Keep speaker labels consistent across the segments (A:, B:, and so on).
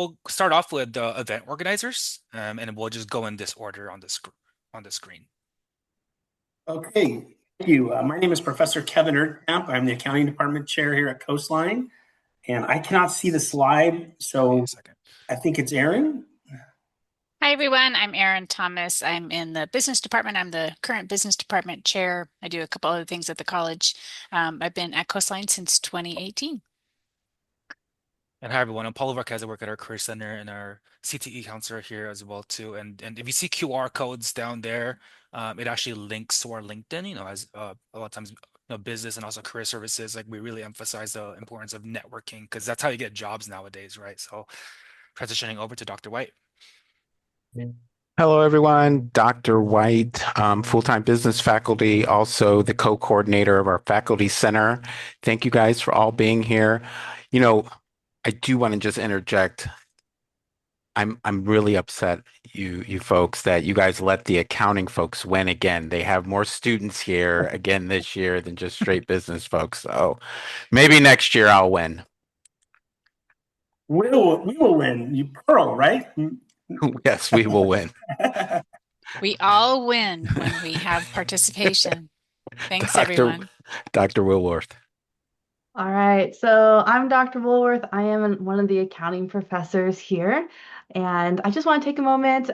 A: We'll start off with the event organizers, and we'll just go in this order on the screen.
B: Okay, thank you. My name is Professor Kevin Ertkamp. I'm the accounting department chair here at Coastline, and I cannot see the slide,
A: Give me a
B: so
A: second.
B: I think it's Aaron.
C: Hi, everyone. I'm Erin Thomas. I'm in the business department. I'm the current business department chair. I do a couple other things at the college. I've been at Coastline since 2018.
A: And hi everyone, I'm Paulo Varquez. I work at our Career Center and our CTE counselor here as well too. And if you see QR codes down there, it actually links to our LinkedIn. As a lot of times, business and also career services, like we really emphasize the importance of networking because that's how you get jobs nowadays, right? So transitioning over to Dr. White.
D: Hello, everyone. Dr. White, full-time business faculty, also the co-coordinator of our faculty center. Thank you guys for all being here. You know, I do want to just interject. I'm really upset, you folks, that you guys let the accounting folks win again. They have more students here again this year than just straight business folks. So maybe next year I'll win.
B: We will win. You Pearl, right?
D: Yes, we will win.
C: We all win when we have participation. Thanks,
D: Dr.
C: everyone.
D: Dr. Wilworth.
E: All right, so I'm Dr. Woolworth. I am one of the accounting professors here, and I just want to take a moment.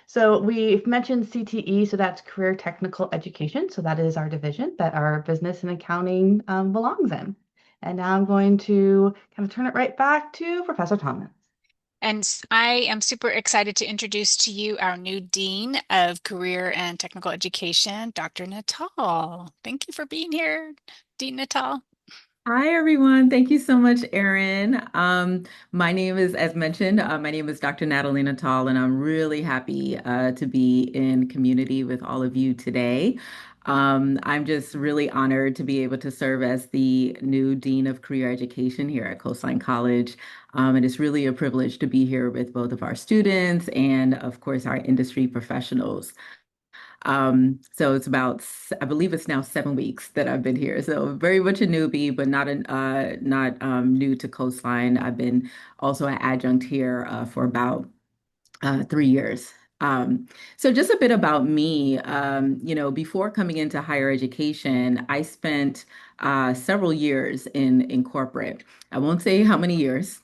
E: So we've mentioned CTE, so that's Career Technical Education. So that is our division that our business and accounting belongs in. And now I'm going to kind of turn it right back to Professor Thomas.
C: And I am super excited to introduce to you our new Dean of Career and Technical Education, Dr. Nagthall. Thank you for being here, Dean Nagthall.
F: Hi, everyone. Thank you so much, Erin. My name is, as mentioned, my name is Dr. Natalie Nagthall, and I'm really happy to be in community with all of you today. I'm just really honored to be able to serve as the new Dean of Career Education here at Coastline College. And it's really a privilege to be here with both of our students and, of course, our industry professionals. So it's about, I believe it's now 7 weeks that I've been here. So very much a newbie, but not new to Coastline. I've been also an adjunct here for about 3 years. So just a bit about me. Before coming into higher education, I spent several years in corporate. I won't say how many years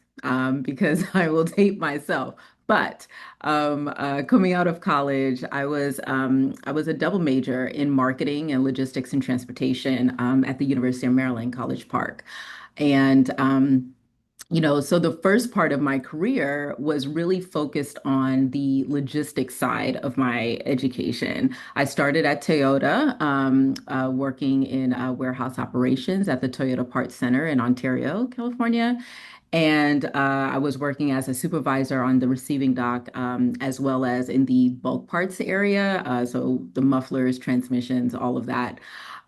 F: because I will date myself. But coming out of college, I was a double major in marketing and logistics and transportation at the University of Maryland, College Park. And so the first part of my career was really focused on the logistics side of my education. I started at Toyota, working in warehouse operations at the Toyota Parts Center in Ontario, California. And I was working as a supervisor on the receiving dock, as well as in the bulk parts area. So the mufflers, transmissions, all of that.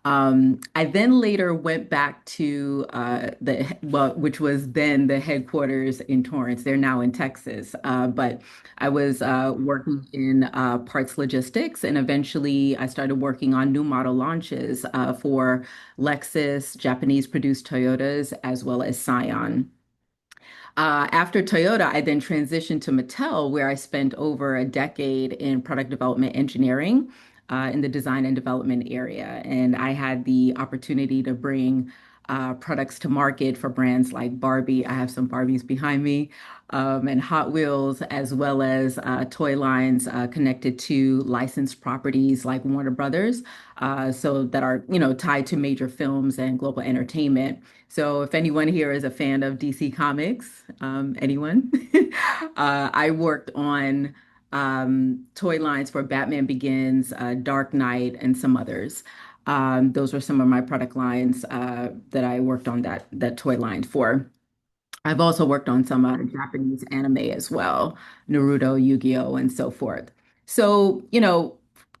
F: I then later went back to which was then the headquarters in Torrance. They're now in Texas. But I was working in parts logistics, and eventually I started working on new model launches for Lexus, Japanese produced Toyotas, as well as Scion. After Toyota, I then transitioned to Mattel, where I spent over a decade in product development engineering in the design and development area. And I had the opportunity to bring products to market for brands like Barbie. I have some Barbies behind me, and Hot Wheels, as well as toy lines connected to licensed properties like Warner Brothers, so that are, tied to major films and global entertainment. So if anyone here is a fan of DC Comics, anyone, I worked on toy lines for Batman Begins, Dark Knight, and some others. Those were some of my product lines that I worked on that toy line for. I've also worked on some Japanese anime as well, Naruto, Yu-Gi-Oh, and so forth. So,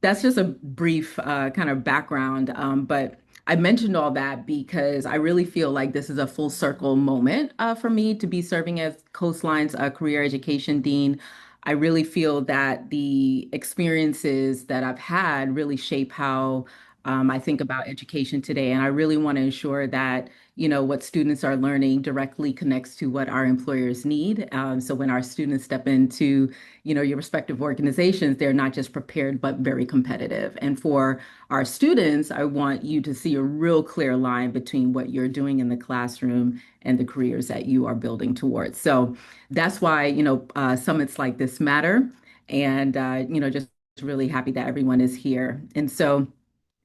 F: that's just a brief kind of background. But I mentioned all that because I really feel like this is a full circle moment for me to be serving as Coastline's career education dean. I really feel that the experiences that I've had really shape how I think about education today. And I really want to ensure that, what students are learning directly connects to what our employers need. So when our students step into, your respective organizations, they're not just prepared, but very competitive. And for our students, I want you to see a real clear line between what you're doing in the classroom and the careers that you are building towards. So that's why, summits like this matter. And, just really happy that everyone is here. And so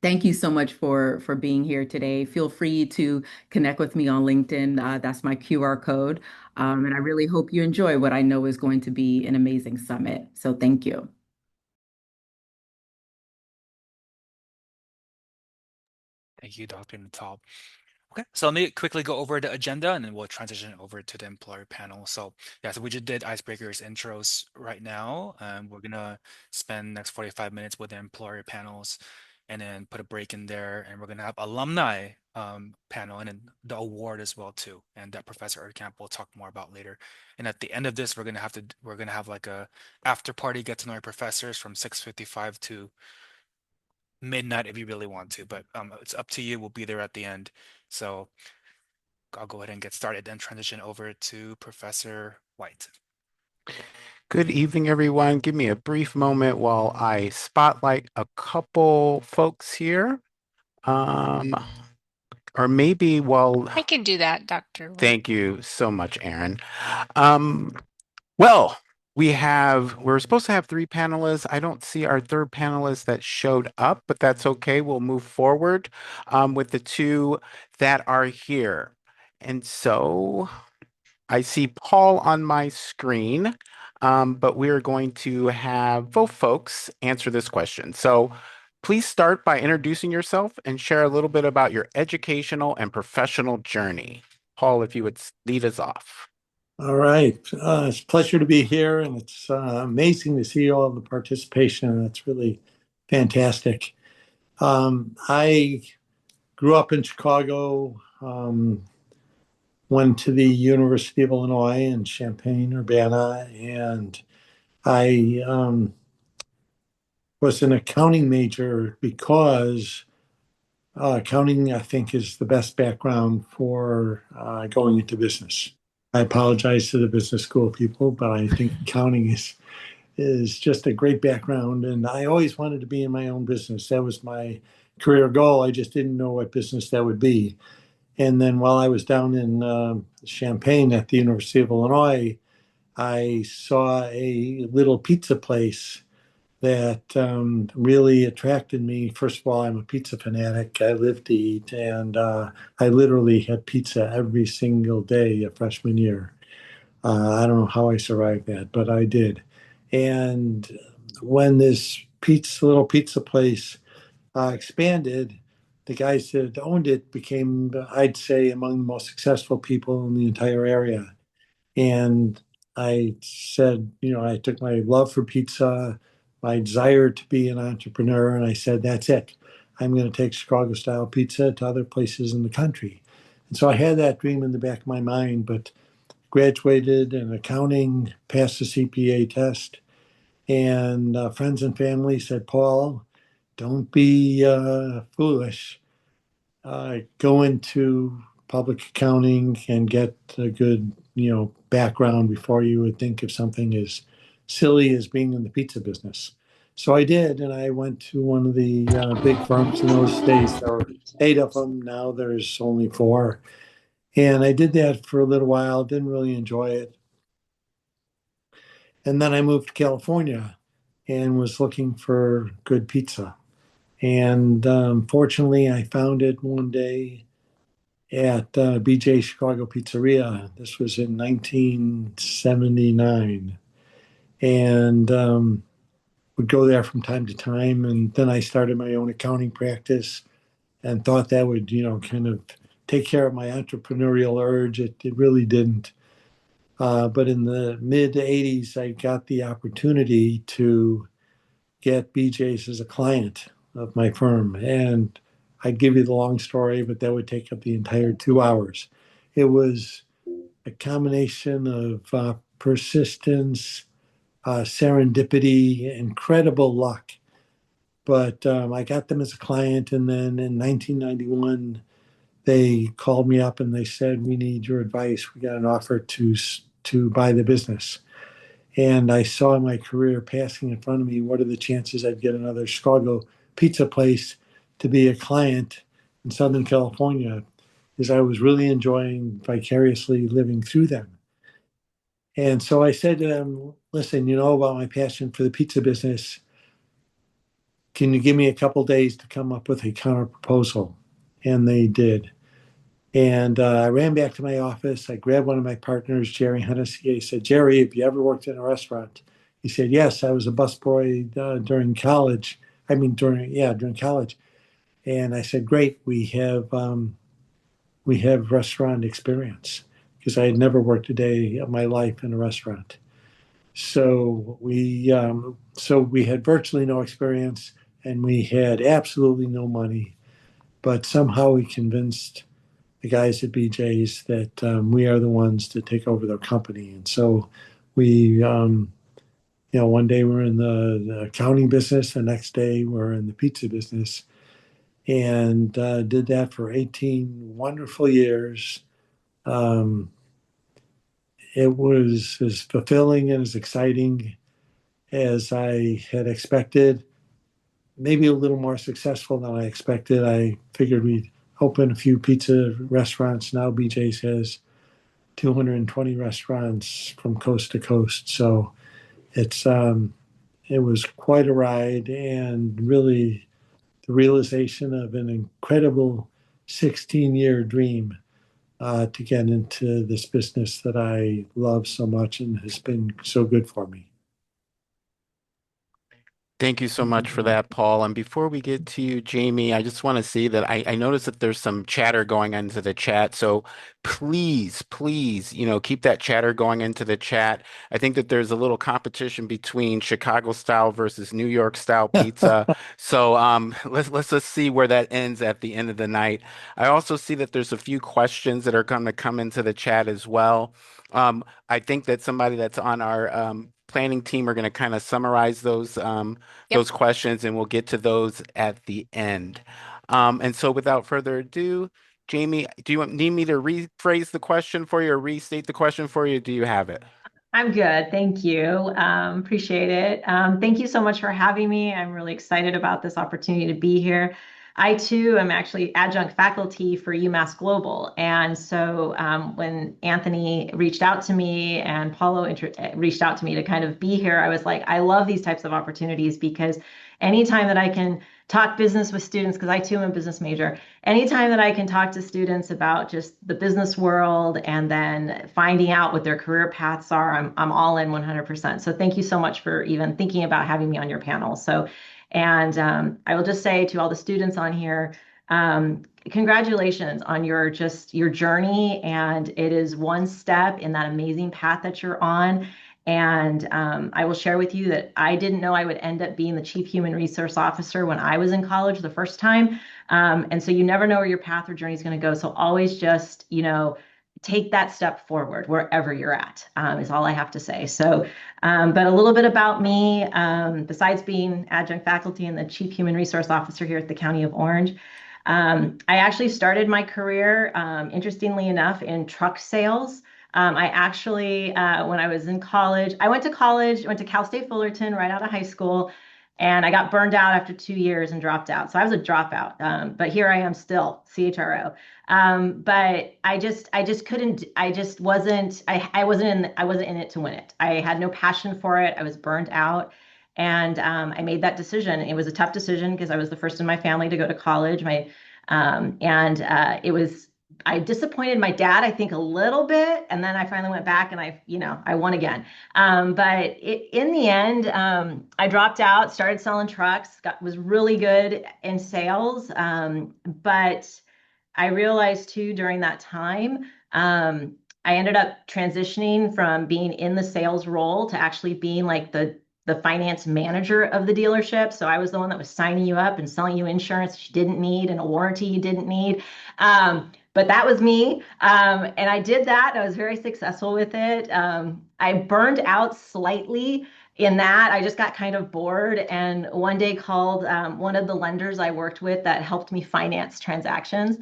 F: thank you so much for being here today. Feel free to connect with me on LinkedIn. That's my QR code. And I really hope you enjoy what I know is going to be an amazing summit. So thank you.
A: Thank you, Dr. Natal. Okay, so let me quickly go over the agenda and then we'll transition over to the employer panel. So yeah, so we just did icebreakers intros right now. We're gonna spend next 45 minutes with the employer panels and then put a break in there. And we're gonna have alumni panel and then the award as well too. And that Professor Erdkamp will talk more about later. And at the end of this, we're gonna have like a after party, get to know our professors from 6:55 to midnight if you really want to, but it's up to you. We'll be there at the end. So I'll go ahead and get started and transition over to Professor White.
D: Good evening, everyone. Give me a brief moment while I spotlight a couple folks here. Or maybe, well,
C: I can do that, Dr. White.
D: thank you so much, Aaron. Um, well, we're supposed to have three panelists. I don't see our third panelist that showed up, but that's okay. We'll move forward with the two that are here. And so I see Paul on my screen, but we're going to have both folks answer this question. So please start by introducing yourself and share a little bit about your educational and professional journey. Paul, if you would lead us off.
G: All right. It's a pleasure to be here, and it's amazing to see all the participation. That's really fantastic. I grew up in Chicago, went to the University of Illinois in Champaign-Urbana, and I was an accounting major because accounting, I think, is the best background for going into business. I apologize to the business school people, but I think accounting is just a great background. And I always wanted to be in my own business. That was my career goal. I just didn't know what business that would be. And then while I was down in Champaign at the University of Illinois, I saw a little pizza place that really attracted me. First of all, I'm a pizza fanatic. I live to eat, and I literally had pizza every single day of freshman year. I don't know how I survived that, but I did. And when this little pizza place expanded, the guys that owned it became, I'd say, among the most successful people in the entire area. And I said, I took my love for pizza, my desire to be an entrepreneur, and I said, that's it. I'm going to take Chicago style pizza to other places in the country. And so I had that dream in the back of my mind, but graduated in accounting, passed the CPA test, and friends and family said, Paul, don't be foolish. Go into public accounting and get a good, background before you would think of something as silly as being in the pizza business. So I did, and I went to one of the big firms in those days. There were 8 of them. Now there's only 4. And I did that for a little while, didn't really enjoy it. And then I moved to California and was looking for good pizza. And fortunately, I found it one day at BJ Chicago Pizzeria. This was in 1979. And would go there from time to time. And then I started my own accounting practice and thought that would, kind of take care of my entrepreneurial urge. It really didn't. But in the mid 80s, I got the opportunity to get BJ's as a client of my firm. And I'd give you the long story, but that would take up the entire 2 hours. It was a combination of persistence, serendipity, incredible luck. But I got them as a client. And then in 1991, they called me up and they said, "We need your advice. We got an offer to buy the business." And I saw my career passing in front of me. What are the chances I'd get another Chicago pizza place to be a client in Southern California? Because I was really enjoying vicariously living through them. And so I said to them, "Listen, you know about my passion for the pizza business. Can you give me a couple days to come up with a counter proposal?" And they did. And I ran back to my office. I grabbed one of my partners, Jerry Hennessy. I said, "Jerry, have you ever worked in a restaurant?" He said, "Yes, I was a busboy during college. I mean, during college." And I said, "Great, we have restaurant experience," because I had never worked a day of my life in a restaurant. So we had virtually no experience, and we had absolutely no money. But somehow we convinced the guys at BJ's that we are the ones to take over their company. And so one day we're in the accounting business, the next day we're in the pizza business, and did that for 18 wonderful years. Um, it was as fulfilling and as exciting as I had expected, maybe a little more successful than I expected. I figured we'd open a few pizza restaurants. Now BJ's has 220 restaurants from coast to coast. So it was quite a ride, and really the realization of an incredible 16-year dream to get into this business that I love so much and has been so good for me.
D: Thank you so much for that, Paul. And before we get to you, Jamie, I just want to say that I noticed that there's some chatter going into the chat. So please, keep that chatter going into the chat. I think that there's a little competition between Chicago style versus New York style pizza. So let's just see where that ends at the end of the night. I also see that there's a few questions that are going to come into the chat as well. I think that somebody that's on our planning team are going to kind of summarize
C: Yep.
D: those questions, and we'll get to those at the end. And so without further ado, Jamie, do you need me to rephrase the question for you or restate the question for you? Do you have it?
H: I'm good. Thank you. Appreciate it. Thank you so much for having me. I'm really excited about this opportunity to be here. I too am actually adjunct faculty for UMass Global. And so when Anthony reached out to me and Paulo reached out to me to kind of be here, I was like, I love these types of opportunities because anytime that I can talk business with students, because I too am a business major, anytime that I can talk to students about just the business world and then finding out what their career paths are, I'm all in 100%. So thank you so much for even thinking about having me on your panel. And I will just say to all the students on here, congratulations on your journey. And it is one step in that amazing path that you're on. And I will share with you that I didn't know I would end up being the Chief Human Resource Officer when I was in college the first time. And so you never know where your path or journey is going to go. So always just, take that step forward wherever you're at, is all I have to say. So, but a little bit about me, besides being adjunct faculty and the Chief Human Resource Officer here at the County of Orange, I actually started my career, interestingly enough, in truck sales. I actually, when I was in college, went to Cal State Fullerton right out of high school, and I got burned out after 2 years and dropped out. So I was a dropout, but here I am still, CHRO. But I just couldn't, I wasn't in it to win it. I had no passion for it. I was burned out. And I made that decision. It was a tough decision because I was the first in my family to go to college. I disappointed my dad, I think, a little bit, and then I finally went back and I won again. In the end, I dropped out, started selling trucks, was really good in sales, but I realized too during that time, I ended up transitioning from being in the sales role to actually being like the finance manager of the dealership. So I was the one that was signing you up and selling you insurance you didn't need and a warranty you didn't need. But that was me. And I did that. I was very successful with it. I burned out slightly in that. I just got kind of bored and one day called one of the lenders I worked with that helped me finance transactions.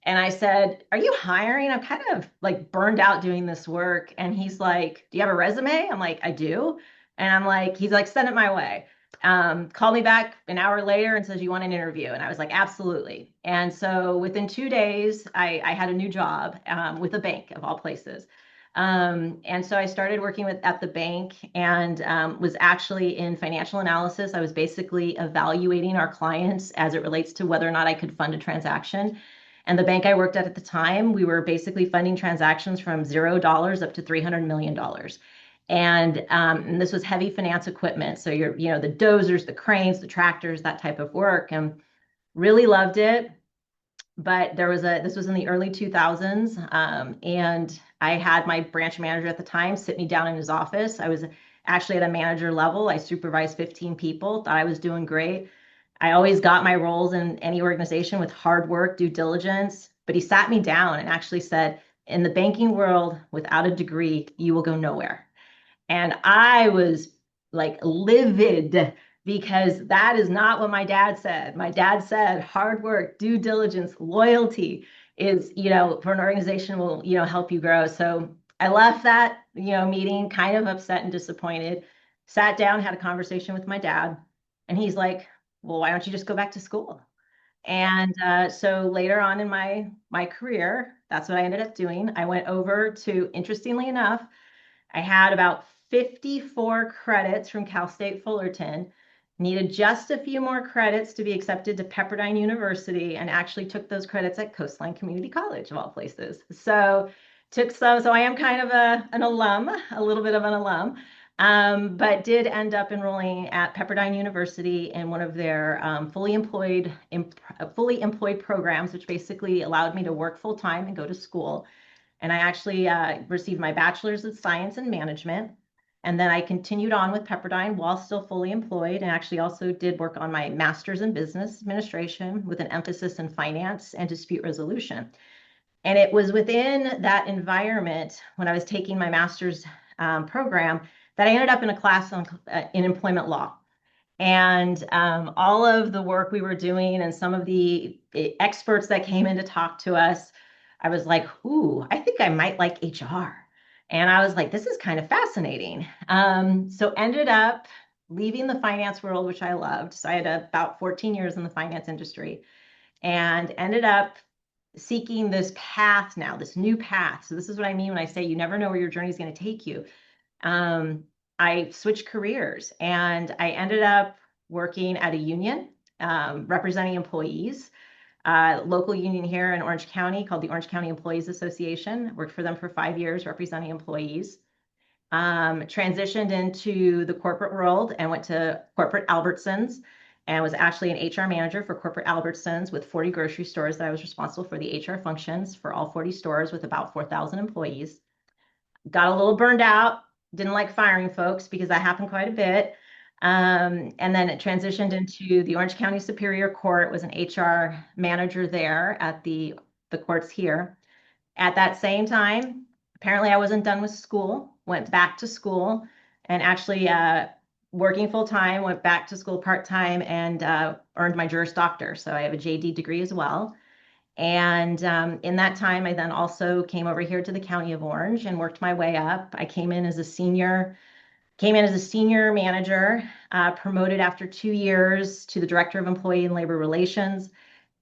H: And I said, "Are you hiring? I'm kind of like burned out doing this work." And he's like, "Do you have a resume?" I'm like, "I do." And I'm like, he's like, "Send it my way." Called me back an hour later and says, "You want an interview?" And I was like, "Absolutely." And so within 2 days, I had a new job with a bank of all places. And so I started working at the bank and was actually in financial analysis. I was basically evaluating our clients as it relates to whether or not I could fund a transaction. And the bank I worked at the time, we were basically funding transactions from $0 up to $300 million. And this was heavy finance equipment. So the dozers, the cranes, the tractors, that type of work, and really loved it. But this was in the early 2000s. And I had my branch manager at the time sit me down in his office. I was actually at a manager level. I supervised 15 people, thought I was doing great. I always got my roles in any organization with hard work, due diligence. But he sat me down and actually said, "In the banking world, without a degree, you will go nowhere." And I was like livid because that is not what my dad said. My dad said hard work, due diligence, loyalty is, for an organization will, help you grow. So I left that, meeting kind of upset and disappointed, sat down, had a conversation with my dad, and he's like, "Well, why don't you just go back to school?" And so later on in my career, that's what I ended up doing. I went over to, interestingly enough, I had about 54 credits from Cal State Fullerton, needed just a few more credits to be accepted to Pepperdine University, and actually took those credits at Coastline Community College, of all places. So I am kind of an alum, a little bit of an alum, but did end up enrolling at Pepperdine University in one of their fully employed programs, which basically allowed me to work full time and go to school. And I actually received my bachelor's of science in management. And then I continued on with Pepperdine while still fully employed, and actually also did work on my master's in business administration with an emphasis in finance and dispute resolution. And it was within that environment when I was taking my master's program that I ended up in a class in employment law. And all of the work we were doing and some of the experts that came in to talk to us, I was like, "Ooh, I think I might like HR." And I was like, "This is kind of fascinating." So ended up leaving the finance world, which I loved. So I had about 14 years in the finance industry, and ended up seeking this path now, this new path. So this is what I mean when I say you never know where your journey is going to take you. I switched careers and I ended up working at a union, representing employees, local union here in Orange County called the Orange County Employees Association. Worked for them for 5 years representing employees. Transitioned into the corporate world and went to corporate Albertsons and was actually an HR manager for corporate Albertsons with 40 grocery stores that I was responsible for the HR functions for all 40 stores with about 4,000 employees. Got a little burned out, didn't like firing folks because that happened quite a bit. And then it transitioned into the Orange County Superior Court, was an HR manager there at the courts here. At that same time, apparently I wasn't done with school, went back to school and actually working full time, went back to school part time and earned my Juris Doctor. So I have a JD degree as well. And in that time, I then also came over here to the County of Orange and worked my way up. I came in as a senior manager, promoted after 2 years to the Director of Employee and Labor Relations.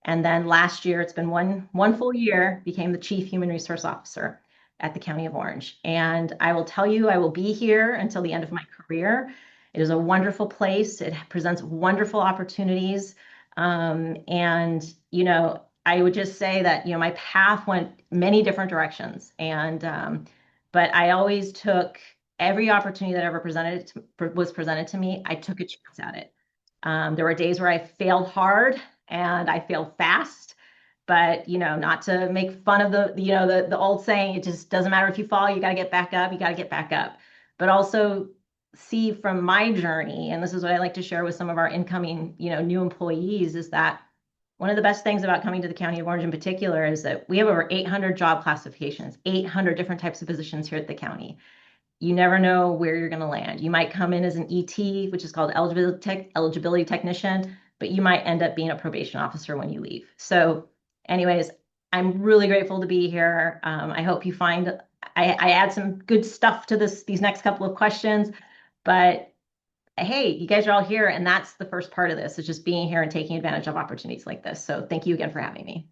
H: And then last year, it's been one full year, became the Chief Human Resource Officer at the County of Orange. And I will tell you, I will be here until the end of my career. It is a wonderful place. It presents wonderful opportunities. And, I would just say that, my path went many different directions. But I always took every opportunity that ever was presented to me. I took a chance at it. There were days where I failed hard and I failed fast, but not to make fun of the old saying, it just doesn't matter if you fall, you got to get back up, you got to get back up. But also see from my journey, and this is what I like to share with some of our incoming, new employees, is that one of the best things about coming to the County of Orange in particular is that we have over 800 job classifications, 800 different types of positions here at the county. You never know where you're going to land. You might come in as an ET, which is called eligibility technician, but you might end up being a probation officer when you leave. So anyways, I'm really grateful to be here. I hope you find I add some good stuff to these next couple of questions, but hey, you guys are all here, and that's the first part of this, is just being here and taking advantage of opportunities like this. So thank you again for having me.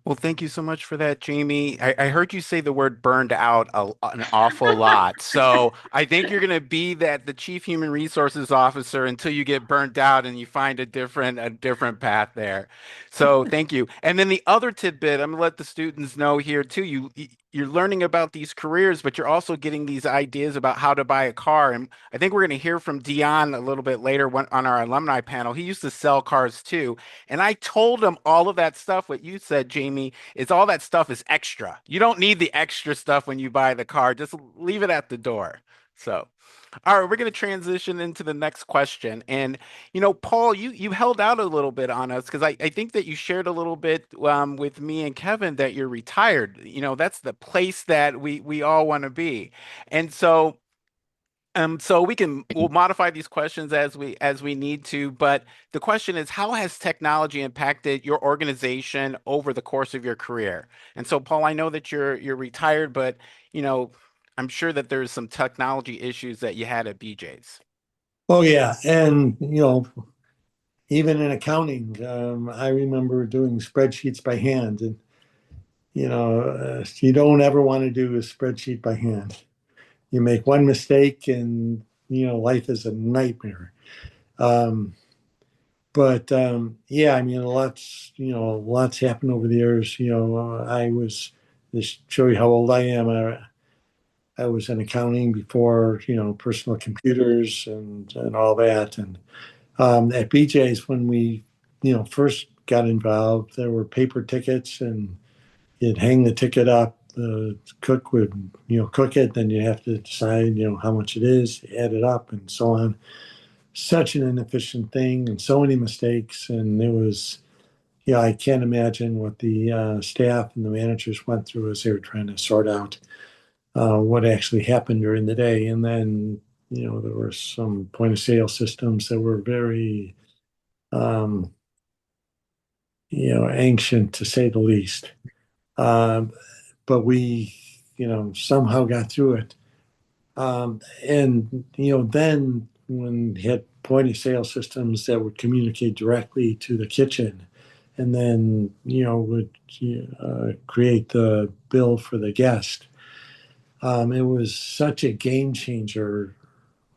D: Well, thank you so much for that, Jamie. I heard you say the word burned out an awful lot. So I think you're going to be the Chief Human Resources Officer until you get burnt out and you find a different path there. So thank you. And then the other tidbit, I'm going to let the students know here too. You're learning about these careers, but you're also getting these ideas about how to buy a car. And I think we're going to hear from Dion a little bit later on our alumni panel. He used to sell cars too. And I told him all of that stuff, what you said, Jamie, is all that stuff is extra. You don't need the extra stuff when you buy the car. Just leave it at the door. So, all right, we're going to transition into the next question. And, Paul, you held out a little bit on us because I think that you shared a little bit with me and Kevin that you're retired. That's the place that we all want to be. And so we'll modify these questions as we need to, but the question is, how has technology impacted your organization over the course of your career? And so, Paul, I know that you're retired, but you know, I'm sure that there's some technology issues that you had at BJ's.
G: Oh yeah, and even in accounting, I remember doing spreadsheets by hand, and you don't ever want to do a spreadsheet by hand. You make one mistake, and life is a nightmare. Um, but yeah, I mean, lots happened over the years. I was just show you how old I am. I was in accounting before personal computers and all that, and at BJ's, when we, first got involved, there were paper tickets, and you'd hang the ticket up. The cook would, cook it. Then you have to decide, how much it is, add it up, and so on. Such an inefficient thing, and so many mistakes. And it was, I can't imagine what the staff and the managers went through as they were trying to sort out what actually happened during the day. And then, there were some point of sale systems that were very um, ancient to say the least. Um, but we, somehow got through it. And then when we had point of sale systems that would communicate directly to the kitchen, and then would create the bill for the guest. It was such a game changer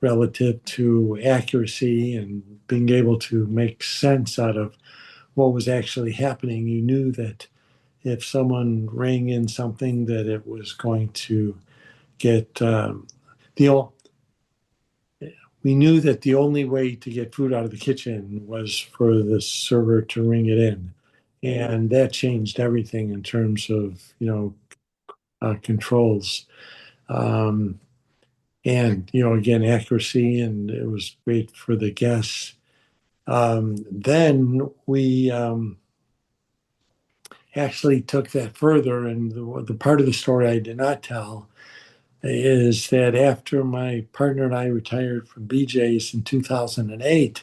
G: relative to accuracy and being able to make sense out of what was actually happening. You knew that if someone rang in something, that it was going to get the. We knew that the only way to get food out of the kitchen was for the server to ring it in, and that changed everything in terms of controls. Um, and again, accuracy, and it was great for the guests. Then we actually took that further, and the part of the story I did not tell is that after my partner and I retired from BJ's in 2008,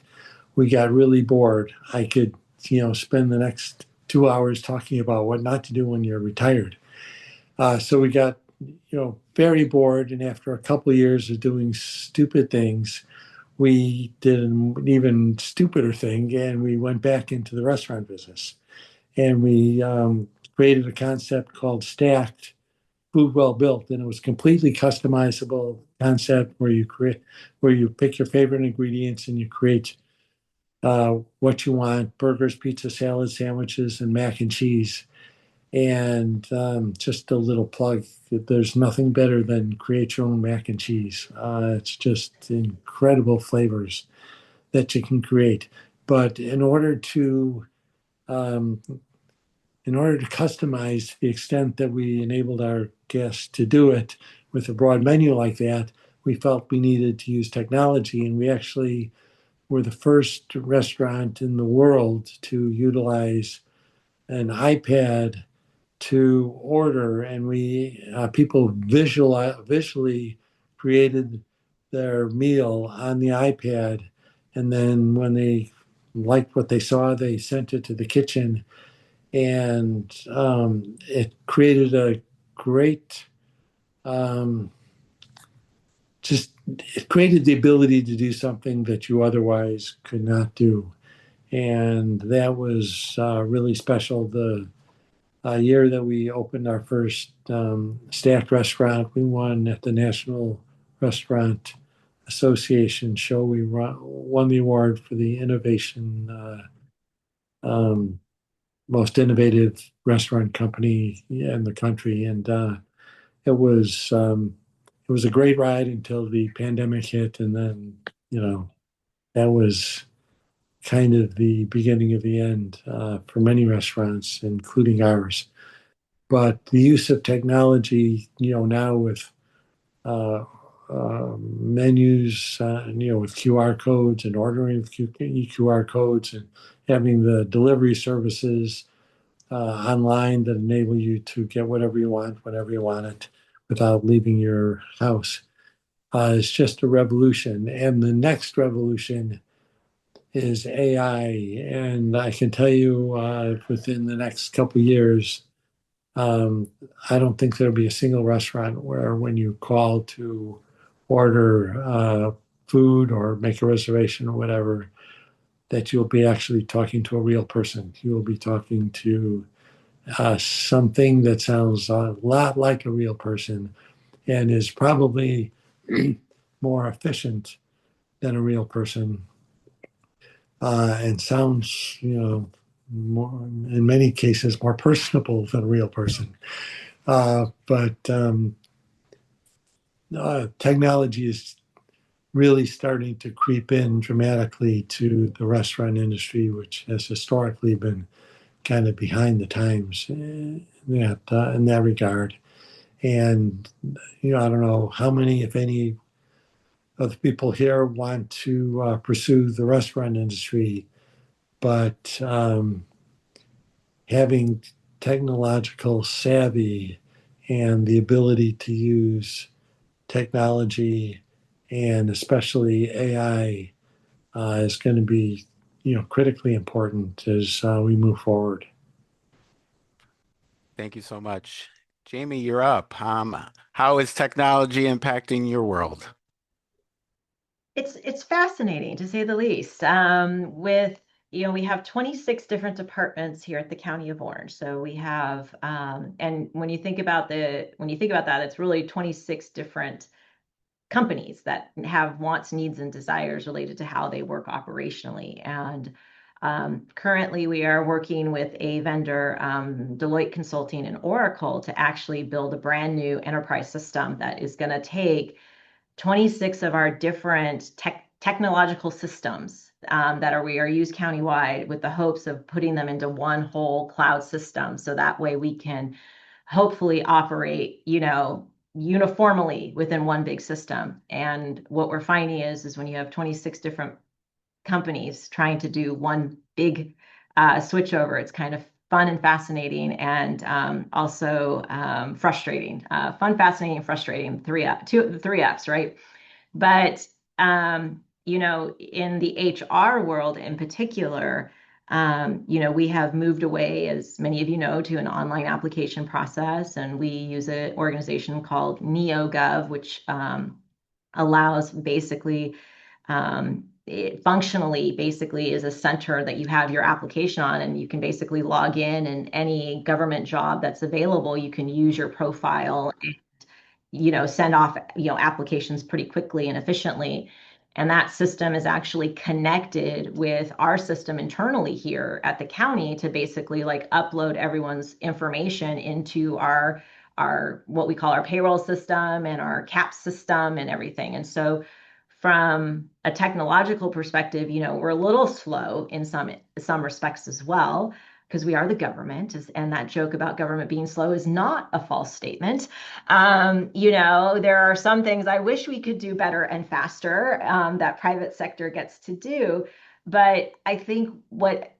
G: we got really bored. I could spend the next 2 hours talking about what not to do when you're retired. So we got very bored, and after a couple of years of doing stupid things, we did an even stupider thing, and we went back into the restaurant business. And we created a concept called Stacked Food Well Built, and it was completely customizable concept where you pick your favorite ingredients and you create what you want: burgers, pizza, salad, sandwiches, and mac and cheese. And just a little plug, there's nothing better than create your own mac and cheese. It's just incredible flavors that you can create. But um, in order to customize to the extent that we enabled our guests to do it with a broad menu like that, we felt we needed to use technology. And we actually were the first restaurant in the world to utilize an iPad to order, and we people visually created their meal on the iPad, and then when they liked what they saw, they sent it to the kitchen, And it created a great, um, just it created the ability to do something that you otherwise could not do. And that was really special. The year that we opened our first staffed restaurant, we won at the National Restaurant Association show. We won the award for the innovation, um, most innovative restaurant company in the country, and it was um, it was a great ride until the pandemic hit, and then that was kind of the beginning of the end for many restaurants, including ours. But the use of technology, now with menus, with QR codes and ordering with QR codes and having the delivery services online that enable you to get whatever you want, whenever you want it, without leaving your house, is just a revolution. And the next revolution is AI. And I can tell you within the next couple of years, um, I don't think there'll be a single restaurant where when you call to order food or make a reservation or whatever, that you'll be actually talking to a real person. You will be talking to something that sounds a lot like a real person and is probably more efficient than a real person and sounds, more, in many cases, more personable than a real person. But technology is really starting to creep in dramatically to the restaurant industry, which has historically been kind of behind the times in that regard. And I don't know how many, if any, of the people here want to pursue the restaurant industry, but having technological savvy and the ability to use technology and especially AI is going to be, critically important as we move forward.
D: Thank you so much. Jamie, you're up. How is technology impacting your world?
H: It's fascinating to say the least. We have 26 different departments here at the County of Orange. So we have, and when you think about that, it's really 26 different companies that have wants, needs, and desires related to how they work operationally. And currently, we are working with a vendor, Deloitte Consulting and Oracle, to actually build a brand new enterprise system that is going to take 26 of our different technological systems we are used countywide with the hopes of putting them into one whole cloud system. So that way we can hopefully operate, uniformly within one big system. And what we're finding is when you have 26 different companies trying to do one big switch over, it's kind of fun and fascinating, and also frustrating. Fun, fascinating, and frustrating. The three F's, right? But in the HR world in particular, we have moved away, as many of you know, to an online application process, and we use an organization called NeoGov, which allows basically it functionally basically is a center that you have your application on, and you can basically log in, and any government job that's available, you can use your profile and send off applications pretty quickly and efficiently. And that system is actually connected with our system internally here at the county to basically like upload everyone's information into our what we call our payroll system and our CAP system and everything. And so from a technological perspective, we're a little slow in some respects as well, because we are the government, and that joke about government being slow is not a false statement. There are some things I wish we could do better and faster that private sector gets to do. But I think what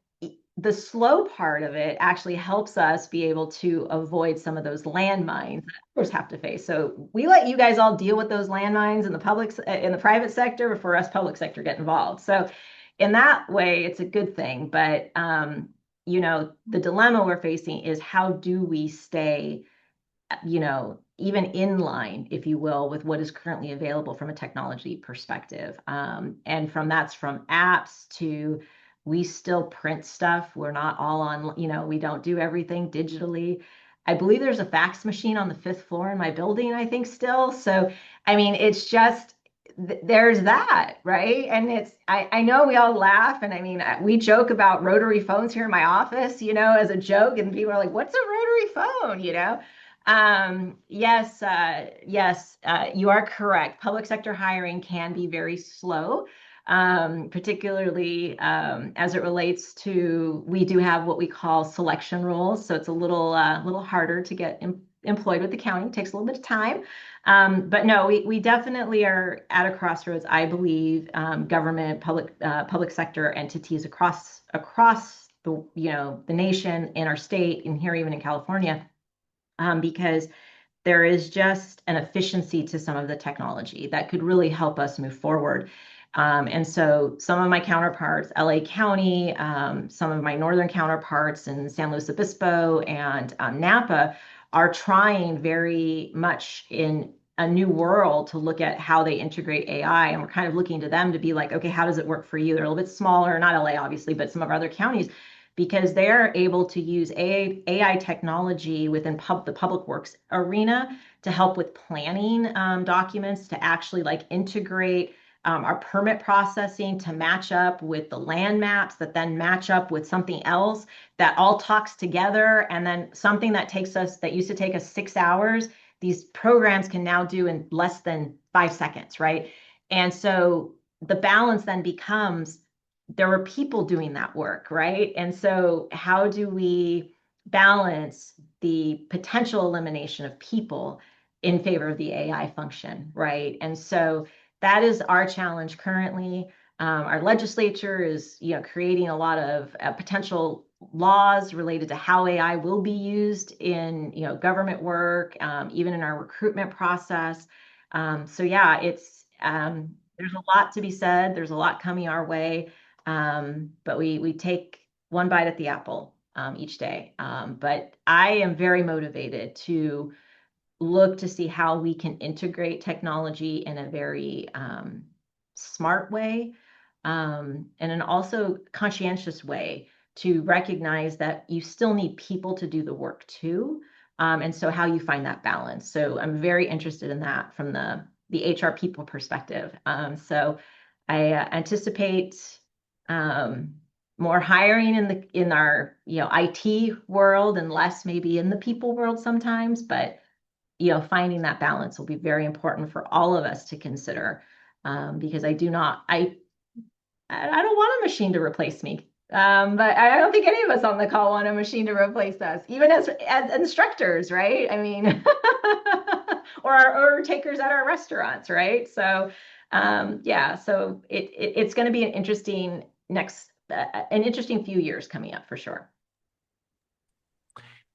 H: the slow part of it actually helps us be able to avoid some of those landmines that others have to face. So we let you guys all deal with those landmines in the private sector before us public sector get involved. So in that way, it's a good thing. But the dilemma we're facing is how do we stay even in line, if you will, with what is currently available from a technology perspective. And that's from apps to we still print stuff. We're not all on, we don't do everything digitally. I believe there's a fax machine on the 5th floor in my building, I think still. So, I mean, it's just, there's that, right? And I know we all laugh. And I mean, we joke about rotary phones here in my office, as a joke. And people are like, what's a rotary phone, yes, you are correct. Public sector hiring can be very slow, particularly as it relates to, we do have what we call selection roles. So it's a little harder to get employed with the county. It takes a little bit of time. But no, we definitely are at a crossroads, I believe, government, public sector entities across the nation, in our state, and here even in California, because there is just an efficiency to some of the technology that could really help us move forward. And so some of my counterparts, LA County, some of my northern counterparts in San Luis Obispo and Napa, are trying very much in a new world to look at how they integrate AI. And we're kind of looking to them to be like, okay, how does it work for you? They're a little bit smaller, not LA, obviously, but some of our other counties, because they're able to use AI technology within the public works arena to help with planning documents, to actually integrate our permit processing to match up with the land maps that then match up with something else that all talks together. And then something that used to take us 6 hours, these programs can now do in less than 5 seconds, right? And so the balance then becomes, there were people doing that work, right? And so how do we balance the potential elimination of people in favor of the AI function, right? And so that is our challenge currently. Our legislature is, creating a lot of potential laws related to how AI will be used in, government work, even in our recruitment process. So yeah, there's a lot to be said. There's a lot coming our way. But we take one bite at the apple each day. But I am very motivated to look to see how we can integrate technology in a very smart way, and an also conscientious way, to recognize that you still need people to do the work too. And so how you find that balance. So I'm very interested in that from the HR people perspective. So I anticipate more hiring in our IT world and less maybe in the people world sometimes, but finding that balance will be very important for all of us to consider, because I don't want a machine to replace me. But I don't think any of us on the call want a machine to replace us, even as instructors, right? I mean, or our order takers at our restaurants, right? So, yeah, so it's going to be an interesting few years coming up for sure.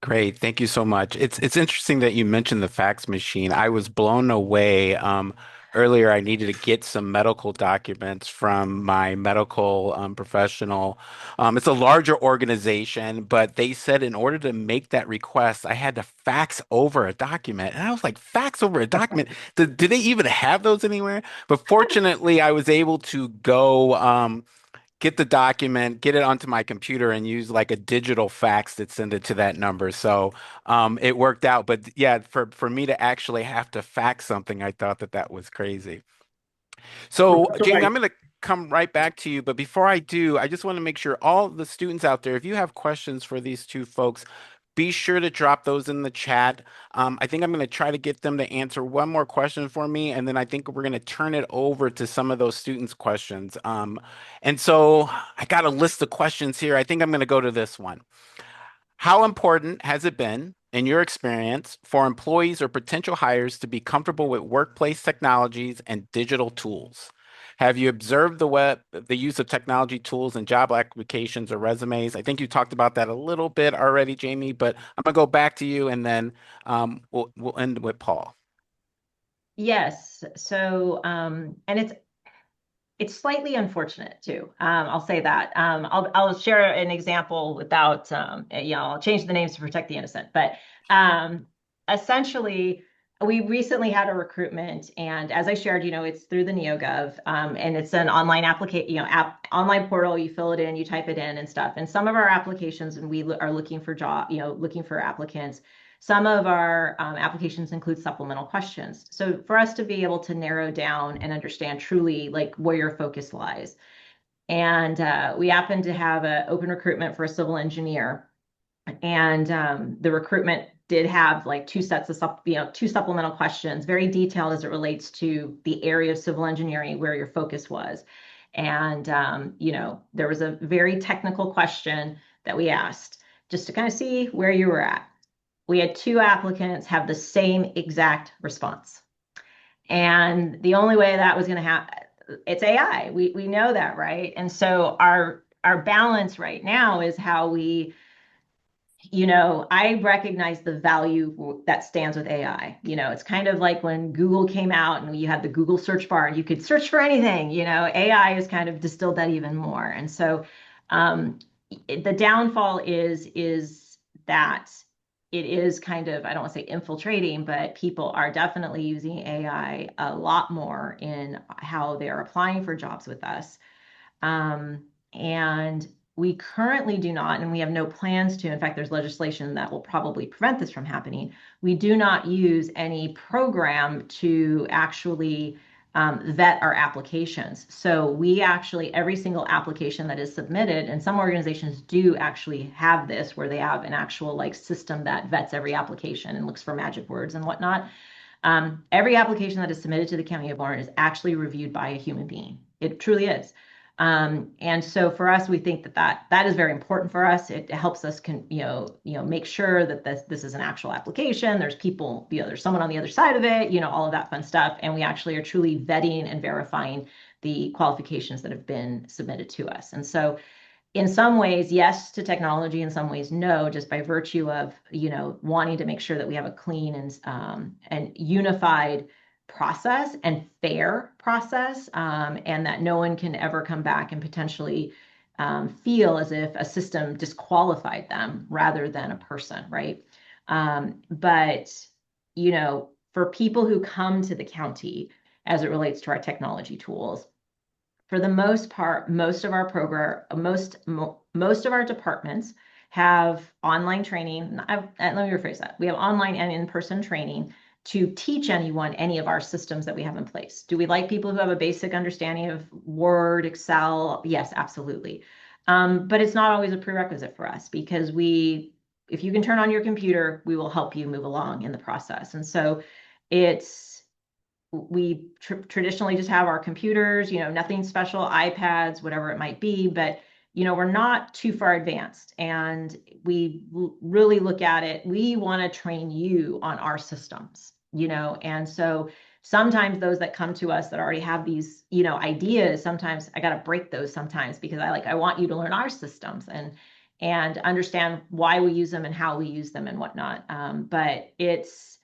D: Great. Thank you so much. It's interesting that you mentioned the fax machine. I was blown away. Earlier, I needed to get some medical documents from my medical professional. It's a larger organization, but they said in order to make that request, I had to fax over a document. And I was like, fax over a document? Do they even have those anywhere? But fortunately, I was able to go get the document, get it onto my computer, and use like a digital fax that send it to that number. So it worked out. But yeah, for me to actually have to fax something, I thought that was crazy. So
B: Professor
D: Jamie,
B: White,
D: I'm going to come right back to you. But before I do, I just want to make sure all the students out there, if you have questions for these two folks, be sure to drop those in the chat. I think I'm going to try to get them to answer one more question for me, and then I think we're going to turn it over to some of those students' questions. And so I got a list of questions here. I think I'm going to go to this one. How important has it been, in your experience, for employees or potential hires to be comfortable with workplace technologies and digital tools? Have you observed the use of technology tools in job applications or resumes? I think you talked about that a little bit already, Jamie, but I'm gonna go back to you, and then we'll end with Paul.
H: Yes. So, and it's slightly unfortunate too. I'll say that. I'll share an example without, I'll change the names to protect the innocent. But essentially, we recently had a recruitment, and as I shared, it's through the NeoGov, and it's an online application, online portal. You fill it in, you type it in, and stuff. And some of our applications, and we are looking for looking for applicants. Some of our applications include supplemental questions. So for us to be able to narrow down and understand truly like where your focus lies. And we happen to have an open recruitment for a civil engineer. And the recruitment did have like two supplemental questions, very detailed as it relates to the area of civil engineering where your focus was. And, there was a very technical question that we asked just to kind of see where you were at. We had two applicants have the same exact response. And the only way that was going to happen, it's AI. We know that, right? And so our balance right now is how we, I recognize the value that stands with AI. It's kind of like when Google came out and you had the Google search bar and you could search for anything. AI has kind of distilled that even more. And so the downfall is that it is kind of, I don't want to say infiltrating, but people are definitely using AI a lot more in how they're applying for jobs with us. And we currently do not, and we have no plans to. In fact, there's legislation that will probably prevent this from happening. We do not use any program to actually vet our applications. So we actually, every single application that is submitted, and some organizations do actually have this, where they have an actual like system that vets every application and looks for magic words and whatnot. Every application that is submitted to the County of Orange is actually reviewed by a human being. It truly is. And so for us, we think that is very important for us. It helps us make sure that this is an actual application. There's people, there's someone on the other side of it, all of that fun stuff. And we actually are truly vetting and verifying the qualifications that have been submitted to us. And so in some ways, yes to technology, in some ways, no, just by virtue of, wanting to make sure that we have a clean and unified process and fair process, and that no one can ever come back and potentially feel as if a system disqualified them rather than a person, right? But, for people who come to the county as it relates to our technology tools, for the most part, most of our departments have online training. Let me rephrase that. We have online and in-person training to teach anyone any of our systems that we have in place. Do we like people who have a basic understanding of Word, Excel? Yes, absolutely. But it's not always a prerequisite for us, because if you can turn on your computer, we will help you move along in the process. And so we traditionally just have our computers, nothing special, iPads, whatever it might be, but we're not too far advanced, and we really look at it. We want to train you on our systems, and so sometimes those that come to us that already have these, ideas, sometimes I got to break those sometimes, because I want you to learn our systems and understand why we use them and how we use them and whatnot. But it's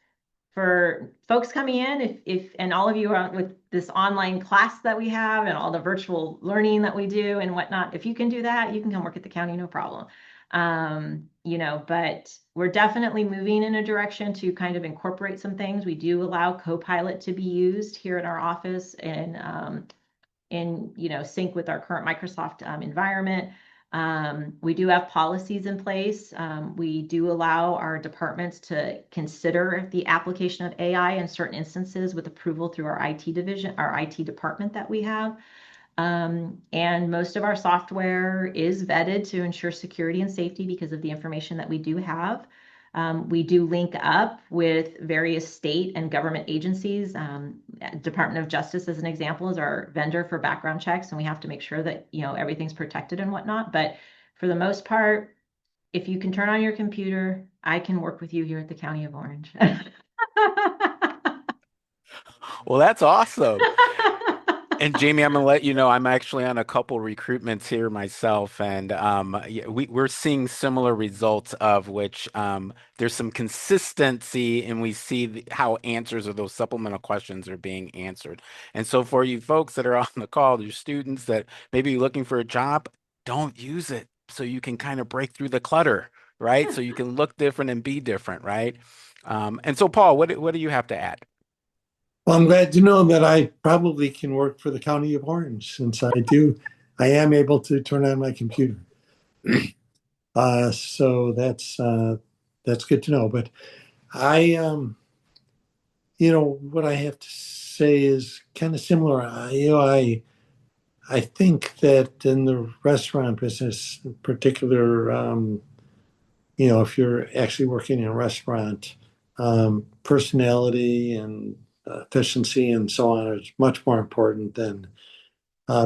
H: for folks coming in, if and all of you are with this online class that we have and all the virtual learning that we do and whatnot, if you can do that, you can come work at the county, no problem. But we're definitely moving in a direction to kind of incorporate some things. We do allow Copilot to be used here in our office and in sync with our current Microsoft environment. We do have policies in place. We do allow our departments to consider the application of AI in certain instances with approval through our IT division, our IT department that we have. And most of our software is vetted to ensure security and safety because of the information that we do have. We do link up with various state and government agencies. Department of Justice, as an example, is our vendor for background checks, and we have to make sure that everything's protected and whatnot. But for the most part, if you can turn on your computer, I can work with you here at the County of Orange.
D: Well, that's awesome. And Jamie, I'm gonna let you know I'm actually on a couple recruitments here myself, and yeah, we're seeing similar results of which there's some consistency, and we see how answers of those supplemental questions are being answered. And so, for you folks that are on the call, your students that may be looking for a job, don't use it so you can kind of break through the clutter, right? So you can look different and be different, right? And so, Paul, what do you have to add?
G: Well, I'm glad to know that I probably can work for the County of Orange since I am able to turn on my computer. So that's good to know. But I, what I have to say is kind of similar. I think that in the restaurant business, in particular, if you're actually working in a restaurant, personality and efficiency and so on is much more important than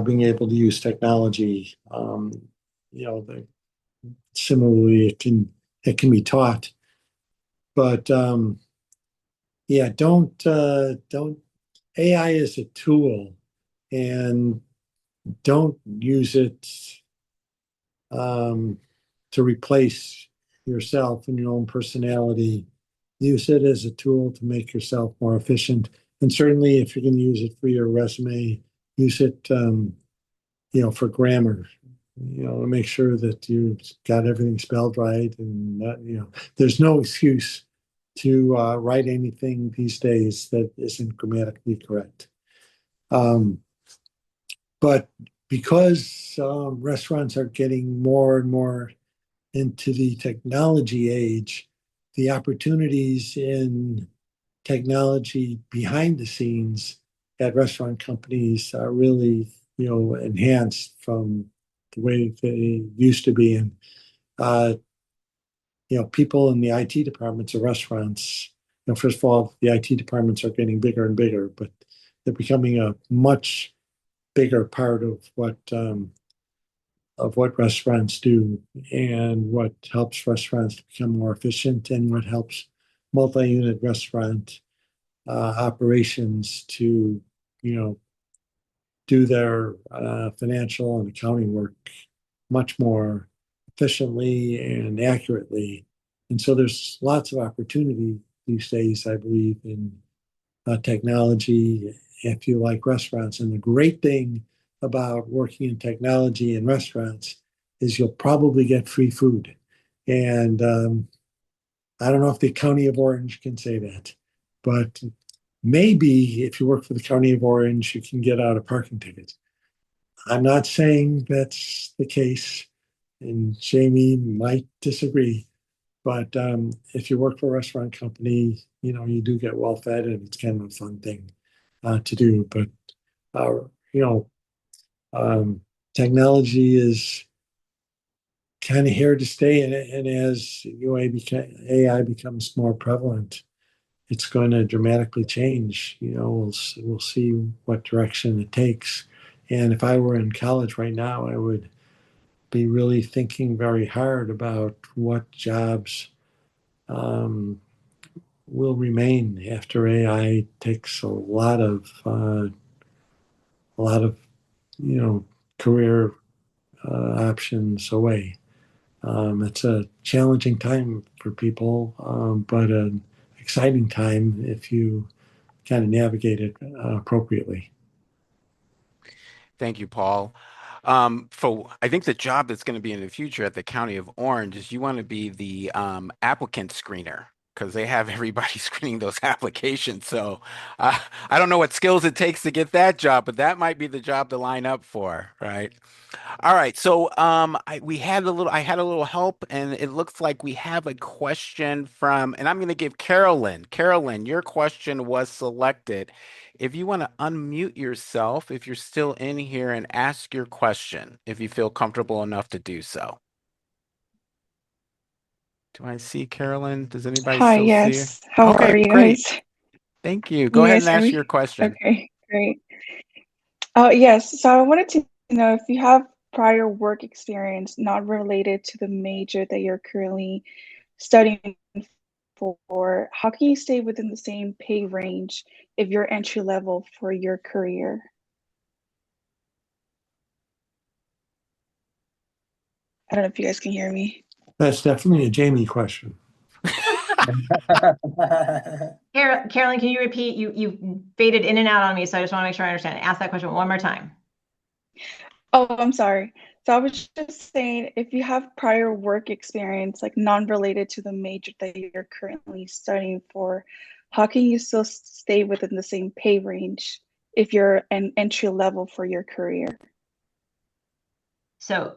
G: being able to use technology. Similarly, it can be taught, but yeah, don't AI is a tool, and don't use it um, to replace yourself and your own personality. Use it as a tool to make yourself more efficient. And certainly, if you're going to use it for your resume, use it, for grammar. To make sure that you've got everything spelled right, and there's no excuse to write anything these days that isn't grammatically correct. Um, but because restaurants are getting more and more into the technology age, the opportunities in technology behind the scenes at restaurant companies are really, enhanced from the way they used to be. And, uh, people in the IT departments of restaurants, first of all, the IT departments are getting bigger and bigger, but they're becoming a much bigger part of what restaurants do and what helps restaurants to become more efficient and what helps multi-unit restaurant operations to, you know, do their financial and accounting work much more efficiently and accurately. And so there's lots of opportunity these days, I believe, in technology if you like restaurants. And the great thing about working in technology in restaurants is you'll probably get free food. And I don't know if the County of Orange can say that, but maybe if you work for the County of Orange, you can get out a parking ticket. I'm not saying that's the case, and Jamie might disagree, but if you work for a restaurant company, you do get well fed, and it's kind of a fun thing to do. But uh, you know, um, technology is kind of here to stay, and as AI becomes more prevalent, it's going to dramatically change. We'll see what direction it takes. And if I were in college right now, I would be really thinking very hard about what jobs um, will remain after AI takes a lot of career options away. It's a challenging time for people, but an exciting time if you kind of navigate it appropriately.
D: Thank you, Paul. I think the job that's going to be in the future at the County of Orange is you want to be the applicant screener because they have everybody screening those applications. So I don't know what skills it takes to get that job, but that might be the job to line up for, right? All right. So I had a little help, and it looks like we have a question from, and I'm going to give Carolyn. Carolyn, your question was selected. If you want to unmute yourself, if you're still in here, and ask your question, if you feel comfortable enough to do so. Do I see Carolyn? Does anybody
I: Hi,
D: still see her?
I: yes. How
D: Okay,
I: are you
D: great.
I: guys?
D: Thank you. Go
I: Can you
D: ahead
I: guys
D: and
I: hear
D: ask
I: me?
D: your question.
I: Okay, great. Yes, so I wanted to know if you have prior work experience not related to the major that you're currently studying for, how can you stay within the same pay range if you're entry level for your career? I don't know if you guys can hear me.
G: That's definitely a Jamie question.
H: Carolyn, can you repeat? You faded in and out on me, so I just want to make sure I understand. Ask that question one more time.
I: Oh, I'm sorry. So I was just saying, if you have prior work experience, like non-related to the major that you're currently studying for, how can you still stay within the same pay range if you're an entry level for your career?
H: So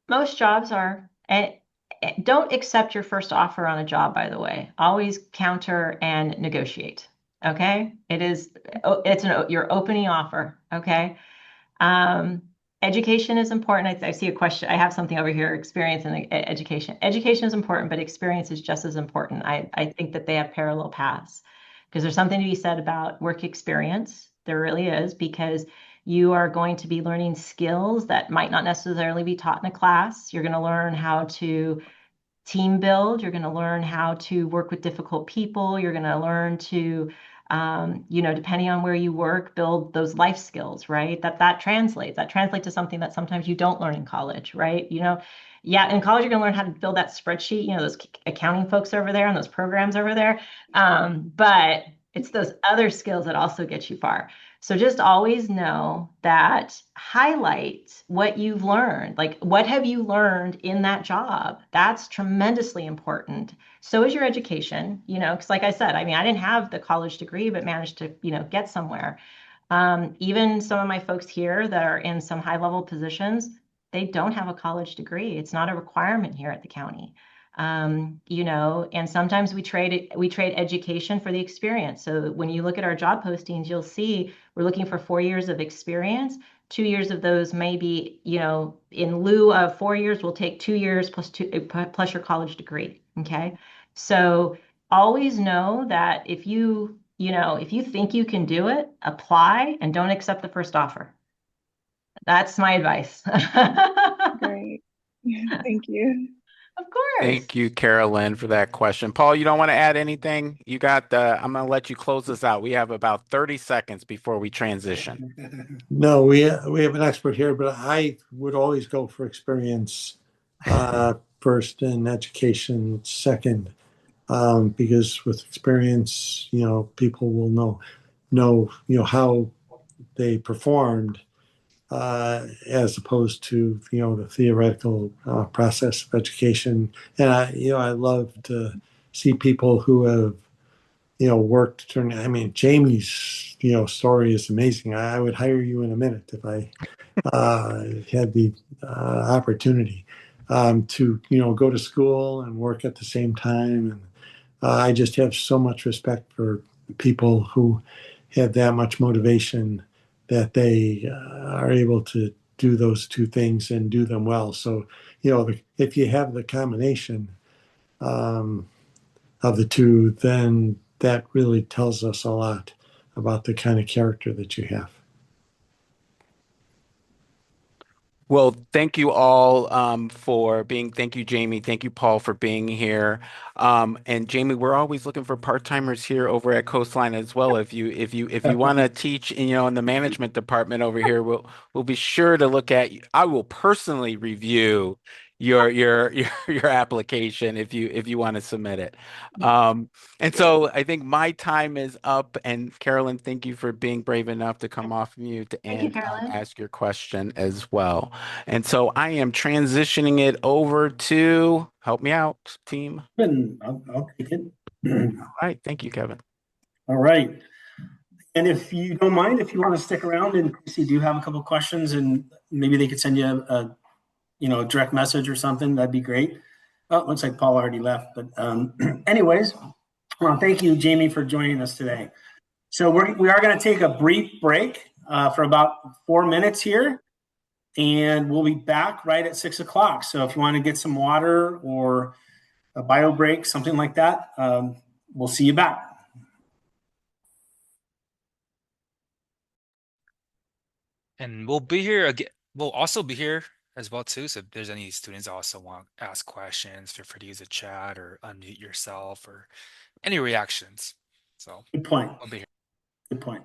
H: most jobs are, and don't accept your first offer on a job, by the way. Always counter and negotiate. Okay. It's your opening offer. Okay. Um, Education is important. I see a question. I have something over here, experience and education. Education is important, but experience is just as important. I think that they have parallel paths because there's something to be said about work experience. There really is, because you are going to be learning skills that might not necessarily be taught in a class. You're going to learn how to team build. You're going to learn how to work with difficult people. You're going to learn to, depending on where you work, build those life skills, right? That translates. That translates to something that sometimes you don't learn in college, right? Yeah, in college you're going to learn how to build that spreadsheet. Those accounting folks over there and those programs over there. But it's those other skills that also get you far. So just always know that highlight what you've learned. Like, what have you learned in that job? That's tremendously important. So is your education, because like I said, I mean, I didn't have the college degree, but managed to, get somewhere. Even some of my folks here that are in some high level positions, they don't have a college degree. It's not a requirement here at the county. And sometimes we trade education for the experience. So when you look at our job postings, you'll see we're looking for 4 years of experience. 2 years of those may be, in lieu of 4 years, we'll take 2 years plus your college degree. Okay. So always know that if you think you can do it, apply and don't accept the first offer. That's my advice.
I: Great. Thank you.
H: Of course.
D: Thank you, Carolyn, for that question. Paul, you don't want to add anything? I'm going to let you close this out. We have about 30 seconds before we transition.
G: No, we have an expert here, but I would always go for experience first and education second, because with experience, people will know how they performed, as opposed to the theoretical process of education. And I love to see people who have worked during. I mean, Jamie's story is amazing. I would hire you in a minute if I had the opportunity to go to school and work at the same time. And I just have so much respect for people who have that much motivation that they are able to do those two things and do them well. So, if you have the combination um, of the two, then that really tells us a lot about the kind of character that you have.
D: Well, thank you all thank you, Jamie. Thank you, Paul, for being here. And Jamie, we're always looking for part-timers here over at Coastline as well. If you want to teach, in the management department over here, we'll be sure to look at you. I will personally review your application if you want to submit it. And so I think my time is up. And Carolyn, thank you for being brave enough to come off mute
H: Thank you,
D: and
H: Carolyn.
D: ask your question as well. And so I am transitioning it over to help me out, team.
B: I'll take it.
D: All right. Thank you, Kevin.
B: All right. And if you don't mind, if you want to stick around in case you do have a couple of questions, and maybe they could send you a direct message or something, that'd be great. Oh, it looks like Paul already left. But anyways, well, thank you, Jamie, for joining us today. So we are going to take a brief break for about 4 minutes here, and we'll be back right at 6 o'clock. So if you want to get some water or a bio break, something like that, we'll see you back.
A: And we'll be here again. We'll also be here as well too. So if there's any students that also want to ask questions, feel free to use a chat or unmute yourself or any reactions. So
B: Good point.
A: we'll be here.
B: Good point.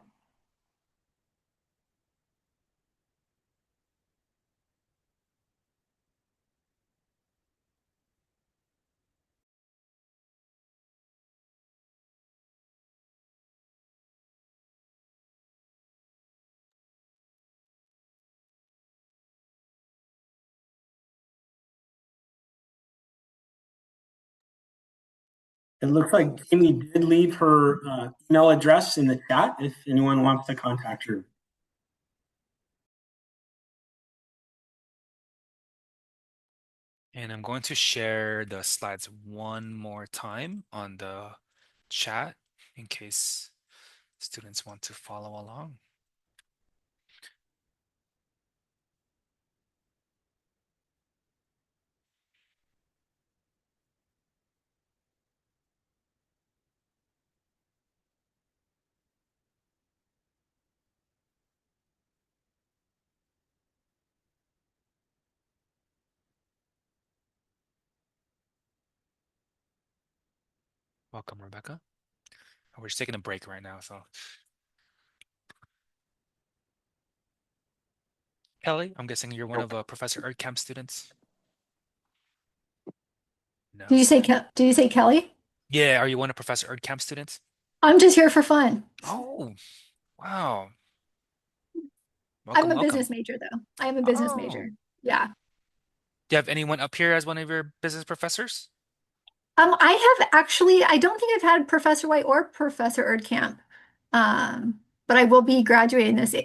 B: It looks like Jamie did leave her email address in the chat if anyone wants to contact her.
A: And I'm going to share the slides one more time on the chat in case students want to follow along. Welcome, Rebecca. We're just taking a break right now, so. Kelly, I'm guessing you're one of Professor Erdkamp's students? No.
J: Did you say Kelly?
A: Yeah, are you one of Professor Erdkamp's students?
J: I'm just here for fun.
A: Oh, wow.
J: I'm
A: Welcome,
J: a
A: welcome.
J: business major though. I am a business major. Yeah.
A: Do you have anyone up here as one of your business professors?
J: I have actually, I don't think I've had Professor White or Professor Erdkamp. But I will be graduating this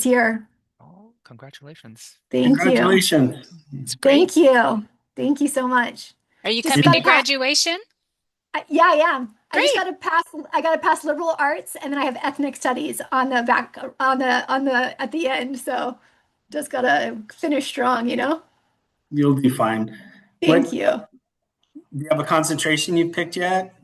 J: year.
A: Oh, congratulations.
J: Thank you.
B: Congratulations.
A: It's great.
J: Thank you. Thank you so much.
C: Are you
J: Just
C: coming to
J: gotta pass-
C: graduation?
J: Yeah, I am. I just
C: Great.
J: I gotta pass liberal arts and then I have ethnic studies on the back at the end. So just gotta finish strong, you know?
B: You'll be fine.
J: Thank you.
B: Do you have a concentration you've picked yet?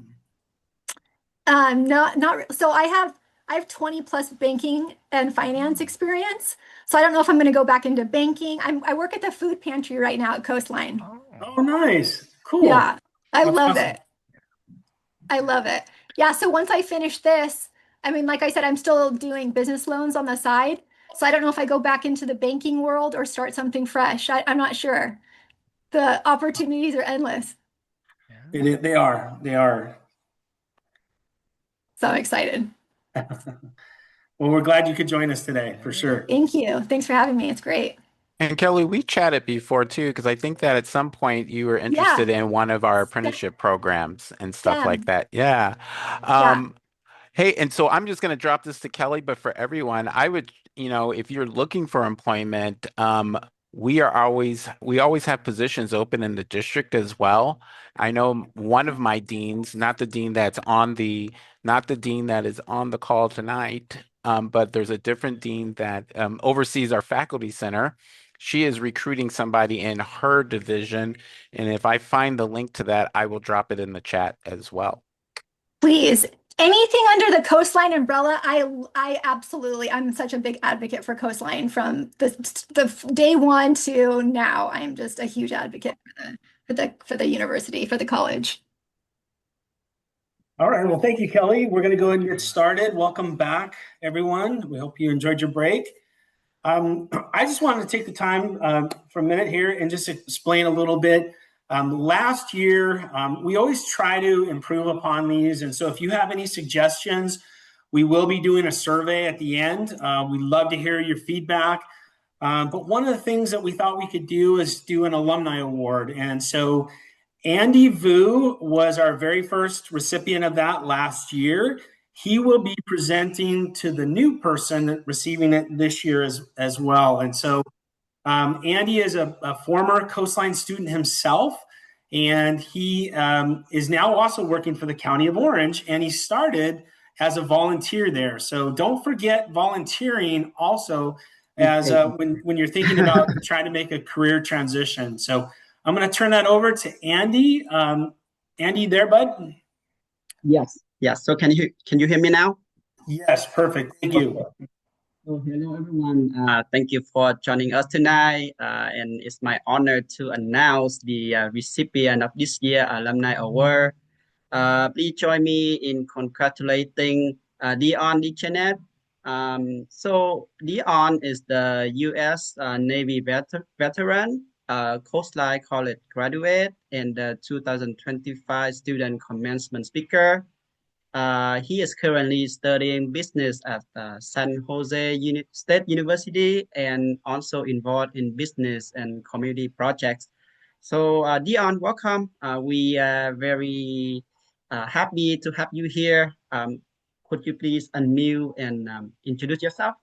J: Not so I have 20 plus banking and finance experience. So I don't know if I'm going to go back into banking. I work at the food pantry right now at Coastline.
B: Oh, nice. Cool.
J: Yeah, I
B: That's
J: love
B: awesome.
J: it. I love it. Yeah, so once I finish this, I mean, like I said, I'm still doing business loans on the side. So I don't know if I go back into the banking world or start something fresh. I'm not sure. The opportunities are endless.
B: Yeah. They are. They are.
J: So I'm excited.
B: Well, we're glad you could join us today, for sure.
J: Thank you. Thanks for having me. It's great.
D: And Kelly, we chatted before too, because I think that at some point you were interested in one of our apprenticeship programs and stuff like that. Yeah.
J: Yeah.
D: Hey, and so I'm just going to drop this to Kelly, but for everyone, I would, if you're looking for employment, we always have positions open in the district as well. I know one of my deans, not the dean that is on the call tonight, but there's a different dean that oversees our faculty center. She is recruiting somebody in her division, and if I find the link to that, I will drop it in the chat as well.
J: Please. Anything under the Coastline umbrella, I absolutely, I'm such a big advocate for Coastline from the day one to now. I'm just a huge advocate for the university, for the college.
B: All right. Well, thank you, Kelly. We're going to go ahead and get started. Welcome back, everyone. We hope you enjoyed your break. I just wanted to take the time for a minute here and just explain a little bit. Last year, we always try to improve upon these. And so if you have any suggestions, we will be doing a survey at the end. We'd love to hear your feedback. But one of the things that we thought we could do is do an alumni award. And so Andy Vu was our very first recipient of that last year. He will be presenting to the new person receiving it this year as well. And so Andy is a former Coastline student himself, and he is now also working for the County of Orange, and he started as a volunteer there. So don't forget volunteering also as when you're thinking about trying to make a career transition. So I'm going to turn that over to Andy. Andy, there, bud?
K: Yes. So can you hear me now?
B: Yes, perfect. Thank you.
K: So hello everyone. Thank you for joining us tonight. And it's my honor to announce the recipient of this year Alumni Award. Please join me in congratulating Dion Dichenet. So Dion is the U.S. Navy veteran, Coastline College graduate, and the 2025 student commencement speaker. He is currently studying business at San Jose State University and also involved in business and community projects. So, Dion, welcome. We are very happy to have you here. Could you please unmute and introduce yourself?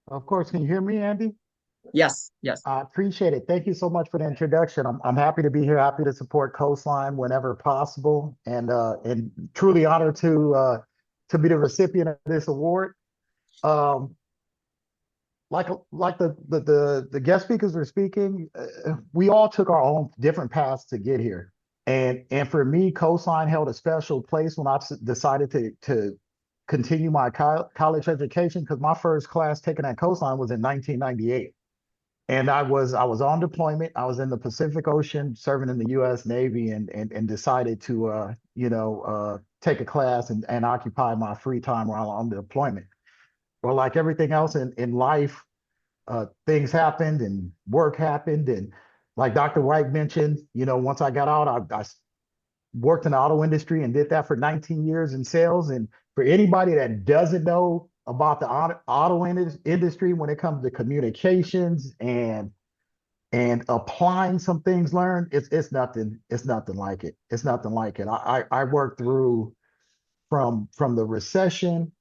L: Of course, can you hear me, Andy?
K: Yes, yes.
L: I appreciate it. Thank you so much for the introduction. I'm happy to be here, happy to support Coastline whenever possible, and truly honored to be the recipient of this award. Um, like the guest speakers were speaking, we all took our own different paths to get here. And for me, Coastline held a special place when I decided to continue my college education, because my first class taken at Coastline was in 1998. And I was on deployment. I was in the Pacific Ocean serving in the U.S. Navy, and decided to take a class and occupy my free time while on the deployment. Well, like everything else in life, things happened and work happened. And like Dr. White mentioned, once I got out, I worked in the auto industry and did that for 19 years in sales. And for anybody that doesn't know about the auto industry when it comes to communications and applying some things learned, it's nothing like it. It's nothing like it. I worked through from the recession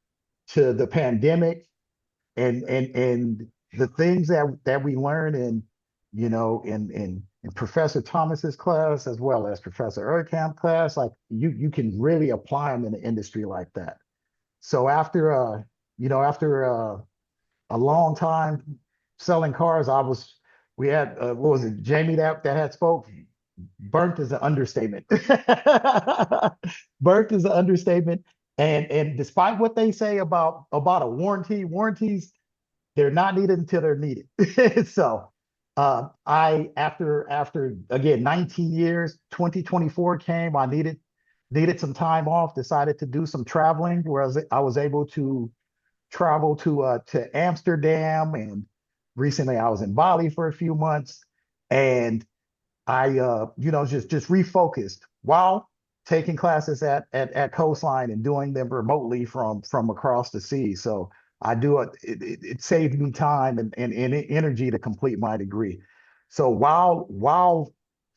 L: to the pandemic, and the things that we learn in Professor Thomas's class as well as Professor Erkamp's class, like you can really apply them in an industry like that. So after a long time selling cars, we had what was it, Jamie that had spoke? Burnt is an understatement. Burnt is an understatement. And despite what they say about a warranties, they're not needed until they're needed. So I after again 19 years, 2024 came. I needed some time off, decided to do some traveling, where I was able to travel to Amsterdam, and recently I was in Bali for a few months, and I just refocused while taking classes at Coastline and doing them remotely from across the sea. So I do it saved me time and energy to complete my degree. So while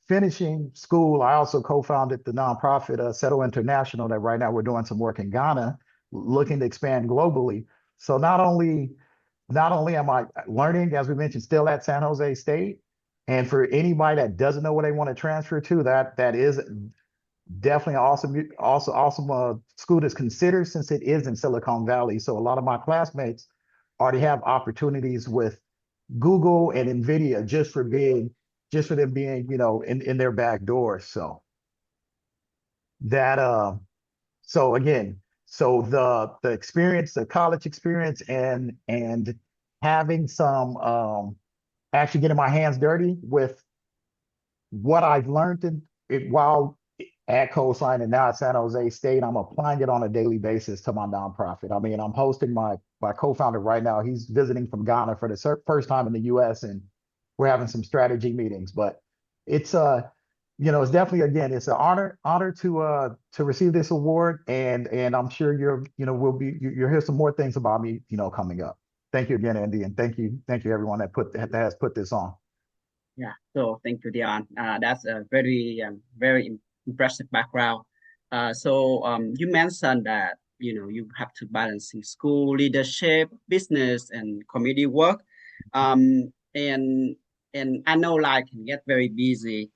L: finishing school, I also co-founded the nonprofit Settle International, that right now we're doing some work in Ghana, looking to expand globally. So not only am I learning, as we mentioned, still at San Jose State, and for anybody that doesn't know where they want to transfer to, that is definitely awesome school to consider, since it is in Silicon Valley. So a lot of my classmates already have opportunities with Google and NVIDIA just for them being, in their back door. So that so again, so the experience, the college experience, and having some actually getting my hands dirty with what I've learned while at Coastline and now at San Jose State, I'm applying it on a daily basis to my nonprofit. I mean, I'm hosting my co-founder right now. He's visiting from Ghana for the first time in the U.S., and we're having some strategy meetings. But it's it's definitely, again, it's an honor to receive this award, and I'm sure you'll hear some more things about me coming up. Thank you again, Andy, and thank you everyone that has put this on.
K: Yeah, so thank you, Dion. That's a very impressive background. You mentioned that you have to balance in school, leadership, business, and community work. And I know life can get very busy.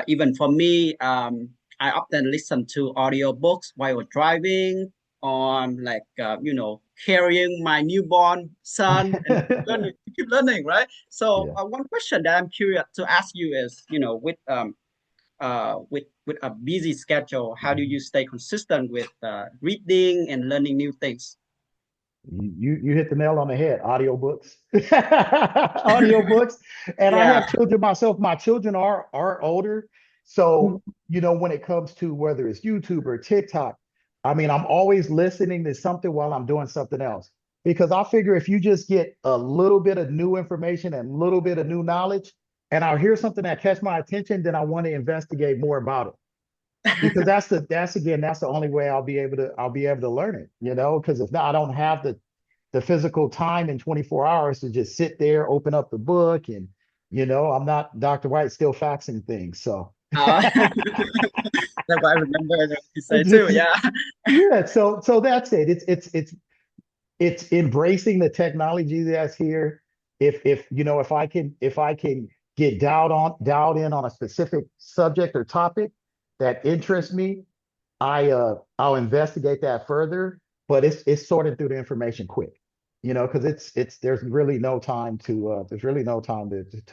K: Even for me, I often listen to audiobooks while driving, on carrying my newborn son and keep learning, right? So
L: Yeah.
K: one question that I'm curious to ask you is, with a busy schedule, how do you stay consistent with reading and learning new things?
L: You hit the nail on the head. Audiobooks. Audiobooks. And I
K: Yeah.
L: have children myself. My children are older. So, when it comes to whether it's YouTube or TikTok, I mean, I'm always listening to something while I'm doing something else. Because I figure if you just get a little bit of new information and a little bit of new knowledge, and I'll hear something that catch my attention, then I want to investigate more about it, because that's the only way I'll be able to learn it, because if not, I don't have the physical time in 24 hours to just sit there, open up the book, and I'm not Dr. White still faxing things. So
K: That's what I remember that you say too. Yeah.
L: yeah, so that's it. It's embracing the technology that's here. If I can get dialed in on a specific subject or topic that interests me, I'll investigate that further. But it's sorting through the information quick, because it's there's really no time to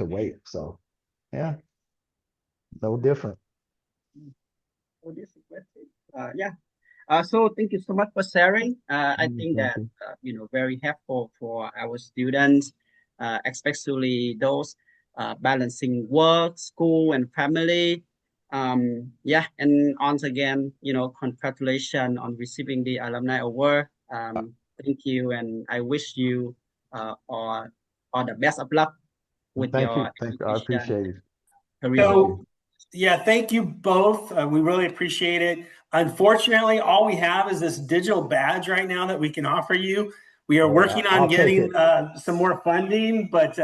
L: wait. So yeah, no different.
K: Oh, this is great. Yeah. So thank you so much for sharing. I think
L: Thank
K: that
L: you.
K: very helpful for our students, especially those balancing work, school, and family. Yeah, and once again, congratulations on receiving the Alumni Award. Thank you, and I wish you all the best of luck with
L: Thank
K: your
L: you. Thank you. I
K: education
L: appreciate it.
K: career
L: Thank
K: goal.
L: you.
B: So, yeah, thank you both. We really appreciate it. Unfortunately, all we have is this digital badge right now that we can offer you. We are
L: Yeah,
B: working on
L: I'll take
B: getting
L: it.
B: some more funding, but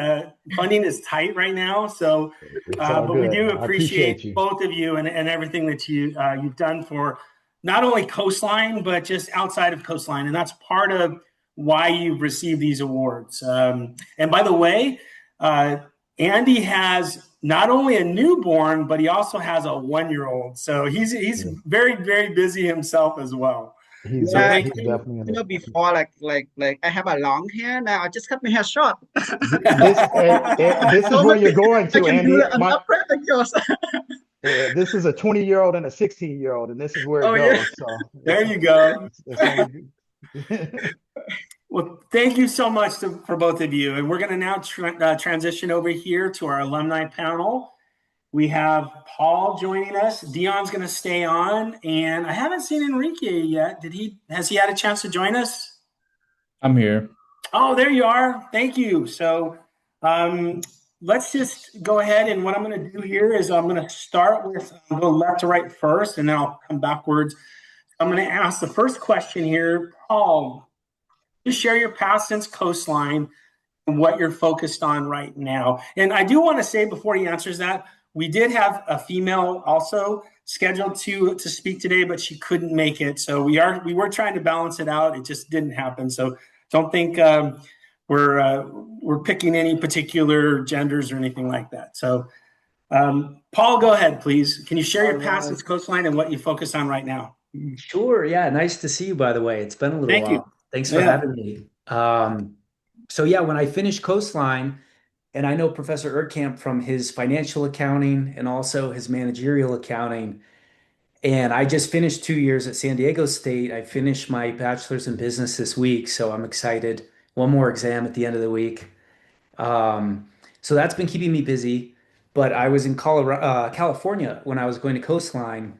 B: funding is tight right now. So,
L: It's all
B: but we
L: good.
B: do
L: I appreciate
B: appreciate
L: you.
B: both of you and everything that you've done for not only Coastline, but just outside of Coastline. And that's part of why you've received these awards. And by the way, uh, Andy has not only a newborn, but he also has a 1-year-old. So he's
L: Yeah.
B: very, very busy himself as well. So
K: Yeah,
B: thank
L: He's definitely in
K: before like I have a long hair now. I just cut my hair short.
L: this is
K: So
L: where you're
K: maybe
L: going
K: I
L: to,
K: can do
L: Andy.
K: an upgrade like yours.
L: This is a 20-year-old and a 16-year-old, and this is where it
K: Oh yeah.
L: goes. So
B: there you go.
L: it's only good.
B: Well, thank you so much for both of you. And we're going to now transition over here to our alumni panel. We have Paul joining us. Dion's going to stay on, and I haven't seen Enrique yet. Has he had a chance to join us?
M: I'm here.
B: Oh, there you are. Thank you. So um, let's just go ahead. And what I'm going to do here is I'm going to start with, I'll go left to right first, and then I'll come backwards. I'm going to ask the first question here. Paul, just share your past since Coastline and what you're focused on right now. And I do want to say before he answers that, we did have a female also scheduled to speak today, but she couldn't make it. So we were trying to balance it out. It just didn't happen. So don't think we're picking any particular genders or anything like that. So Paul, go ahead, please. Can you share
N: All
B: your past
N: right.
B: with Coastline and what you focus on right now?
N: Sure. Yeah. Nice to see you, by the way. It's been a little
B: Thank you.
N: while. Thanks for
B: Yeah.
N: having me. So yeah, when I finished Coastline, and I know Professor Erdkamp from his financial accounting and also his managerial accounting, and I just finished 2 years at San Diego State. I finished my bachelor's in business this week, so I'm excited. One more exam at the end of the week. Um, so that's been keeping me busy. But I was in California when I was going to Coastline,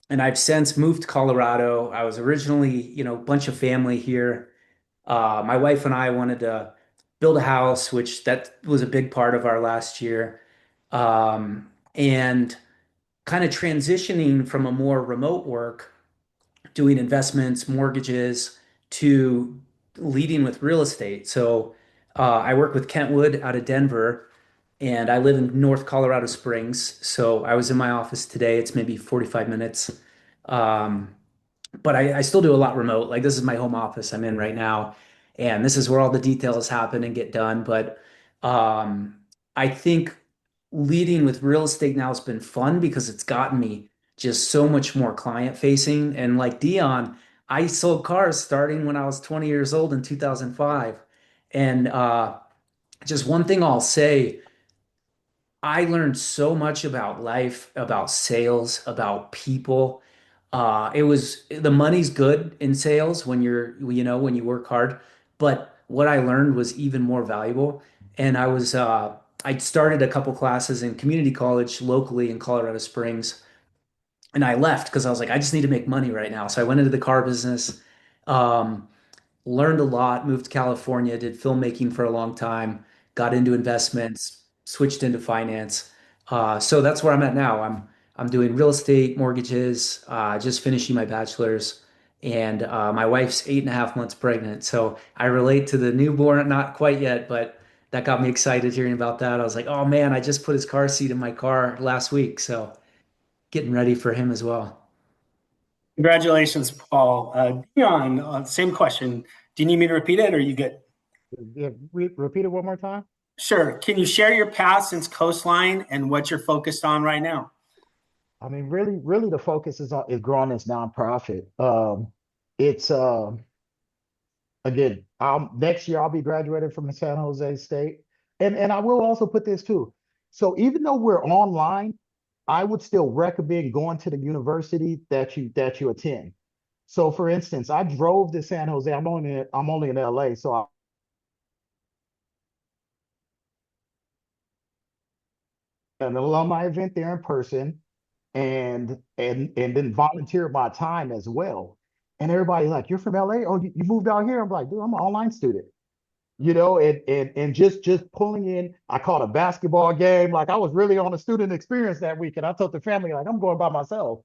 N: and I've since moved to Colorado. I was originally, a bunch of family here. My wife and I wanted to build a house, which that was a big part of our last year. And kind of transitioning from a more remote work, doing investments, mortgages, to leading with real estate. So I work with Kentwood out of Denver, and I live in North Colorado Springs. So I was in my office today. It's maybe 45 minutes. Um, but I still do a lot remote. Like this is my home office I'm in right now, and this is where all the details happen and get done. But um, I think leading with real estate now has been fun because it's gotten me just so much more client facing. And like Dion, I sold cars starting when I was 20 years old in 2005. And just one thing I'll say, I learned so much about life, about sales, about people. The money's good in sales when when you work hard. But what I learned was even more valuable. And I started a couple classes in community college locally in Colorado Springs, and I left because I was like, I just need to make money right now. So I went into the car business. Um, Learned a lot, moved to California, did filmmaking for a long time, got into investments, switched into finance. So that's where I'm at now. I'm doing real estate, mortgages, just finishing my bachelor's, and my wife's 8.5 months pregnant. So I relate to the newborn, not quite yet, but that got me excited hearing about that. I was like, oh man, I just put his car seat in my car last week. So getting ready for him as well.
B: Congratulations, Paul. Dion, same question. Do you need me to repeat it or you good?
L: Yeah, repeat it one more time.
B: Sure. Can you share your path since Coastline and what you're focused on right now?
L: I mean, really, the focus is growing this nonprofit. It's again, next year I'll be graduating from San Jose State, and I will also put this too. So even though we're online, I would still recommend going to the university that you attend. So, for instance, I drove to San Jose. I'm only in LA, so I an alumni event there in person, and then volunteer my time as well. And everybody's like, "You're from LA? Oh, you moved out here?" I'm like, "Dude, I'm an online student." And just pulling in. I caught a basketball game. Like I was really on a student experience that week, and I told the family like I'm going by myself.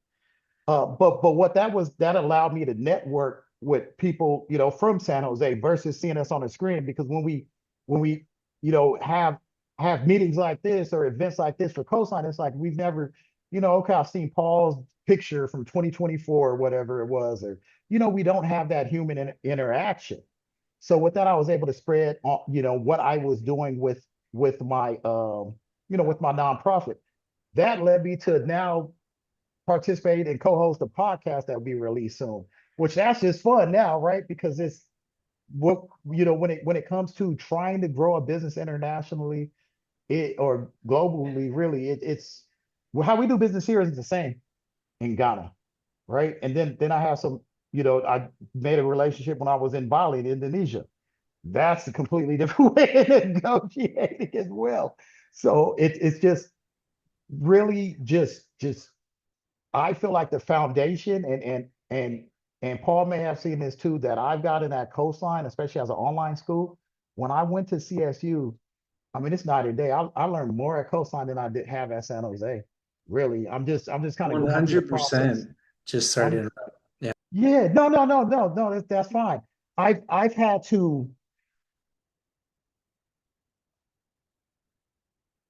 L: But what that allowed me to network with people, from San Jose versus seeing us on the screen. Because when we have meetings like this or events like this for Coastline, it's like we've never, okay, I've seen Paul's picture from 2024 or whatever it was, or we don't have that human interaction. So with that, I was able to spread, what I was doing with my with my nonprofit. That led me to now participate and co-host a podcast that will be released soon, which that's just fun now, right? Because it's what when it comes to trying to grow a business internationally, or globally, really, it's well, how we do business here is the same in Ghana, right? And then I have some, I made a relationship when I was in Bali in Indonesia. That's a completely different way of negotiating as well. So it's just really just I feel like the foundation, and Paul may have seen this too, that I've got in that Coastline, especially as an online school. When I went to CSU, I mean, it's night and day. I learned more at Coastline than I did have at San Jose. Really, I'm just kind of going through the process.
N: 100%. Just sorry to
L: I'm
N: interrupt. Yeah.
L: Yeah, no, that's fine. I've had to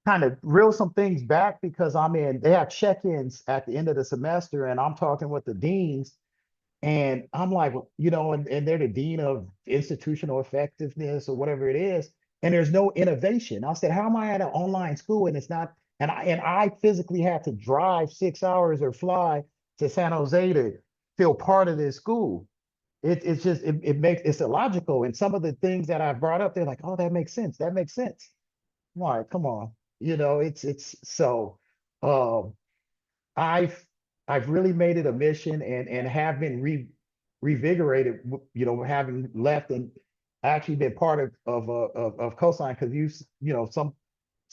L: kind of reel some things back because they have check-ins at the end of the semester, and I'm talking with the deans. And I'm like, and they're the dean of institutional effectiveness or whatever it is, and there's no innovation. I said, how am I at an online school and it's not? And I physically had to drive 6 hours or fly to San Jose to feel part of this school. It's just it's illogical. And some of the things that I brought up, they're like, oh, that makes sense. That makes sense. I'm like, come on, it's so. Um, I've I've really made it a mission, and have been revigorated, having left and actually been part of Coastline, because some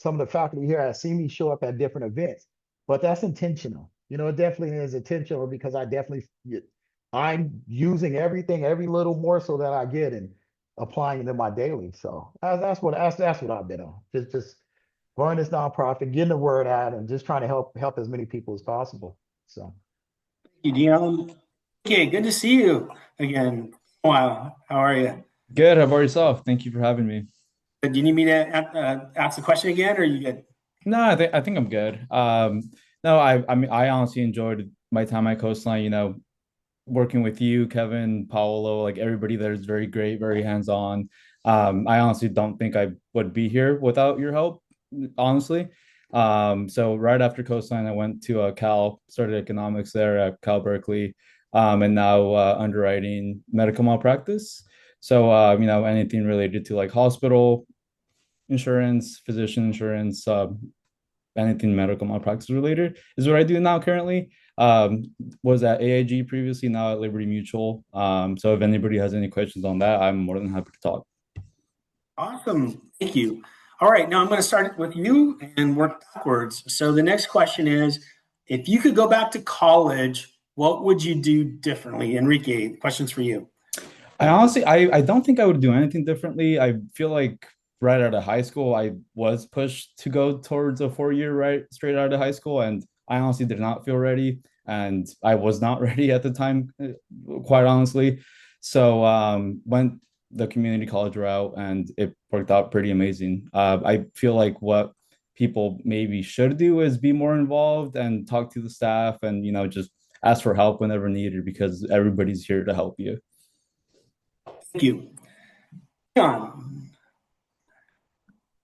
L: of the faculty here have seen me show up at different events, but that's intentional. It definitely is intentional because I'm using every little morsel that I get and applying it in my daily. So that's what I've been on. Just growing this nonprofit, getting the word out, and just trying to help as many people as possible. So
B: Thank you, Dion. Okay, good to see you again. Wow, how are you?
M: Good. How about yourself? Thank you for having me.
B: Do you need me to ask the question again, or are you good?
M: No, I think I'm good. No, I mean I honestly enjoyed my time at Coastline. Working with you, Kevin, Paolo, like everybody there is very great, very hands-on. I honestly don't think I would be here without your help, honestly. So right after Coastline, I went to Cal, started economics there at Cal Berkeley, and now underwriting medical malpractice. So anything related to like hospital insurance, physician insurance, anything medical malpractice related is what I do now currently. Was at AIG previously, now at Liberty Mutual. So if anybody has any questions on that, I'm more than happy to talk.
B: Awesome. Thank you. All right, now I'm going to start with you and work backwards. So the next question is, if you could go back to college, what would you do differently? Enrique, questions for you.
M: I don't think I would do anything differently. I feel like right out of high school, I was pushed to go towards a 4 year right straight out of high school, and I honestly did not feel ready, and I was not ready at the time, quite honestly. So went the community college route, and it worked out pretty amazing. I feel like what people maybe should do is be more involved and talk to the staff, and just ask for help whenever needed, because everybody's here to help you.
B: Thank you. John.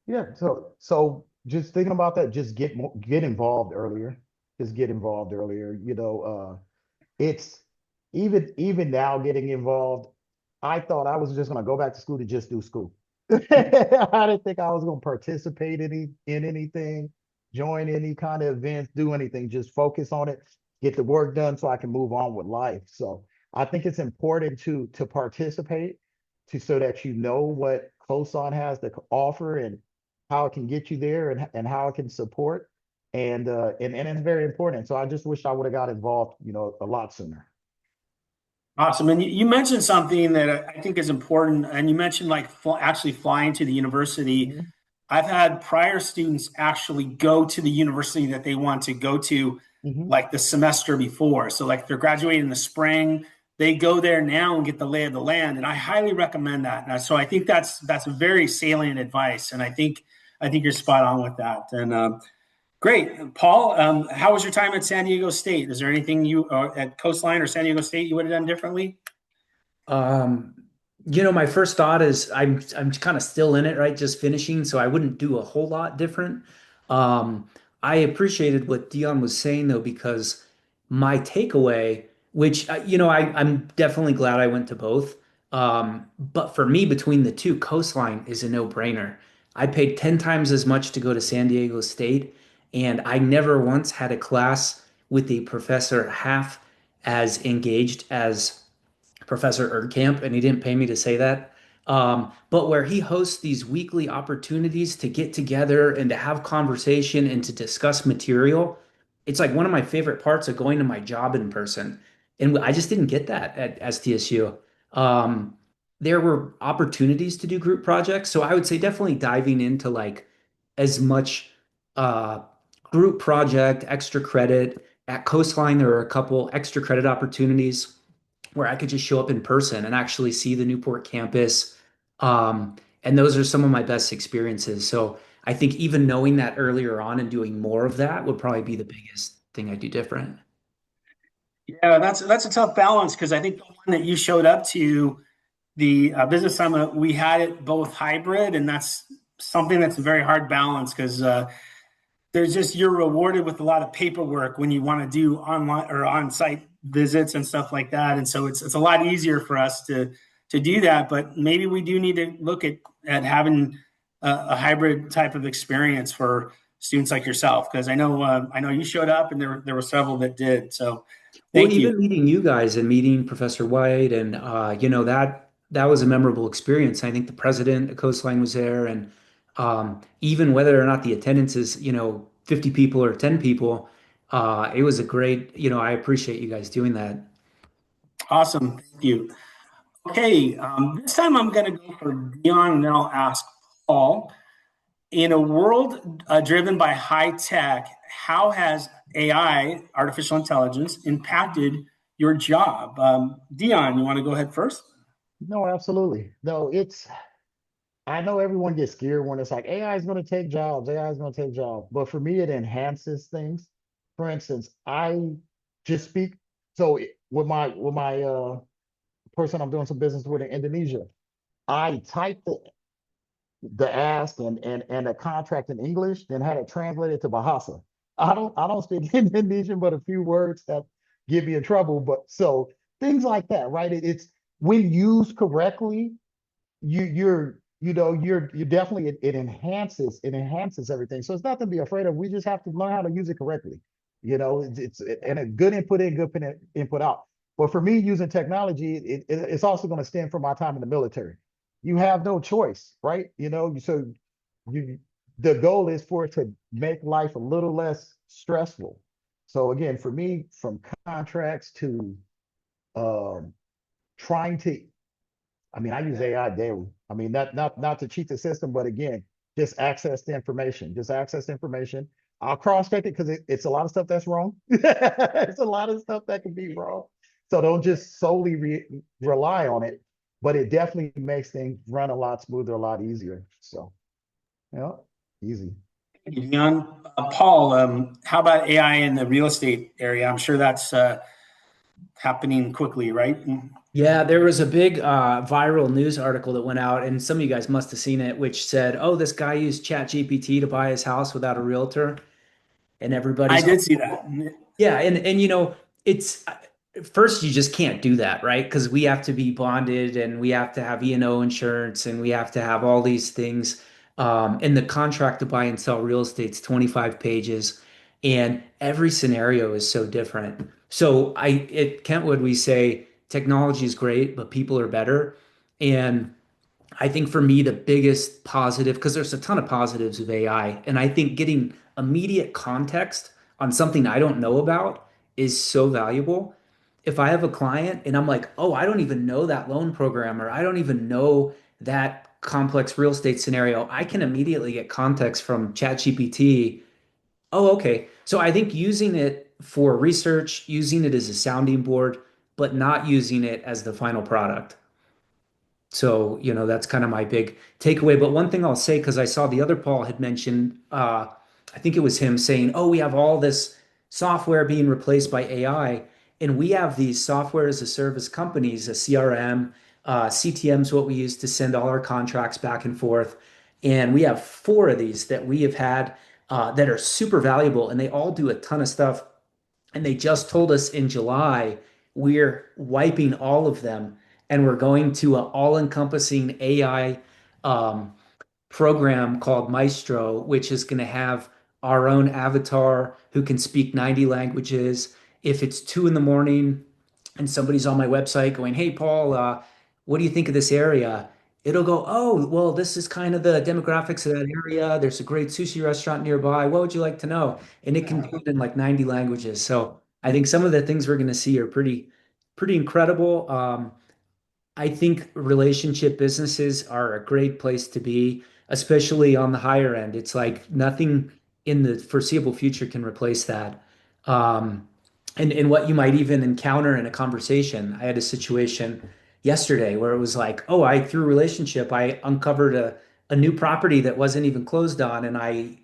L: Yeah, so just thinking about that, just get involved earlier. Just get involved earlier. It's even now getting involved. I thought I was just gonna go back to school to just do school. I didn't think I was gonna participate in anything, join any kind of events, do anything, just focus on it, get the work done so I can move on with life. So I think it's important to participate so that you know what Coastline has to offer and how it can get you there and how it can support. And it's very important. So I just wish I would have got involved, a lot sooner.
B: Awesome. And you mentioned something that I think is important. And you mentioned like actually flying to the university.
L: Mhm.
B: I've had prior students actually go to the university that they want to go to
L: Mhm.
B: like the semester before. So like they're graduating in the spring, they go there now and get the lay of the land. And I highly recommend that. And so I think that's very salient advice. And I think you're spot on with that. And great. Paul, how was your time at San Diego State? Is there anything you at Coastline or San Diego State you would have done differently?
N: Um, my first thought is I'm kind of still in it, right? Just finishing, so I wouldn't do a whole lot different. Um, I appreciated what Dion was saying though, because my takeaway, which I'm definitely glad I went to both. But for me, between the two, Coastline is a no-brainer. I paid 10 times as much to go to San Diego State, and I never once had a class with a professor half as engaged as Professor Erdkamp, and he didn't pay me to say that. But where he hosts these weekly opportunities to get together and to have conversation and to discuss material, it's like one of my favorite parts of going to my job in person. And I just didn't get that at SDSU. Um, there were opportunities to do group projects. So I would say definitely diving into like as much uh, group project, extra credit. At Coastline, there are a couple extra credit opportunities where I could just show up in person and actually see the Newport campus. And those are some of my best experiences. So I think even knowing that earlier on and doing more of that would probably be the biggest thing I do different.
B: Yeah, that's a tough balance because I think the one that you showed up to, the business summit, we had it both hybrid, and that's something that's a very hard balance because there's just you're rewarded with a lot of paperwork when you want to do online or on-site visits and stuff like that, and so it's a lot easier for us to do that. But maybe we do need to look at having a hybrid type of experience for students like yourself, because I know you showed up and there were several that did. So
N: Well,
B: thank you.
N: even meeting you guys and meeting Professor White and that was a memorable experience. I think the president of Coastline was there, and even whether or not the attendance is 50 people or 10 people, it was a great. I appreciate you guys doing that.
B: Awesome. Thank you. Okay, this time I'm going to go for Dion and then I'll ask Paul. In a world driven by high tech, how has AI, artificial intelligence, impacted your job? Dion, you want to go ahead first?
L: No, absolutely. No, I know everyone gets scared when it's like AI is going to take jobs, AI is going to take jobs. But for me, it enhances things. For instance, I just speak. So with my person I'm doing some business with in Indonesia, I typed the ask and a contract in English, then had it translated to Bahasa. I don't speak Indonesian, but a few words that get me in trouble. But so things like that, right? It's when used correctly, you're definitely it enhances everything. So it's nothing to be afraid of. We just have to learn how to use it correctly. It's and a good input in, good input out. But for me, using technology, it's also going to stand for my time in the military. You have no choice, right? So you the goal is for it to make life a little less stressful. So again, for me, from contracts to um, trying to I use AI daily. Not to cheat the system, but again, just access the information. Just access the information. I'll cross-check it because it's a lot of stuff that's wrong. It's a lot of stuff that can be wrong. So don't just solely rely on it. but it definitely makes things run a lot smoother, a lot easier. So, easy.
B: Thank you, Dion. Paul, how about AI in the real estate area? I'm sure that's happening quickly, right?
N: Yeah, there was a big viral news article that went out, and some of you guys must have seen it, which said, "Oh, this guy used ChatGPT to buy his house without a realtor," and
B: I
N: everybody's
B: did see that.
N: yeah, and it's first you just can't do that, right? Because we have to be bonded and we have to have E&O insurance and we have to have all these things. And the contract to buy and sell real estate's 25 pages, and every scenario is so different. So at Kentwood we say technology is great, but people are better. And I think for me, the biggest positive, because there's a ton of positives of AI, and I think getting immediate context on something I don't know about is so valuable. If I have a client and I'm like, oh, I don't even know that loan program, or I don't even know that complex real estate scenario, I can immediately get context from ChatGPT. Oh, okay. So I think using it for research, using it as a sounding board, but not using it as the final product. So, that's kind of my big takeaway. But one thing I'll say, because I saw the other Paul had mentioned, I think it was him saying, oh, we have all this software being replaced by AI. And we have these software as a service companies, a CRM, CTM is what we use to send all our contracts back and forth. And we have four of these that we have had that are super valuable, and they all do a ton of stuff. And they just told us in July we're wiping all of them and we're going to an all-encompassing AI um, program called Maestro, which is going to have our own avatar who can speak 90 languages. If it's 2 in the morning and somebody's on my website going, "Hey, Paul, what do you think of this area?" It'll go, "Oh, well, this is kind of the demographics of that area. There's a great sushi restaurant nearby. What would you like to know?" And it can do it in like 90 languages. So I think some of the things we're going to see are pretty incredible. I think relationship businesses are a great place to be, especially on the higher end. It's like nothing in the foreseeable future can replace that. Um, and what you might even encounter in a conversation. I had a situation yesterday where it was like, oh, through relationship, I uncovered a new property that wasn't even closed on, and I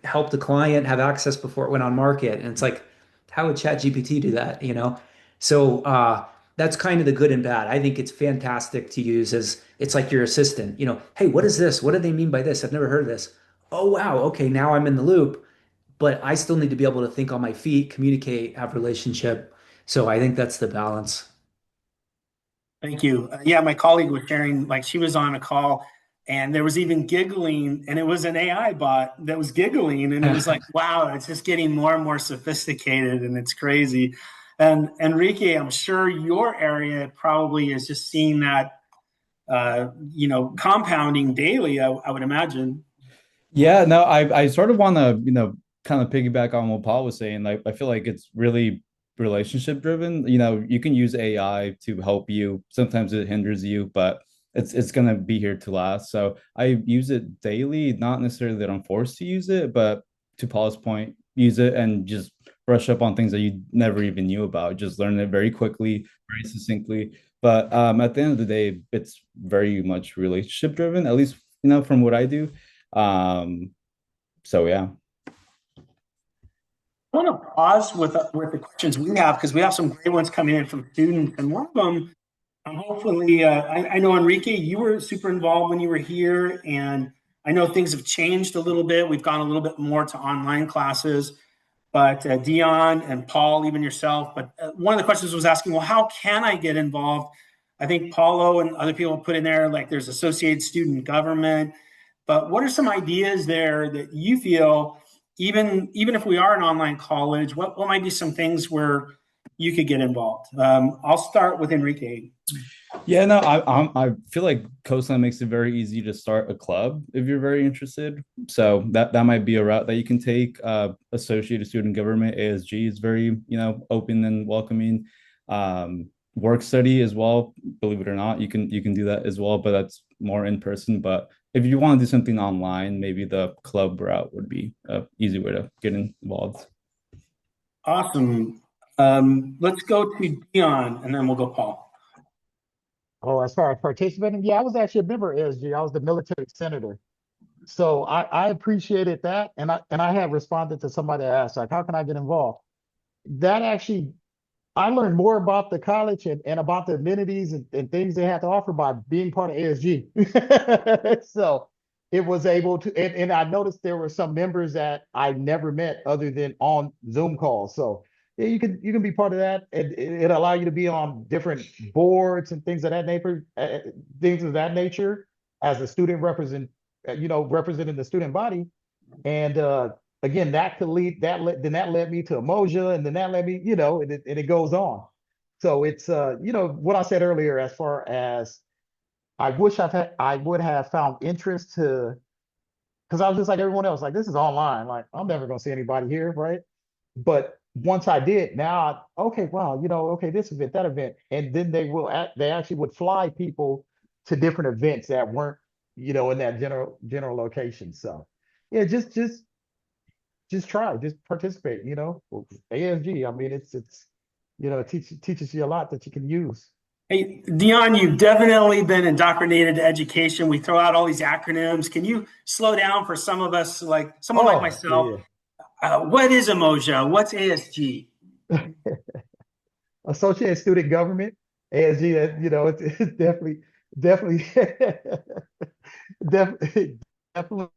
N: helped the client have access before it went on market. And it's like, how would ChatGPT do that? So that's kind of the good and bad. I think it's fantastic to use as it's like your assistant. Hey, what is this? What do they mean by this? I've never heard of this. Oh, wow. Okay, now I'm in the loop, but I still need to be able to think on my feet, communicate, have relationship. So I think that's the balance.
B: Thank you. Yeah, my colleague was sharing, like she was on a call and there was even giggling, and it was an AI bot that was giggling. And it was like, wow, it's just getting more and more sophisticated and it's crazy. And Enrique, I'm sure your area probably is just seeing that, compounding daily, I would imagine.
M: Yeah, no, I sort of want to, kind of piggyback on what Paul was saying. Like, I feel like it's really relationship driven. You can use AI to help you. Sometimes it hinders you, but it's gonna be here to last. So I use it daily, not necessarily that I'm forced to use it, but to Paul's point, use it and just brush up on things that you never even knew about. Just learn it very quickly, very succinctly. But at the end of the day, it's very much relationship driven, at least, from what I do. So yeah.
B: I want to pause with the questions we have because we have some great ones coming in from students, and one of them, hopefully, I know Enrique, you were super involved when you were here, and I know things have changed a little bit. We've gone a little bit more to online classes, but Dion and Paul, even yourself. But one of the questions was asking, well, how can I get involved? I think Paulo and other people put in there like there's associated student government. But what are some ideas there that you feel, even if we are an online college, what might be some things where you could get involved? I'll start with Enrique.
M: Yeah, no, I feel like Coastline makes it very easy to start a club if you're very interested. So that might be a route that you can take. Associated Student Government (ASG) is very open and welcoming. Work study as well. Believe it or not, you can do that as well, but that's more in person. But if you want to do something online, maybe the club route would be a easy way to get involved.
B: Awesome. Let's go to Dion, and then we'll go Paul.
L: Oh, as far as participating, yeah, I was actually a member of ASG. I was the military senator. So I appreciated that. And I had responded to somebody that asked, like, how can I get involved? That actually I learned more about the college and about the amenities and things they had to offer by being part of ASG. So it was able to, and I noticed there were some members that I never met other than on Zoom calls. So yeah, you can be part of that. It allow you to be on different boards and things of that nature, things of that nature as a student representing the student body. And again, that could lead then that led me to Emoja, and then that led me, and it goes on. So it's what I said earlier, as far as I would have found interest to, because I was just like everyone else, like this is online, like I'm never gonna see anybody here, right? But once I did, now okay, wow, okay, this event, that event, and then they actually would fly people to different events that weren't, in that general location. So yeah, just try, just participate, ASG. I mean, it's, it teaches you a lot that you can use.
B: Hey, Dion, you've definitely been indoctrinated to education. We throw out all these acronyms. Can you slow down for some of us, like someone like
L: Oh,
B: myself?
L: yeah.
B: What is Emoja? What's ASG?
L: Associated Student Government, ASG, that, it's definitely, definitely, definitely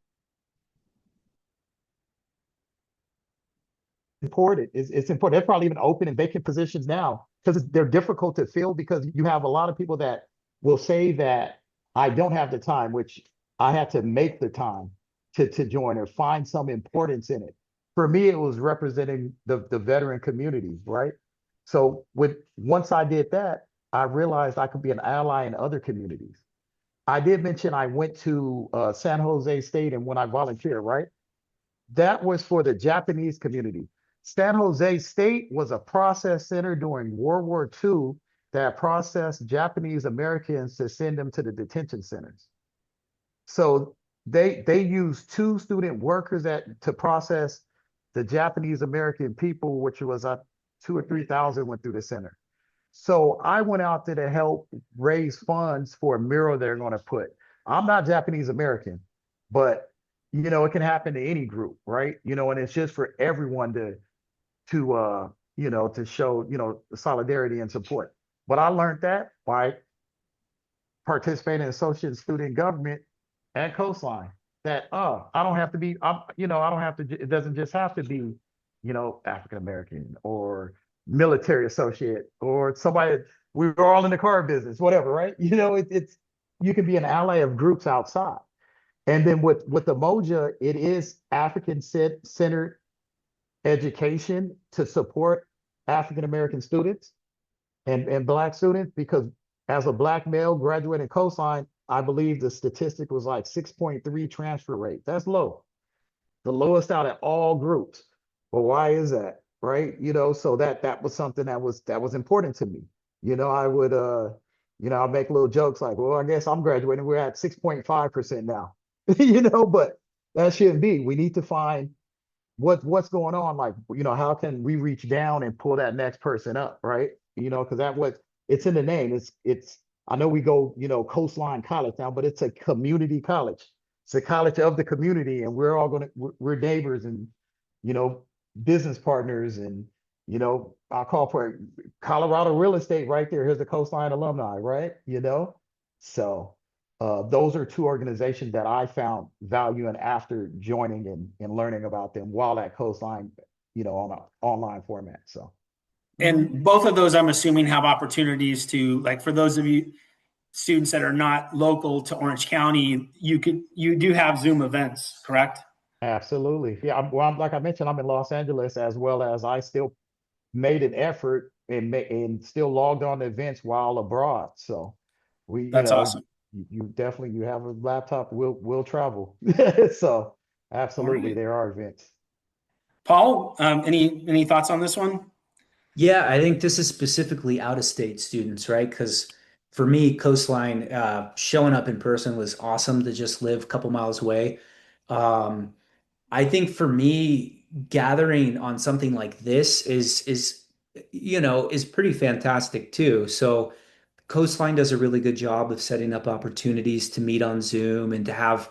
L: important. It's important. They're probably even open and vacant positions now because they're difficult to fill, because you have a lot of people that will say that I don't have the time, which I had to make the time to join or find some importance in it. For me, it was representing the veteran community, right? So once I did that, I realized I could be an ally in other communities. I did mention I went to San Jose State, and when I volunteered, right? That was for the Japanese community. San Jose State was a process center during World War II that processed Japanese Americans to send them to the detention centers. So they used two student workers to process the Japanese American people, which was 2 or 3 thousand went through the center. So I went out there to help raise funds for a mural they're going to put. I'm not Japanese American, but it can happen to any group, right? And it's just for everyone to show, solidarity and support. But I learned that by participating in associate student government at Coastline, that I don't have to be, I don't have to, it doesn't just have to be, African American or military associate or somebody. We were all in the car business, whatever, right? It's you can be an ally of groups outside. And then with the Moja, it is African centered education to support African American students and Black students, because as a Black male graduating Coastline, I believe the statistic was like 6.3 transfer rate. That's low, the lowest out of all groups. But why is that? Right? So that was something that was important to me. I would I'll make little jokes like, well, I guess I'm graduating. We're at 6.5% now. But that shouldn't be. We need to find what's going on. Like, how can we reach down and pull that next person up, right? Because it's in the name. It's I know we go, Coastline College now, but it's a community college. It's a college of the community, and we're neighbors and, you know, business partners, and, I call for Colorado real estate right there. Here's the Coastline alumni, right? So those are two organizations that I found value in after joining and learning about them while at Coastline, on an online format. So
B: And both of those, I'm assuming, have opportunities to, like, for those of you students that are not local to Orange County, you do have Zoom events, correct?
L: absolutely. Yeah. Like I mentioned, I'm in Los Angeles, as well as I still made an effort and still logged on to events while abroad. So
B: That's awesome.
L: you definitely, you have a laptop, we'll travel. So
B: All
L: absolutely,
B: right.
L: there are events.
B: Paul, any thoughts on this one?
N: Yeah, I think this is specifically out-of-state students, right? Because for me, Coastline, showing up in person was awesome to just live a couple miles away. Um, I think for me, gathering on something like this is pretty fantastic too. So Coastline does a really good job of setting up opportunities to meet on Zoom and to have,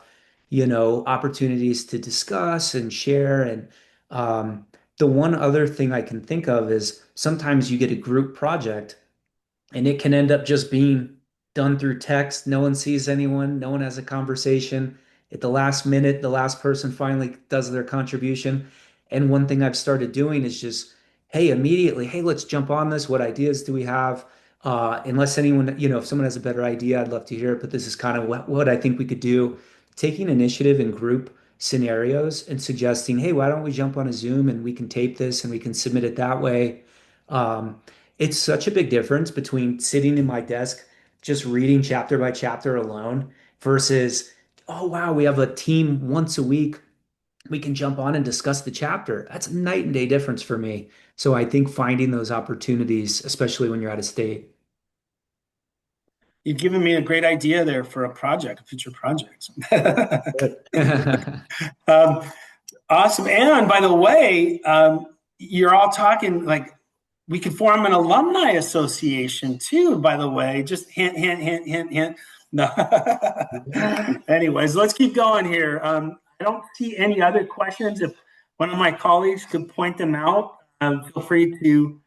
N: opportunities to discuss and share. And um, the one other thing I can think of is sometimes you get a group project and it can end up just being done through text. No one sees anyone, no one has a conversation. At the last minute, the last person finally does their contribution. And one thing I've started doing is just, hey, immediately, hey, let's jump on this. What ideas do we have? Unless anyone, if someone has a better idea, I'd love to hear it. But this is kind of what I think we could do. Taking initiative in group scenarios and suggesting, hey, why don't we jump on a Zoom and we can tape this and we can submit it that way. Um, it's such a big difference between sitting in my desk, just reading chapter by chapter alone versus, oh, wow, we have a team once a week. We can jump on and discuss the chapter. That's a night and day difference for me. So I think finding those opportunities, especially when you're out of state.
B: You've given me a great idea there for a project, a future project. Awesome. And by the way, you're all talking like we could form an alumni association too, by the way. Just hint, hint, hint, hint, hint. No. Anyways, let's keep going here. I don't see any other questions. If one of my colleagues could point them out, feel free to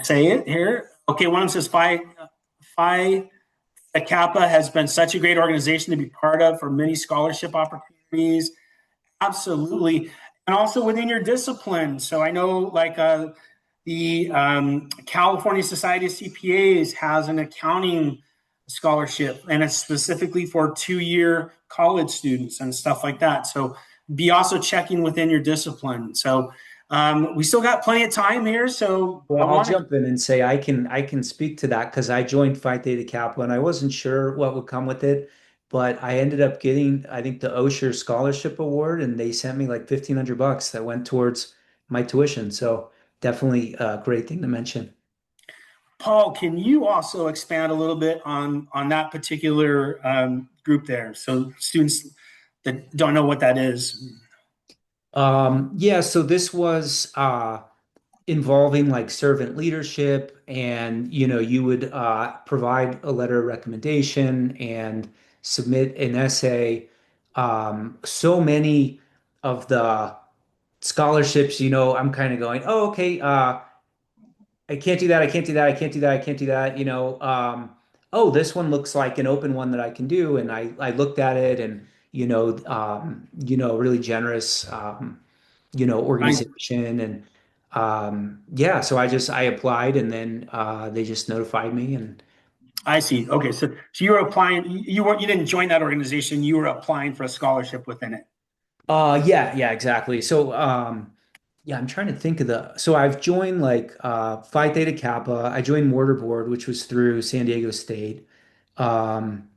B: say it here. Okay, one of them says Phi Kappa has been such a great organization to be part of for many scholarship opportunities. Absolutely. And also within your discipline. So I know like the California Society of CPAs has an accounting scholarship, and it's specifically for 2-year college students and stuff like that. So be also checking within your discipline. So we still got plenty of time here. So
N: I'll jump in and say I can speak to that because I joined Phi Theta Kappa and I wasn't sure what would come with it, but I ended up getting, I think, the Osher Scholarship Award, and they sent me like $1,500 that went towards my tuition. So definitely a great thing to mention.
B: Paul, can you also expand a little bit on that particular group there? So students that don't know what that is.
N: Yeah, so this was involving like servant leadership, and you would provide a letter of recommendation and submit an essay. So many of the scholarships, I'm kind of going, oh, okay, I can't do that, I can't do that, I can't do that, I can't do that, oh, this one looks like an open one that I can do. And I looked at it and, really generous, organization. And yeah, so I applied, and then they just notified me. And
B: I see. Okay, so you were applying. You didn't join that organization. You were applying for a scholarship within it.
N: yeah, exactly. So yeah, I'm trying to think of so I've joined like Phi Theta Kappa. I joined Mortarboard, which was through San Diego State. Um,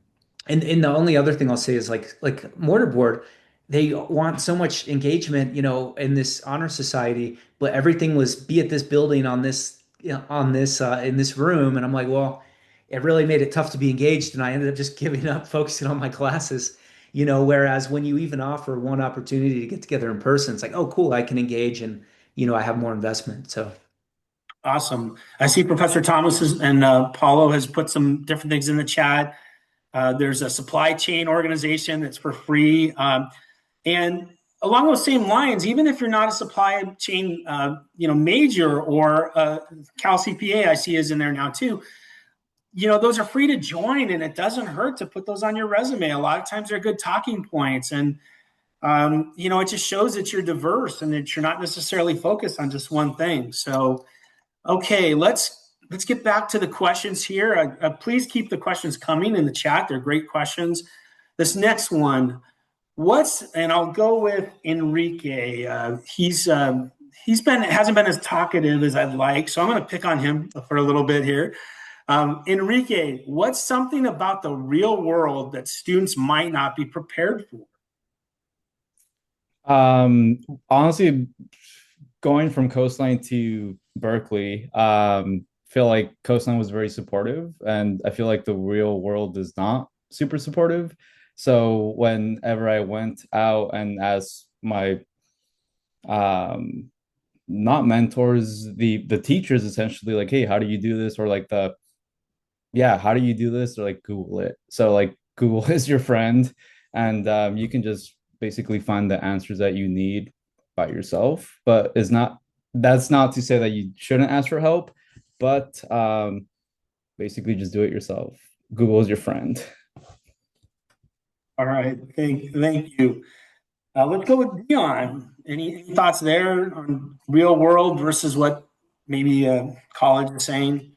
N: and the only other thing I'll say is like Mortarboard, they want so much engagement, in this honor society, but everything was be at this building on this, in this room. And I'm like, well, it really made it tough to be engaged, and I ended up just giving up focusing on my classes. Whereas when you even offer one opportunity to get together in person, it's like, oh, cool, I can engage, and I have more investment. So
B: awesome. I see Professor Thomas and Paulo has put some different things in the chat. There's a supply chain organization that's for free. And along those same lines, even if you're not a supply chain, major, or Cal CPA, I see is in there now too. Those are free to join, and it doesn't hurt to put those on your resume. A lot of times they're good talking points, and it just shows that you're diverse and that you're not necessarily focused on just one thing. So, okay, let's get back to the questions here. Please keep the questions coming in the chat. They're great questions. This next one, and I'll go with Enrique. Hasn't been as talkative as I'd like, so I'm going to pick on him for a little bit here. Enrique, what's something about the real world that students might not be prepared for?
M: Honestly, going from Coastline to Berkeley, feel like Coastline was very supportive, and I feel like the real world is not super supportive. So whenever I went out and asked my not mentors, the teachers, essentially, like, hey, how do you do this? Or like the yeah, how do you do this? Or like Google it. So like Google is your friend, and you can just basically find the answers that you need by yourself. But it's not that's not to say that you shouldn't ask for help, but basically just do it yourself. Google is your friend.
B: All right, thank you. Let's go with Dion. Any thoughts there on real world versus what maybe college is saying?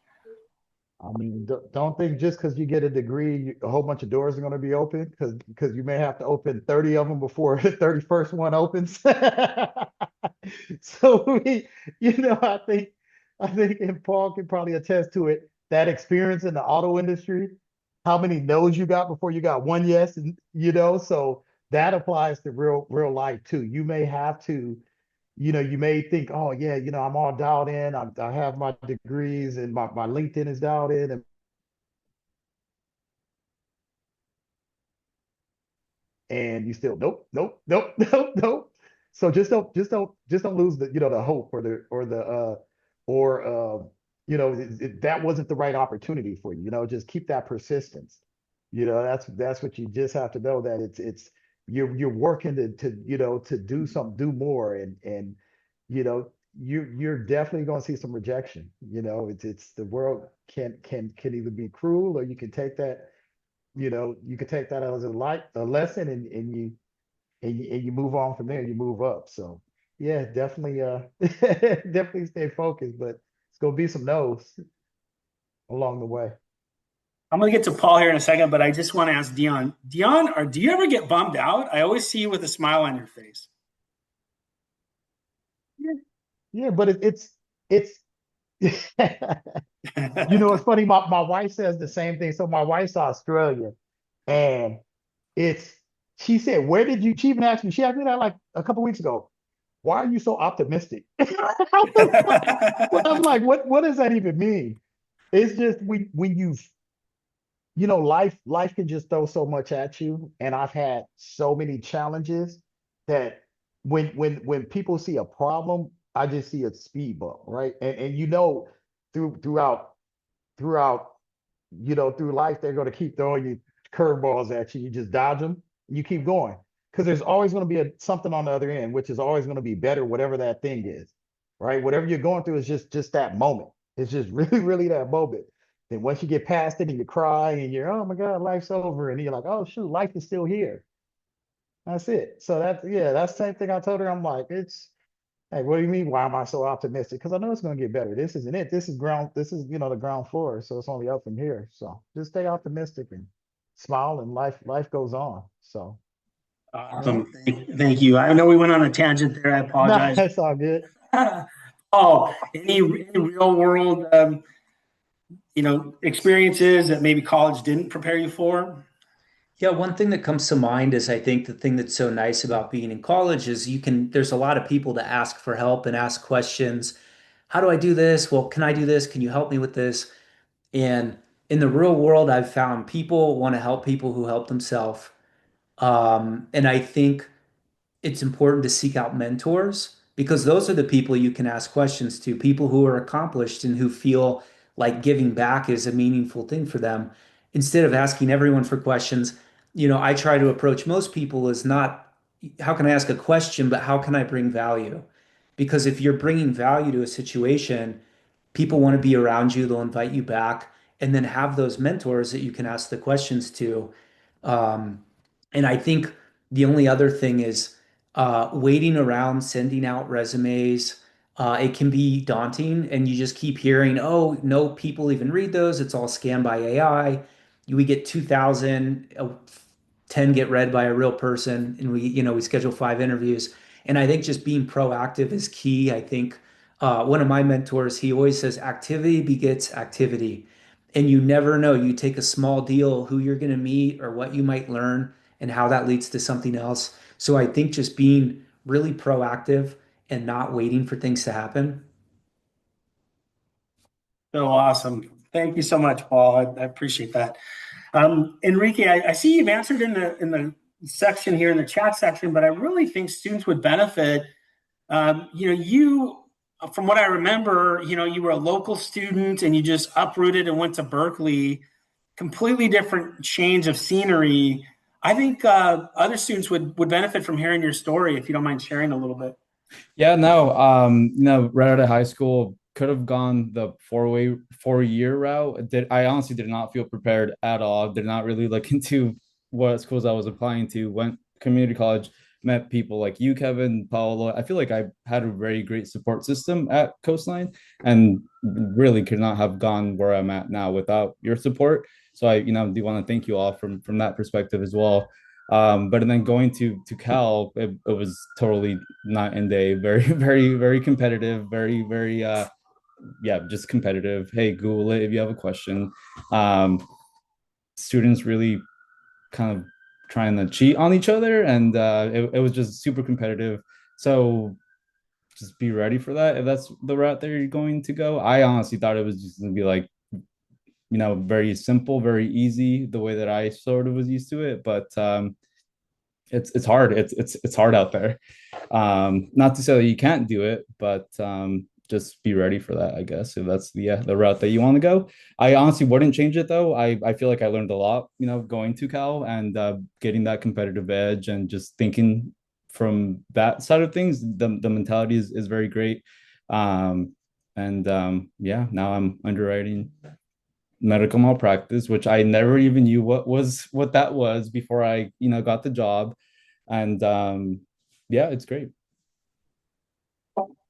L: I mean, don't think just because you get a degree, a whole bunch of doors are going to be open because you may have to open 30 of them before the 31st one opens. So I think, and Paul can probably attest to it, that experience in the auto industry, how many no's you got before you got one yes, and so that applies to real life too. You may have to, you may think, oh yeah, I'm all dialed in. I have my degrees and my LinkedIn is dialed in, and you still nope. So just don't lose the hope or that wasn't the right opportunity for you. Just keep that persistence. That's what you just have to know, that it's you're working to do more, and you're definitely going to see some rejection. It's the world can either be cruel, or you can take that as a lesson, and you move on from there. You move up. So yeah, definitely definitely stay focused, but it's gonna be some no's along the way.
B: I'm gonna get to Paul here in a second, but I just want to ask Dion. Dion, do you ever get bummed out? I always see you with a smile on your face.
L: Yeah, yeah, but it's it's funny. My wife says the same thing. So my wife's Australian, and it's she said, "Where did you?" She even asked me. She asked me that like a couple weeks ago. Why are you so optimistic? I'm like, what does that even mean? It's just when life can just throw so much at you, and I've had so many challenges that when people see a problem, I just see a speed bump, right? And throughout throughout through life, they're going to keep throwing you curveballs at you. You just dodge them. You keep going because there's always going to be something on the other end, which is always going to be better, whatever that thing is, right? Whatever you're going through is just that moment. It's just really, really that moment. Then once you get past it and you cry and you're, oh my God, life's over, and you're like, oh shoot, life is still here. That's it. So that's the same thing I told her. I'm like, hey, what do you mean? Why am I so optimistic? Because I know it's going to get better. This isn't it. This is the ground floor. So it's only up from here. So just stay optimistic and smile, and life goes on. So
B: Awesome. Thank you. I know we went on a tangent there. I
L: no,
B: apologize.
L: that's all good.
B: Oh, any real world, experiences that maybe college didn't prepare you for?
N: Yeah, one thing that comes to mind is I think the thing that's so nice about being in college is there's a lot of people to ask for help and ask questions. How do I do this? Well, can I do this? Can you help me with this? And in the real world, I've found people want to help people who help themselves. And I think it's important to seek out mentors because those are the people you can ask questions to, people who are accomplished and who feel like giving back is a meaningful thing for them. Instead of asking everyone for questions, I try to approach most people as not how can I ask a question, but how can I bring value? Because if you're bringing value to a situation, people want to be around you, they'll invite you back, and then have those mentors that you can ask the questions to. Um, and I think the only other thing is waiting around, sending out resumes. It can be daunting, and you just keep hearing, "Oh, no people even read those. It's all scanned by AI." We get 2,000, 10 get read by a real person, and we schedule 5 interviews. And I think just being proactive is key. I think one of my mentors, he always says, "Activity begets activity." And you never know. You take a small deal, who you're going to meet, or what you might learn and how that leads to something else. So I think just being really proactive and not waiting for things to happen.
B: So awesome. Thank you so much, Paul. I appreciate that. Enrique, I see you've answered in the section here in the chat section, but I really think students would benefit. You from what I remember, you were a local student and you just uprooted and went to Berkeley, completely different change of scenery. I think other students would benefit from hearing your story if you don't mind sharing a little bit.
M: Yeah, no, right out of high school, could have gone the 4-year route. I honestly did not feel prepared at all. Did not really look into what schools I was applying to. Went community college, met people like you, Kevin, Paolo. I feel like I had a very great support system at Coastline, and really could not have gone where I'm at now without your support. So I, do want to thank you all from that perspective as well. But then going to Cal, it was totally night and day. Very, very, very competitive. Very, very, yeah, just competitive. Hey, Google it if you have a question. Students really kind of trying to cheat on each other, and it was just super competitive. So just be ready for that if that's the route that you're going to go. I honestly thought it was just going to be like, very simple, very easy, the way that I sort of was used to it. But it's hard. It's hard out there. Not to say that you can't do it, but just be ready for that, I guess, if that's the route that you want to go. I honestly wouldn't change it though. I feel like I learned a lot, going to Cal and getting that competitive edge and just thinking from that side of things. The mentality is very great. Yeah, now I'm underwriting medical malpractice, which I never even knew what that was before I got the job. And yeah, it's great.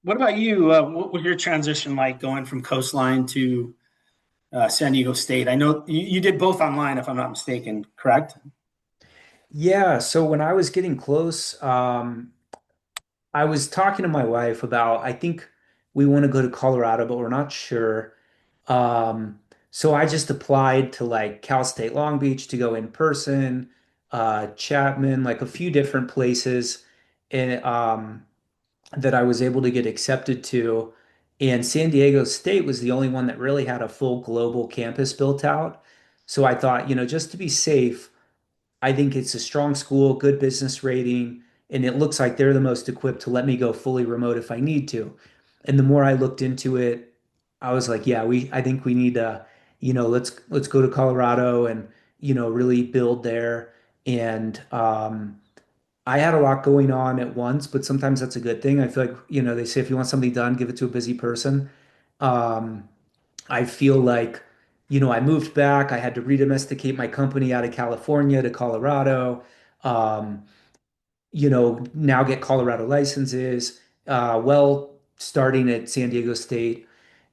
B: What about you? What was your transition like going from Coastline to San Diego State? I know you did both online, if I'm not mistaken, correct?
N: Yeah, so when I was getting close, I was talking to my wife about, I think we want to go to Colorado, but we're not sure. So I just applied to like Cal State Long Beach to go in person, Chapman, like a few different places and that I was able to get accepted to. And San Diego State was the only one that really had a full global campus built out. So I thought, just to be safe, I think it's a strong school, good business rating, and it looks like they're the most equipped to let me go fully remote if I need to. And the more I looked into it, I was like, yeah, I think we need to, let's go to Colorado and, really build there. And I had a lot going on at once, but sometimes that's a good thing. I feel like, they say if you want something done, give it to a busy person. Um, I feel like, I moved back. I had to redomesticate my company out of California to Colorado. Um, now get Colorado licenses, starting at San Diego State.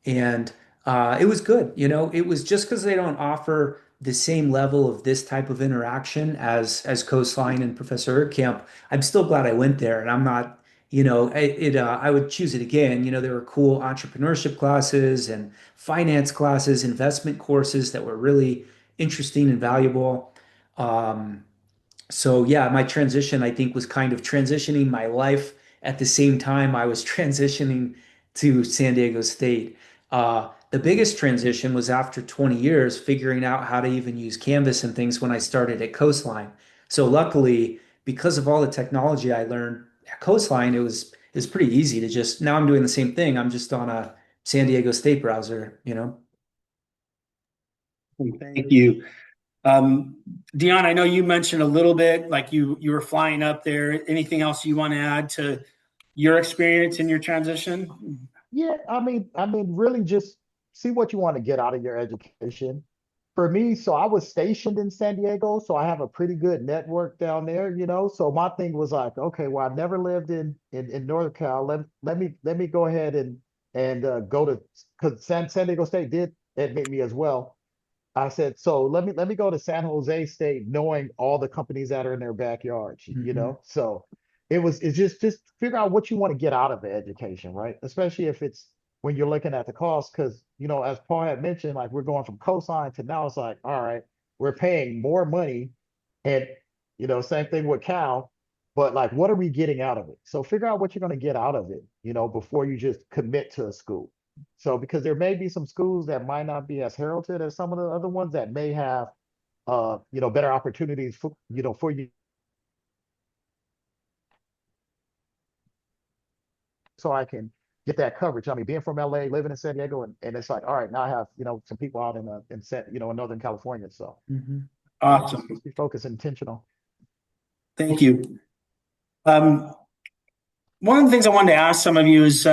N: And it was good. It was just because they don't offer the same level of this type of interaction as Coastline and Professor Erdkamp. I'm still glad I went there, and I'm not, I would choose it again. There were cool entrepreneurship classes and finance classes, investment courses that were really interesting and valuable. Um, so yeah, my transition, I think, was kind of transitioning my life at the same time I was transitioning to San Diego State. The biggest transition was after 20 years figuring out how to even use Canvas and things when I started at Coastline. So luckily, because of all the technology I learned at Coastline, it was pretty easy to just now I'm doing the same thing. I'm just on a San Diego State browser.
B: Thank you. Um, Dion, I know you mentioned a little bit, like you were flying up there. Anything else you want to add to your experience in your transition?
L: Yeah, I mean, really just see what you want to get out of your education. For me, so I was stationed in San Diego, so I have a pretty good network down there. So my thing was like, okay, well, I've never lived in Northern Cal. Let me go ahead and go to because San Diego State did admit me as well. I said, so let me go to San Jose State, knowing all the companies that are in their backyards, you
N: Mhm.
L: know. So it's just figure out what you want to get out of the education, right? Especially if it's when you're looking at the cost, because as Paul had mentioned, like we're going from cosign to now it's like, all right, we're paying more money, and same thing with Cal, but like what are we getting out of it? So figure out what you're going to get out of it, before you just commit to a school. So because there may be some schools that might not be as heralded as some of the other ones that may have better opportunities for you. So I can get that coverage. I mean, being from LA, living in San Diego, and it's like, all right, now I have, some people out in Northern California. So
B: Awesome.
L: just be focused and intentional.
B: Thank you. One of the things I wanted to ask some of you is,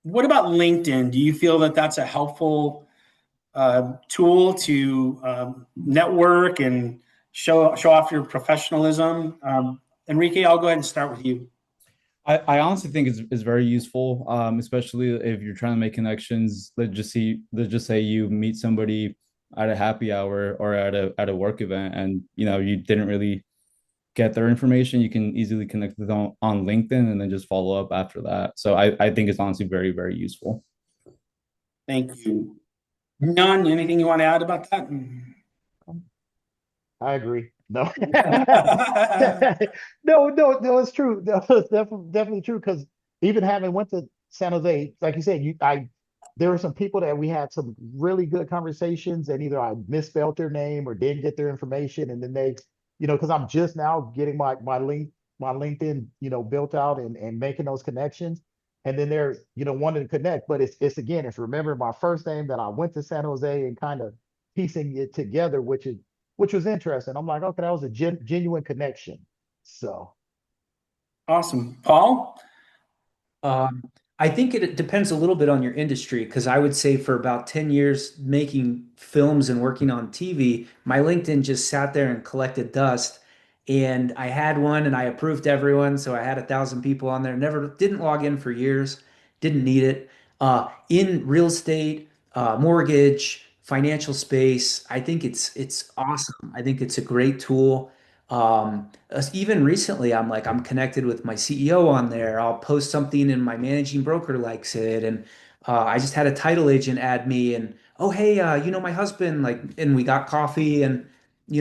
B: what about LinkedIn? Do you feel that that's a helpful tool to network and show off your professionalism? Enrique, I'll go ahead and start with you.
M: I honestly think it's very useful, especially if you're trying to make connections. Let's just say you meet somebody at a happy hour or at a work event, and you didn't really get their information. You can easily connect with them on LinkedIn and then just follow up after that. So I think it's honestly very, very useful.
B: Thank you. None, anything you want to add about that?
L: I agree. No, no, it's true. No, it's definitely true. Because even having went to San Jose, like you said, there were some people that we had some really good conversations, and either I misspelled their name or didn't get their information, and then they, because I'm just now getting my LinkedIn, built out and making those connections, and then they're, wanting to connect, but it's again, it's remembering my first name that I went to San Jose and kind of piecing it together, which was interesting. I'm like, okay, that was a genuine connection. So
B: awesome. Paul?
N: I think it depends a little bit on your industry, because I would say for about 10 years making films and working on TV, my LinkedIn just sat there and collected dust. And I had one and I approved everyone. So I had 1,000 people on there, never didn't log in for years, didn't need it. In real estate, mortgage, financial space, I think it's awesome. I think it's a great tool. Even recently, I'm connected with my CEO on there. I'll post something and my managing broker likes it. And I just had a title agent add me and, oh, hey, my husband, and we got coffee and,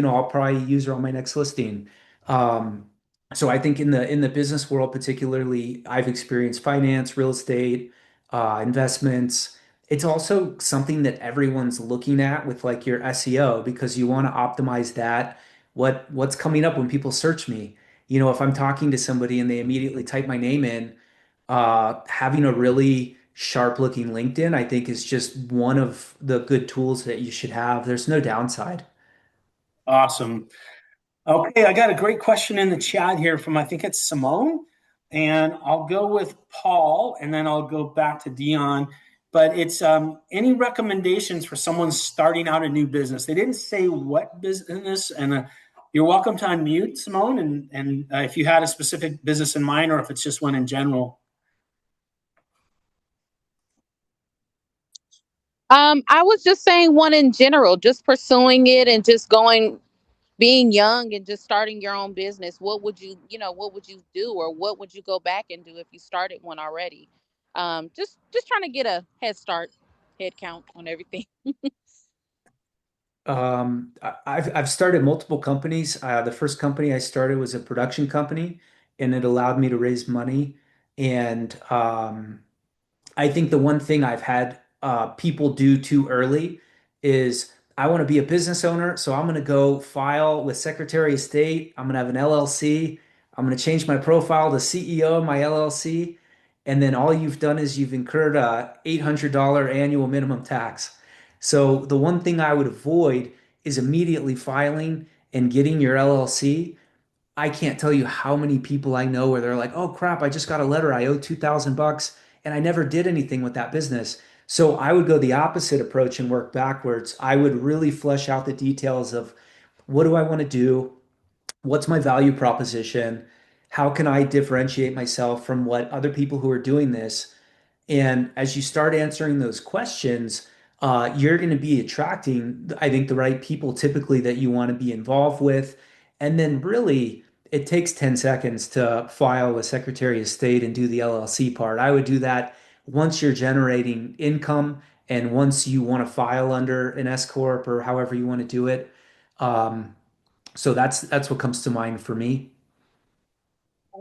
N: I'll probably use her on my next listing. Um, so I think in the business world, particularly, I've experienced finance, real estate, investments. It's also something that everyone's looking at with like your SEO, because you want to optimize that. What's coming up when people search me? If I'm talking to somebody and they immediately type my name in, having a really sharp looking LinkedIn, I think is just one of the good tools that you should have. There's no downside.
B: Awesome. Okay, I got a great question in the chat here from, I think it's Simone, and I'll go with Paul, and then I'll go back to Dion. But it's any recommendations for someone starting out a new business? They didn't say what business, and you're welcome to unmute, Simone, and if you had a specific business in mind, or if it's just one in general.
O: I was just saying one in general, just pursuing it and just going, being young and just starting your own business. What would you do, or what would you go back and do if you started one already? Just trying to get a head count on everything.
N: I've started multiple companies. The first company I started was a production company, and it allowed me to raise money. And I think the one thing I've had people do too early is, I want to be a business owner, so I'm going to go file with Secretary of State. I'm going to have an LLC. I'm going to change my profile to CEO of my LLC. And then all you've done is you've incurred a $800 annual minimum tax. So the one thing I would avoid is immediately filing and getting your LLC. I can't tell you how many people I know where they're like, oh crap, I just got a letter. I owe $2,000 and I never did anything with that business. So I would go the opposite approach and work backwards. I would really flesh out the details of, what do I want to do? What's my value proposition? How can I differentiate myself from what other people who are doing this? And as you start answering those questions, you're going to be attracting, I think, the right people typically that you want to be involved with. And then really, it takes 10 seconds to file with Secretary of State and do the LLC part. I would do that once you're generating income and once you want to file under an S corp or however you want to do it. Um, so that's what comes to mind for me.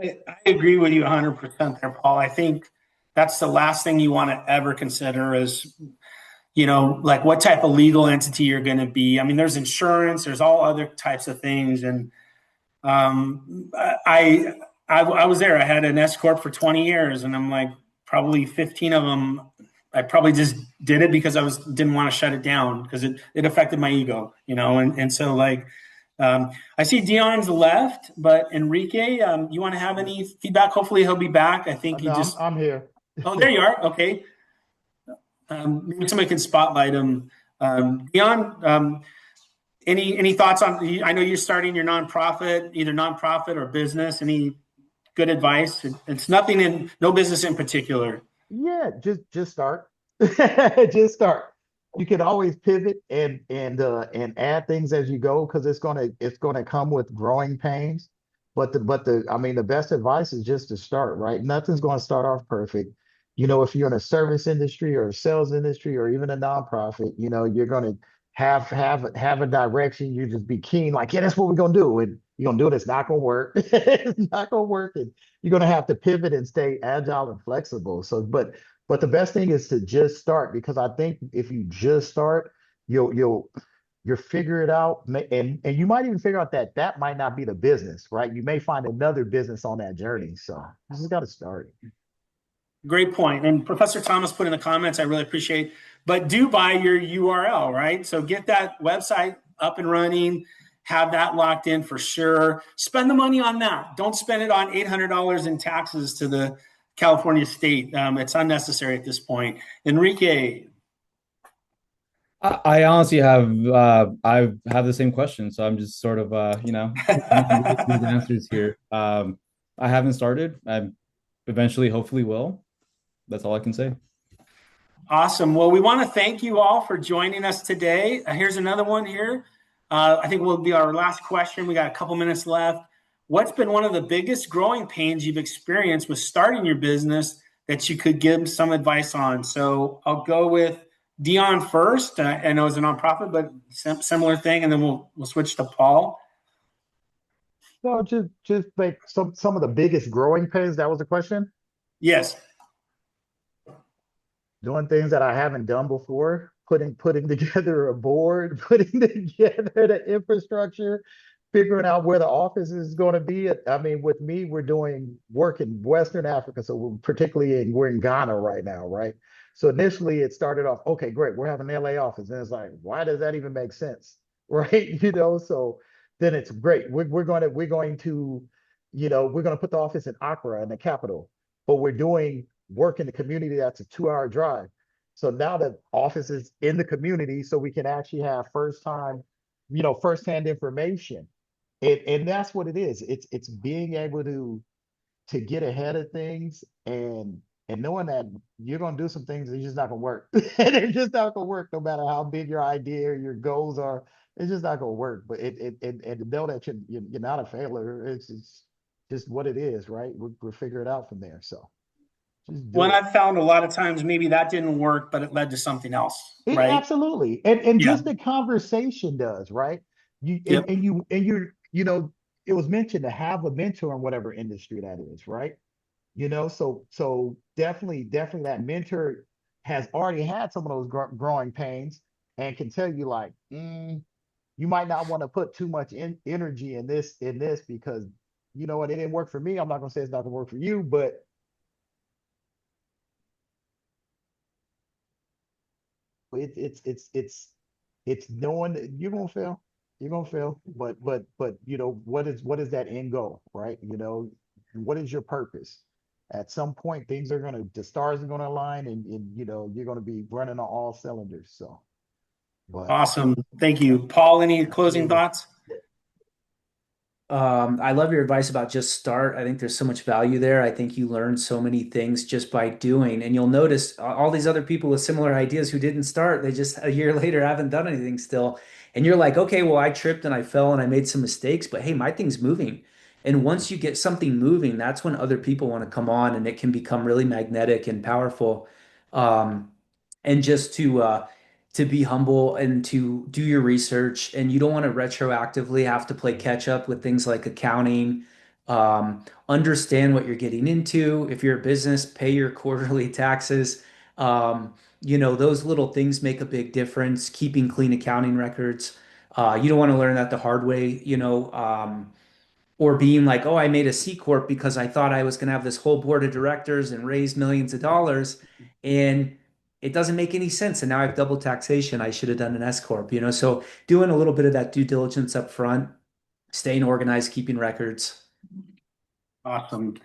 B: I agree with you 100% there, Paul. I think that's the last thing you want to ever consider is, like what type of legal entity you're going to be. I mean, there's insurance, there's all other types of things. And I was there. I had an S corp for 20 years, and I'm like, probably 15 of them, I probably just did it because didn't want to shut it down because it affected my ego, and so like I see Dion's left, but Enrique, you want to have any feedback? Hopefully he'll be back. I think he
L: No,
B: just.
L: I'm here.
B: Oh, there you are. Okay. Maybe somebody can spotlight him. Dion, any thoughts on? I know you're starting your nonprofit, either nonprofit or business. Any good advice? It's nothing in no business in particular.
L: Yeah, just start. Just start. You can always pivot and add things as you go because it's gonna come with growing pains. But I mean the best advice is just to start, right? Nothing's gonna start off perfect. If you're in a service industry or a sales industry or even a nonprofit, you're gonna have a direction. You just be keen, like, yeah, that's what we're gonna do. And you're gonna do it, it's not gonna work. It's not gonna work. And you're gonna have to pivot and stay agile and flexible. But the best thing is to just start because I think if you just start, you'll figure it out, and you might even figure out that might not be the business, right? You may find another business on that journey. So you just got to start.
B: Great point. And Professor Thomas put in the comments, I really appreciate, but do buy your URL, right? So get that website up and running, have that locked in for sure. Spend the money on that. Don't spend it on $800 in taxes to the California state. It's unnecessary at this point. Enrique.
M: I honestly I have the same question, so I'm just sort of these answers here. I haven't started. I eventually, hopefully, will. That's all I can say.
B: Awesome. Well, we want to thank you all for joining us today. Here's another one here. I think will be our last question. We got a couple minutes left. What's been one of the biggest growing pains you've experienced with starting your business that you could give some advice on? So I'll go with Dion first. I know it's a nonprofit, but similar thing, and then we'll switch to Paul.
L: So just like some of the biggest growing pains. That was the question.
B: Yes.
L: Doing things that I haven't done before, putting together a board, putting together the infrastructure, figuring out where the office is going to be. I mean, with me, we're doing work in Western Africa, so we're in Ghana right now, right? So initially, it started off, okay, great, we're having an LA office, and it's like, why does that even make sense, right? So then it's great. We're going to, we're going to put the office in Accra in the capital, but we're doing work in the community that's a 2-hour drive. So now the office is in the community, so we can actually have firsthand information. And that's what it is. It's being able to get ahead of things and knowing that you're gonna do some things that are just not gonna work. And it's just not gonna work no matter how big your idea or your goals are. It's just not gonna work. But and to know that you're not a failure, it's just what it is, right? We'll figure it out from there. So just do
B: When
L: it.
B: I've found a lot of times maybe that didn't work, but it led to something else, right?
L: Absolutely. And
B: Yeah.
L: just the conversation does, right? You
B: Yep.
L: it was mentioned to have a mentor in whatever industry that is, right? So definitely that mentor has already had some of those growing pains and can tell you like, you might not want to put too much energy in this because you know what, it didn't work for me. I'm not gonna say it's not gonna work for you, but it's knowing that you're gonna fail. You're gonna fail, but what is that end goal, right? What is your purpose? At some point, the stars are gonna align, and you're gonna be running on all cylinders. So, but
B: Awesome. Thank you. Paul, any closing
L: absolutely.
B: thoughts?
N: I love your advice about just start. I think there's so much value there. I think you learn so many things just by doing. And you'll notice all these other people with similar ideas who didn't start, they just a year later haven't done anything still. And you're like, okay, well, I tripped and I fell and I made some mistakes, but hey, my thing's moving. And once you get something moving, that's when other people want to come on and it can become really magnetic and powerful. Um, and just to be humble and to do your research, and you don't want to retroactively have to play catch up with things like accounting. Understand what you're getting into. If you're a business, pay your quarterly taxes. Those little things make a big difference. Keeping clean accounting records. You don't want to learn that the hard way, or being like, oh, I made a C Corp because I thought I was going to have this whole board of directors and raise millions of dollars. And it doesn't make any sense. And now I have double taxation. I should have done an S Corp, you know? So doing a little bit of that due diligence up front, staying organized, keeping records.
B: Awesome.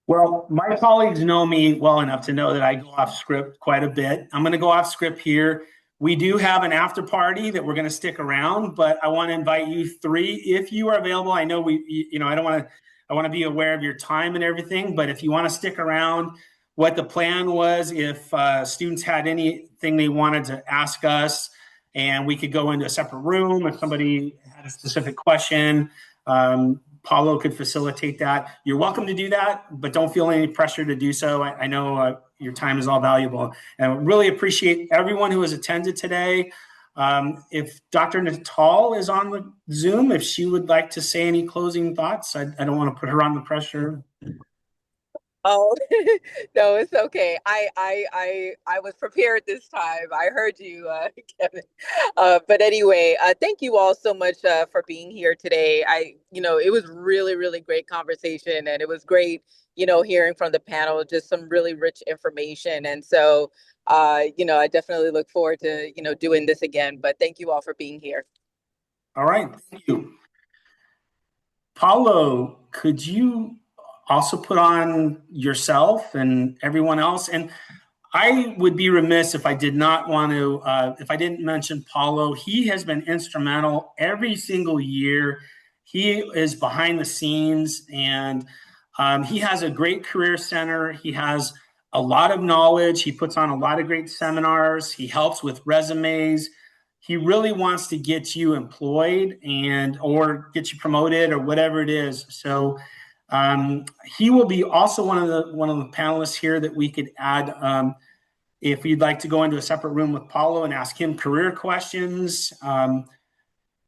B: Well, my colleagues know me well enough to know that I go off script quite a bit. I'm going to go off script here. We do have an after party that we're going to stick around, but I want to invite you three if you are available. I know I want to be aware of your time and everything, but if you want to stick around, what the plan was, if students had anything they wanted to ask us, and we could go into a separate room if somebody had a specific question. Paulo could facilitate that. You're welcome to do that, but don't feel any pressure to do so. I know your time is all valuable. And I really appreciate everyone who has attended today. If Dr. Natalie is on the Zoom, if she would like to say any closing thoughts, I don't want to put her on the pressure.
P: Oh, no, it's okay. I was prepared this time. I heard you, Kevin. But anyway, thank you all so much for being here today. It was really, really great conversation, and it was great, hearing from the panel, just some really rich information. And so, I definitely look forward to, doing this again. But thank you all for being here.
B: All right, thank you. Paulo, could you also put on yourself and everyone else? And I would be remiss if I did not want to, if I didn't mention Paulo. He has been instrumental every single year. He is behind the scenes, and he has a great career center. He has a lot of knowledge. He puts on a lot of great seminars. He helps with resumes. He really wants to get you employed or get you promoted or whatever it is. So he will be also one of the panelists here that we could add. If you'd like to go into a separate room with Paulo and ask him career questions,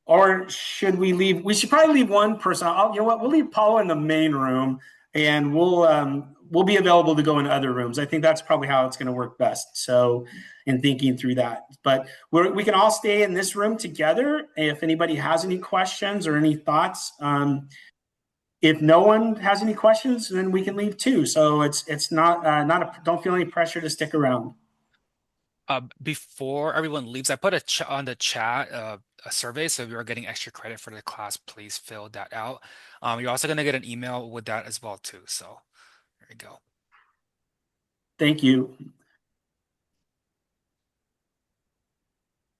B: or should we leave? We should probably leave one person. You know what? We'll leave Paulo in the main room, and we'll be available to go into other rooms. I think that's probably how it's going to work best. So, in thinking through that, but we can all stay in this room together. If anybody has any questions or any thoughts, if no one has any questions, then we can leave too. So it's not don't feel any pressure to stick around.
A: Before everyone leaves, I put on the chat a survey. So if you're getting extra credit for the class, please fill that out. You're also going to get an email with that as well too. So there you go.
B: Thank you.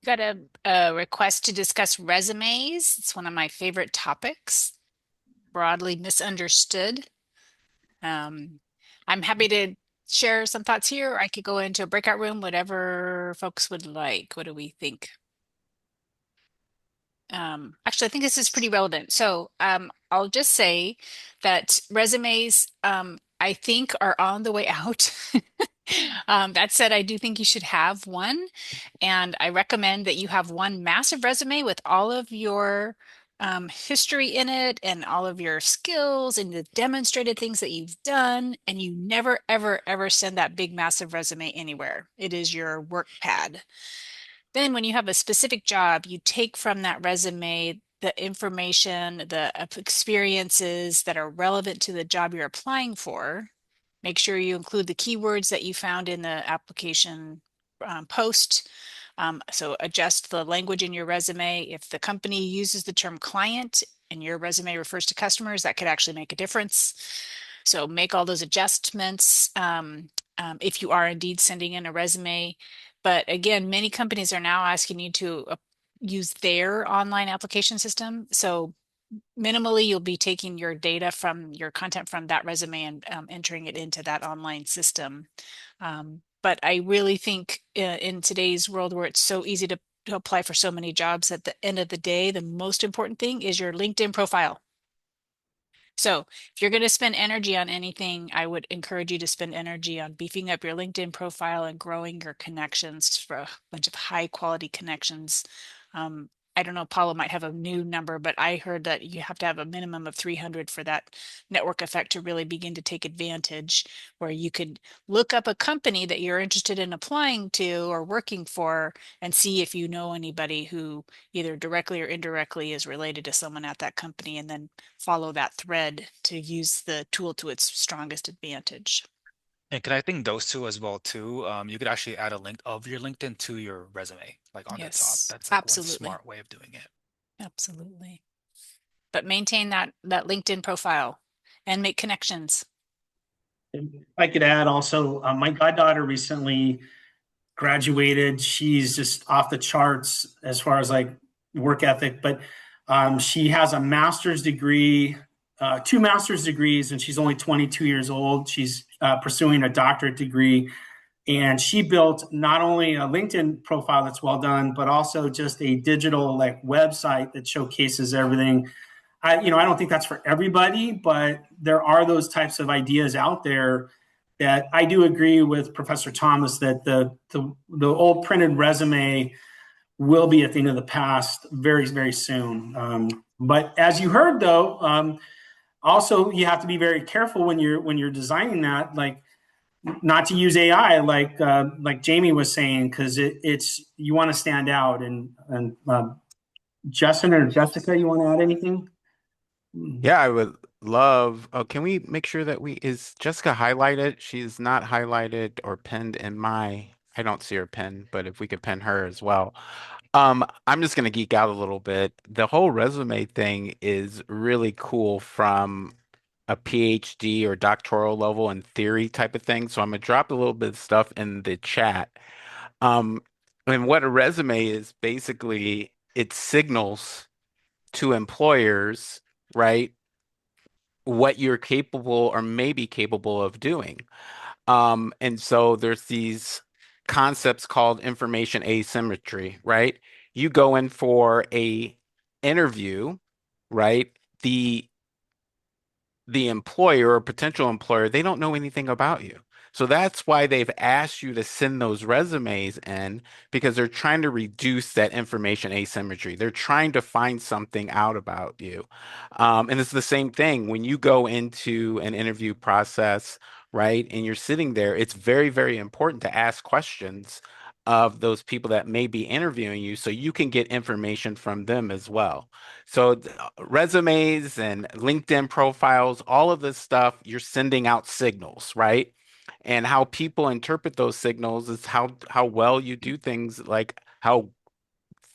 C: Got a request to discuss resumes. It's one of my favorite topics, broadly misunderstood. I'm happy to share some thoughts here, or I could go into a breakout room, whatever folks would like. What do we think? Actually, I think this is pretty relevant. So I'll just say that resumes, I think, are on the way out. That said, I do think you should have one. And I recommend that you have one massive resume with all of your history in it and all of your skills and the demonstrated things that you've done. And you never, ever, ever send that big, massive resume anywhere. It is your work pad. Then when you have a specific job, you take from that resume the information, the experiences that are relevant to the job you're applying for. Make sure you include the keywords that you found in the application post. So adjust the language in your resume. If the company uses the term client and your resume refers to customers, that could actually make a difference. So make all those adjustments if you are indeed sending in a resume. But again, many companies are now asking you to use their online application system. So minimally, you'll be taking your data from your content from that resume and entering it into that online system. But I really think in today's world where it's so easy to apply for so many jobs, at the end of the day, the most important thing is your LinkedIn profile. So if you're going to spend energy on anything, I would encourage you to spend energy on beefing up your LinkedIn profile and growing your connections for a bunch of high quality connections I don't know, Paula might have a new number, but I heard that you have to have a minimum of 300 for that network effect to really begin to take advantage, where you could look up a company that you're interested in applying to or working for and see if you know anybody who either directly or indirectly is related to someone at that company, and then follow that thread to use the tool to its strongest advantage.
A: And can I think those two as well too? You could actually add a link of your LinkedIn to your resume, like on the top.
C: Yes,
A: That's like one
C: absolutely.
A: smart way of doing it.
C: Absolutely. But maintain that LinkedIn profile and make connections.
B: If I could add also, my goddaughter recently graduated. She's just off the charts as far as like work ethic, but she has a master's degree, two master's degrees, and she's only 22 years old. She's pursuing a doctorate degree. And she built not only a LinkedIn profile that's well done, but also just a digital like website that showcases everything. I don't think that's for everybody, but there are those types of ideas out there that I do agree with Professor Thomas that the old printed resume will be a thing of the past very, very soon. But as you heard though, also you have to be very careful when you're designing that, like not to use AI like Jamie was saying, because it's you want to stand out. And Justin or Jessica, you want to add anything?
D: Yeah, I would love. Oh, can we make sure that is Jessica highlighted? She's not highlighted or pinned in I don't see her pin, but if we could pin her as well. I'm just gonna geek out a little bit. The whole resume thing is really cool from a PhD or doctoral level and theory type of thing. So I'm gonna drop a little bit of stuff in the chat. Um, and what a resume is basically, it signals to employers, right, what you're capable or maybe capable of doing. And so there's these concepts called information asymmetry, right? You go in for a interview, right? The the employer or potential employer, they don't know anything about you. So that's why they've asked you to send those resumes in, because they're trying to reduce that information asymmetry. They're trying to find something out about you. And it's the same thing when you go into an interview process, right? And you're sitting there, it's very, very important to ask questions of those people that may be interviewing you so you can get information from them as well. So resumes and LinkedIn profiles, all of this stuff, you're sending out signals, right? And how people interpret those signals is how well you do things, like how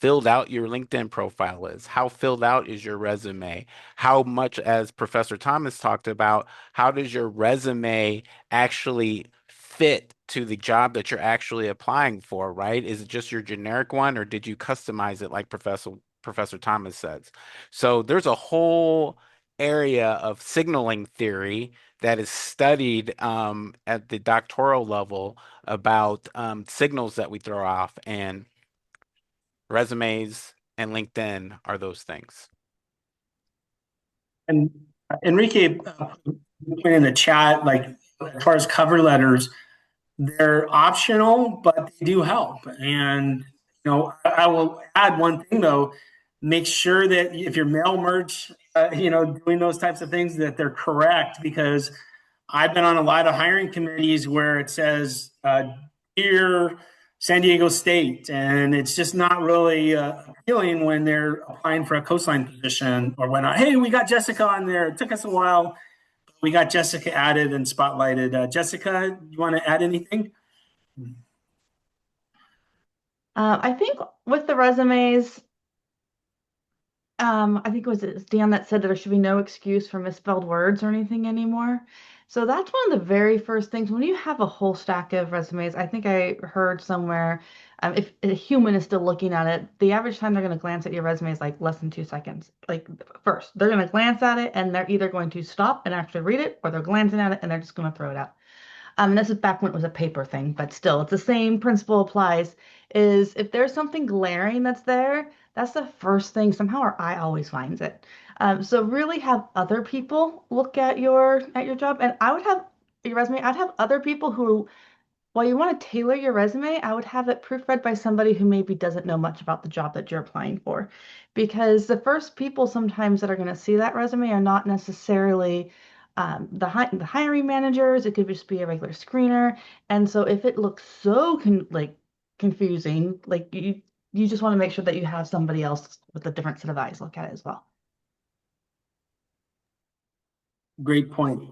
D: filled out your LinkedIn profile is, how filled out is your resume, how much, as Professor Thomas talked about, how does your resume actually fit to the job that you're actually applying for, right? Is it just your generic one, or did you customize it like Professor Thomas says? So there's a whole area of signaling theory that is studied at the doctoral level about signals that we throw off, and resumes and LinkedIn are those things.
B: And Enrique put in the chat, like as far as cover letters, they're optional, but they do help. And I will add one thing though: make sure that if you're mail merge, doing those types of things, that they're correct. Because I've been on a lot of hiring committees where it says "Dear San Diego State," and it's just not really appealing when they're applying for a coastline position or whatnot. Hey, we got Jessica on there. It took us a while. We got Jessica added and spotlighted. Jessica, you want to add anything?
E: I think with the resumes, I think it was Dan that said that there should be no excuse for misspelled words or anything anymore. So that's one of the very first things when you have a whole stack of resumes. I think I heard somewhere, if a human is still looking at it, the average time they're going to glance at your resume is like less than 2 seconds. Like first, they're going to glance at it and they're either going to stop and actually read it, or they're glancing at it and they're just going to throw it out. And this is back when it was a paper thing, but still, it's the same principle applies. Is if there's something glaring that's there, that's the first thing. Somehow our eye always finds it. So really have other people look at your job, and I would have your resume. I'd have other people who while you want to tailor your resume, I would have it proofread by somebody who maybe doesn't know much about the job that you're applying for. Because the first people sometimes that are going to see that resume are not necessarily the hiring managers. It could just be a regular screener. And so if it looks so confusing, like you just want to make sure that you have somebody else with a different set of eyes look at it as well.
B: Great point.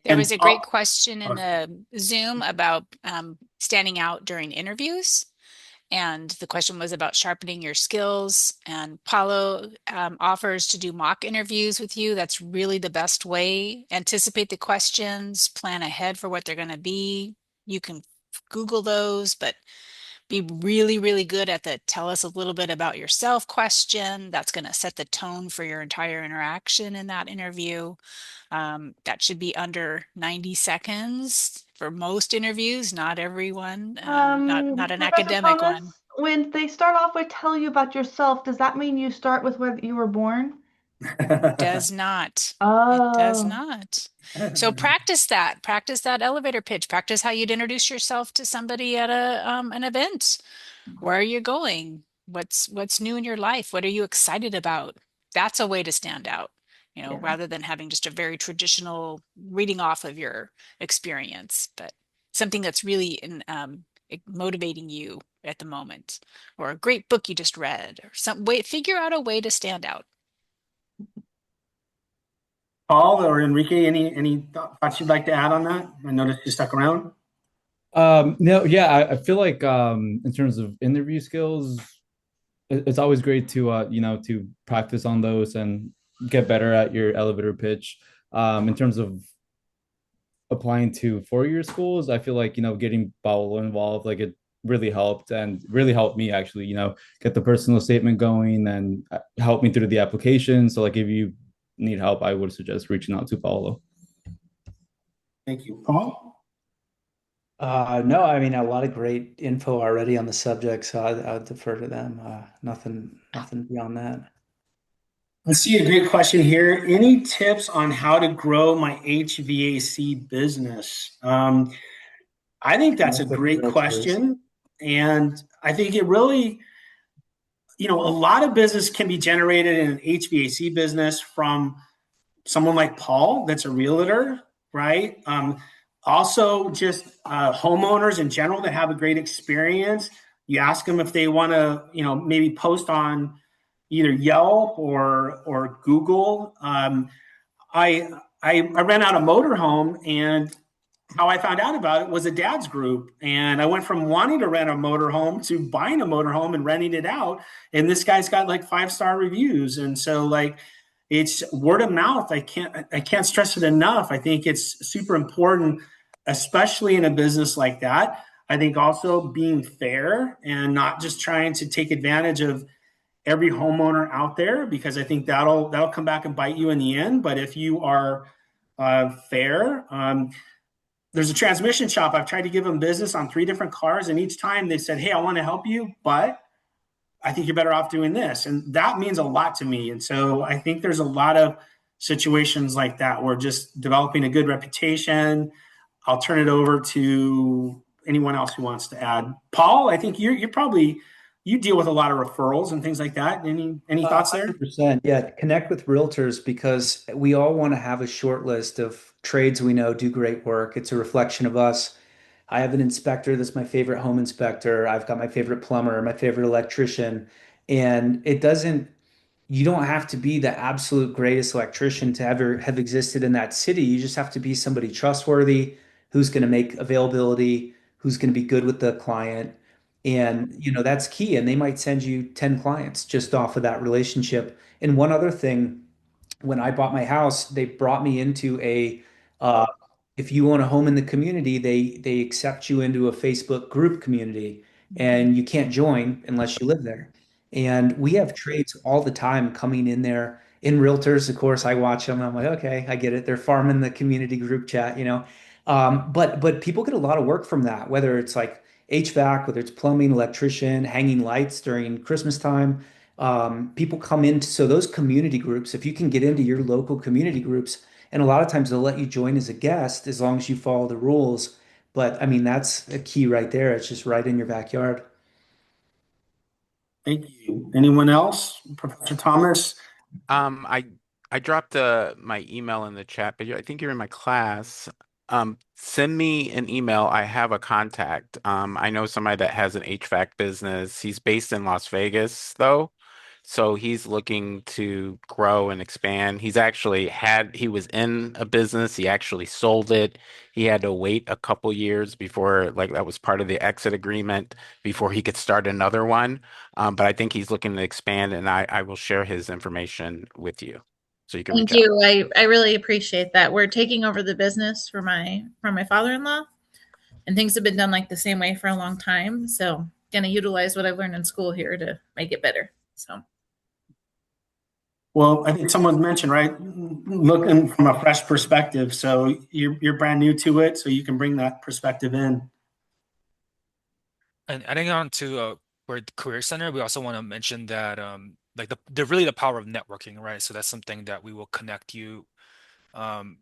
C: There
B: And
C: was a great question in the Zoom about standing out during interviews. And the question was about sharpening your skills. And Paulo offers to do mock interviews with you. That's really the best way. Anticipate the questions, plan ahead for what they're going to be. You can Google those, but be really, really good at the tell us a little bit about yourself question. That's going to set the tone for your entire interaction in that interview. That should be under 90 seconds for most interviews, not everyone, not an
E: Professor
C: academic
E: Thomas,
C: one.
E: when they start off with tell you about yourself, does that mean you start with where you were born?
C: Does not. It does
E: Oh.
C: not. So practice that. Practice that elevator pitch. Practice how you'd introduce yourself to somebody at an event. Where are you going? What's new in your life? What are you excited about? That's a way to stand out,
E: Yeah.
C: rather than having just a very traditional reading off of your experience, but something that's really motivating you at the moment, or a great book you just read, or some way, figure out a way to stand out.
B: Paul or Enrique, any thoughts you'd like to add on that? I noticed you stuck around.
M: No, yeah, I feel like in terms of interview skills, it's always great to to practice on those and get better at your elevator pitch. In terms of applying to four-year schools, I feel like getting Paolo involved, like it really helped and really helped me actually, get the personal statement going and help me through the application. So like if you need help, I would suggest reaching out to Paolo.
B: Thank you. Paul?
N: No, I mean, a lot of great info already on the subject, so I'd defer to them. Nothing beyond that.
B: Let's see, a great question here. Any tips on how to grow my HVAC business? I think that's a great question. And I think it really, a lot of business can be generated in an HVAC business from someone like Paul, that's a realtor, right? Also, just homeowners in general that have a great experience. You ask them if they want to, maybe post on either Yelp or Google. I ran out a motorhome, and how I found out about it was a dad's group. And I went from wanting to rent a motorhome to buying a motorhome and renting it out. And this guy's got like 5-star reviews. And so like it's word of mouth. I can't stress it enough. I think it's super important, especially in a business like that. I think also being fair and not just trying to take advantage of every homeowner out there, because I think that'll come back and bite you in the end. But if you are fair, there's a transmission shop. I've tried to give them business on 3 different cars, and each time they said, "Hey, I want to help you, but I think you're better off doing this." And that means a lot to me. And so I think there's a lot of situations like that where just developing a good reputation. I'll turn it over to anyone else who wants to add. Paul, I think you're probably, you deal with a lot of referrals and things like that. Any thoughts there?
N: 100%. Yeah, connect with realtors because we all want to have a short list of trades we know do great work. It's a reflection of us. I have an inspector that's my favorite home inspector. I've got my favorite plumber, my favorite electrician. And you don't have to be the absolute greatest electrician to ever have existed in that city. You just have to be somebody trustworthy who's going to make availability, who's going to be good with the client. And, that's key. And they might send you 10 clients just off of that relationship. And one other thing, when I bought my house, they brought me into uh, if you own a home in the community, they accept you into a Facebook group community, and you can't join unless you live there. And we have trades all the time coming in there. In realtors, of course, I watch them. I'm like, okay, I get it. They're farming the community group chat. But people get a lot of work from that, whether it's like HVAC, whether it's plumbing, electrician, hanging lights during Christmas time. People come into so those community groups, if you can get into your local community groups, and a lot of times they'll let you join as a guest as long as you follow the rules. But I mean, that's a key right there. It's just right in your backyard.
B: Thank you. Anyone else? Professor Thomas?
D: I dropped my email in the chat, but I think you're in my class. Send me an email. I have a contact. I know somebody that has an HVAC business. He's based in Las Vegas, though. So he's looking to grow and expand. He was in a business. He actually sold it. He had to wait a couple years before, like, that was part of the exit agreement before he could start another one. But I think he's looking to expand, and I will share his information with you so you can
Q: Thank
D: reach out.
Q: you. I really appreciate that. We're taking over the business for my father-in-law, and things have been done like the same way for a long time. So gonna utilize what I've learned in school here to make it better. So
B: Well, I think someone mentioned, right, looking from a fresh perspective. So you're brand new to it, so you can bring that perspective in.
A: And adding on to for the Career Center, we also want to mention that like the really the power of networking, right? So that's something that we will connect you um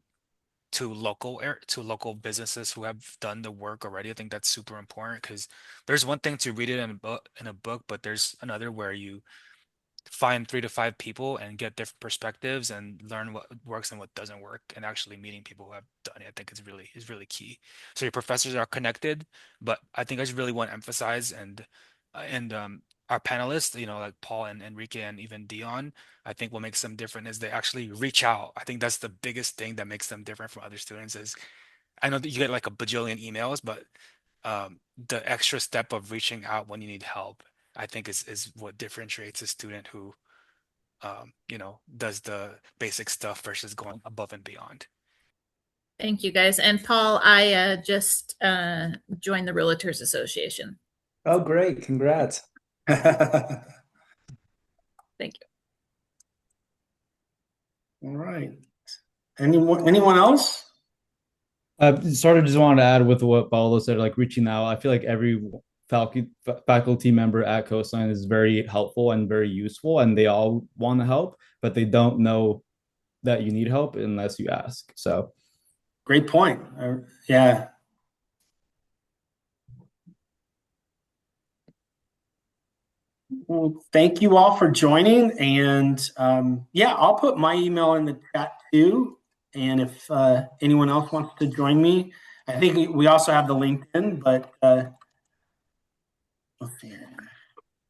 A: to local businesses who have done the work already. I think that's super important because there's one thing to read it in a book, but there's another where you find 3 to 5 people and get different perspectives and learn what works and what doesn't work, and actually meeting people who have done it, I think is really key. So your professors are connected, but I think I just really want to emphasize and our panelists, like Paul and Enrique and even Dion, I think what makes them different is they actually reach out. I think that's the biggest thing that makes them different from other students is I know that you get like a bajillion emails, but the extra step of reaching out when you need help, I think is what differentiates a student who does the basic stuff versus going above and beyond.
Q: thank you guys. And Paul, I just joined the Realtors Association.
N: Oh, great. Congrats.
Q: Thank you.
B: All right. Anyone else?
M: Sort of just wanted to add with what Paolo said, like reaching out. I feel like every faculty member at Coastline is very helpful and very useful, and they all want to help, but they don't know that you need help unless you ask. So,
B: great point. Yeah. Well, thank you all for joining. And yeah, I'll put my email in the chat too. And if anyone else wants to join me, I think we also have the LinkedIn, but let's see.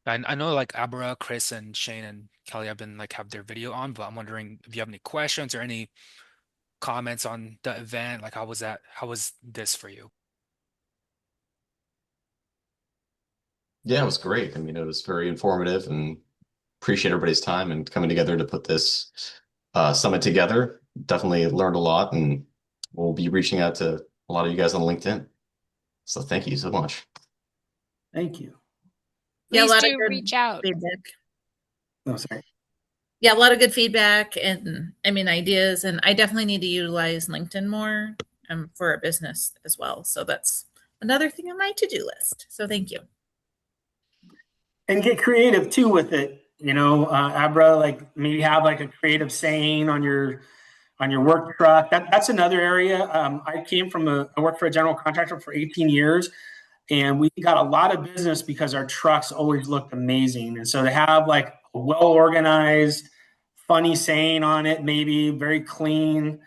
A: I know like Abra, Chris, and Shane and Kelly have been have their video on, but I'm wondering if you have any questions or any comments on the event. Like, how was that? How was this for you?
R: Yeah, it was great. I mean, it was very informative and appreciate everybody's time and coming together to put this summit together. Definitely learned a lot, and we'll be reaching out to a lot of you guys on LinkedIn. So thank you so much.
B: Thank you.
Q: Yeah, a
C: Please
Q: lot
C: do
Q: of good
C: reach out.
Q: feedback.
B: Oh, sorry.
Q: Yeah, a lot of good feedback and ideas. And I definitely need to utilize LinkedIn more for our business as well. So that's another thing on my to-do list. So thank you.
B: And get creative too with it. Abra, like maybe have like a creative saying on your work truck. That's another area. I worked for a general contractor for 18 years, and we got a lot of business because our trucks always looked amazing. And so to have like a well organized, funny saying on it, maybe very clean.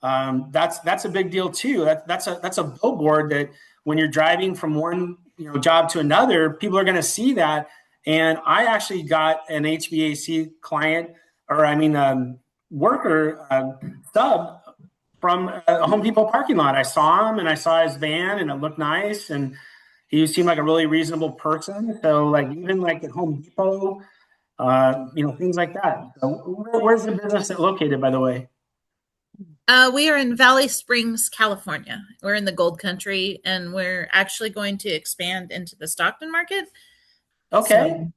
B: That's a big deal too. That's a billboard that when you're driving from one job to another, people are going to see that. And I actually got an HVAC client, or worker sub from a Home Depot parking lot. I saw him and I saw his van and it looked nice and he seemed like a really reasonable person. So like even like at Home Depot, things like that. So where's the business located, by the way?
Q: We are in Valley Springs, California. We're in the Gold Country, and we're actually going to expand into the Stockton market.
B: Okay.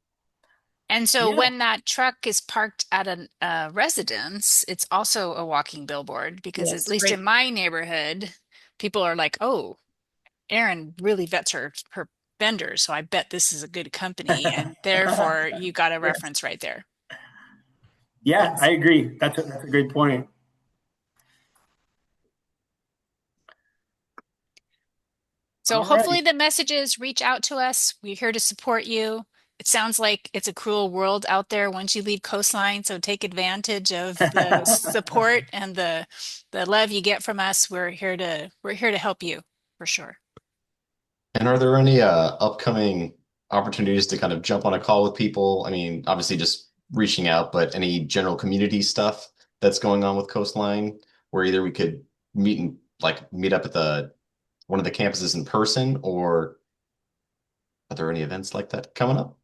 C: And so
B: Yeah.
C: when that truck is parked at a residence, it's also a walking billboard because
Q: Yes,
C: at least
Q: great.
C: in my neighborhood, people are like, "Oh, Erin really vets her vendors, so I bet this is a good company." And therefore, you got a reference right there.
B: Yeah, I agree. That's a great point.
C: So
B: All
C: hopefully
B: right.
C: the messages reach out to us. We're here to support you. It sounds like it's a cruel world out there once you leave Coastline, so take advantage of the support and the love you get from us. We're here to help you for sure.
R: And are there any upcoming opportunities to kind of jump on a call with people? I mean, obviously just reaching out, but any general community stuff that's going on with Coastline, where either we could meet up at the one of the campuses in person, or are there any events like that coming up?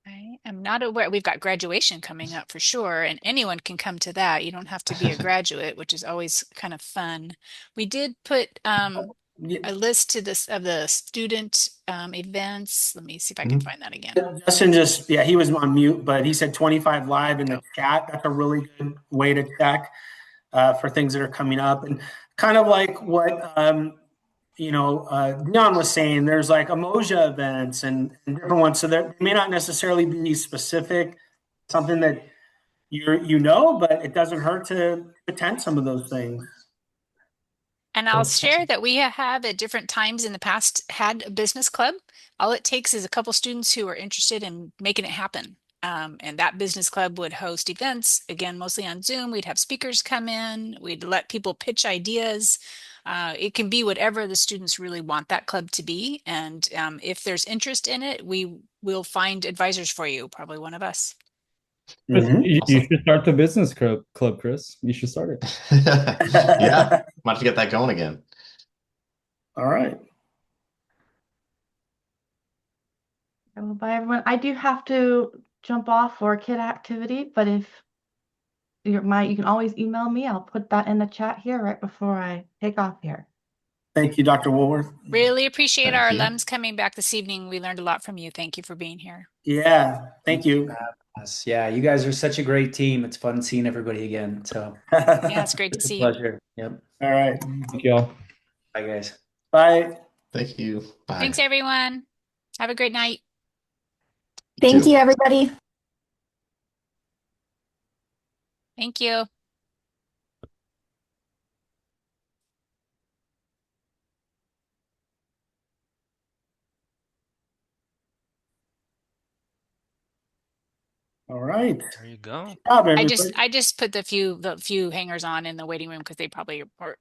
C: I am not aware. We've got graduation coming up for sure, and anyone can come to that. You don't have to be a graduate, which is always kind of fun. We did put a list to this of the student events. Let me see if I can
R: Mhm.
C: find that again.
B: Justin yeah, he was on mute, but he said 25 live in the chat. That's a really good way to check for things that are coming up. And kind of like what Dion was saying, there's like emoja events and different ones. So they may not necessarily be specific, something that but it doesn't hurt to attend some of those things.
C: And I'll share that we have at different times in the past had a business club. All it takes is a couple students who are interested in making it happen. And that business club would host events, again, mostly on Zoom. We'd have speakers come in. We'd let people pitch ideas. It can be whatever the students really want that club to be. And if there's interest in it, we will find advisors for you, probably one of us.
M: Chris, you
R: Awesome.
M: should start the business club, Chris. You should start it.
R: Yeah, might have to get that going again.
B: All right.
E: Well, bye everyone. I do have to jump off for a kid activity, but if you can always email me. I'll put that in the chat here right before I take off here.
B: Thank you, Dr. Woolworth.
C: Really appreciate our
R: you.
C: alums coming back this evening. We learned a lot from you. Thank you for being here.
B: Yeah, thank you.
N: Yeah, you guys are such a great team. It's fun seeing everybody again. So
C: Yeah, it's great to
N: it's a
C: see you.
N: pleasure. Yep.
B: All right.
M: Thank you all.
N: Bye, guys.
B: Bye.
R: Thank you. Bye.
C: Thanks, everyone. Have a great night.
J: Thank you, everybody.
C: Thank you.
B: All right.
A: There you go.
B: Good job,
C: I
B: everybody.
C: just put the few hangers on in the waiting room because they probably are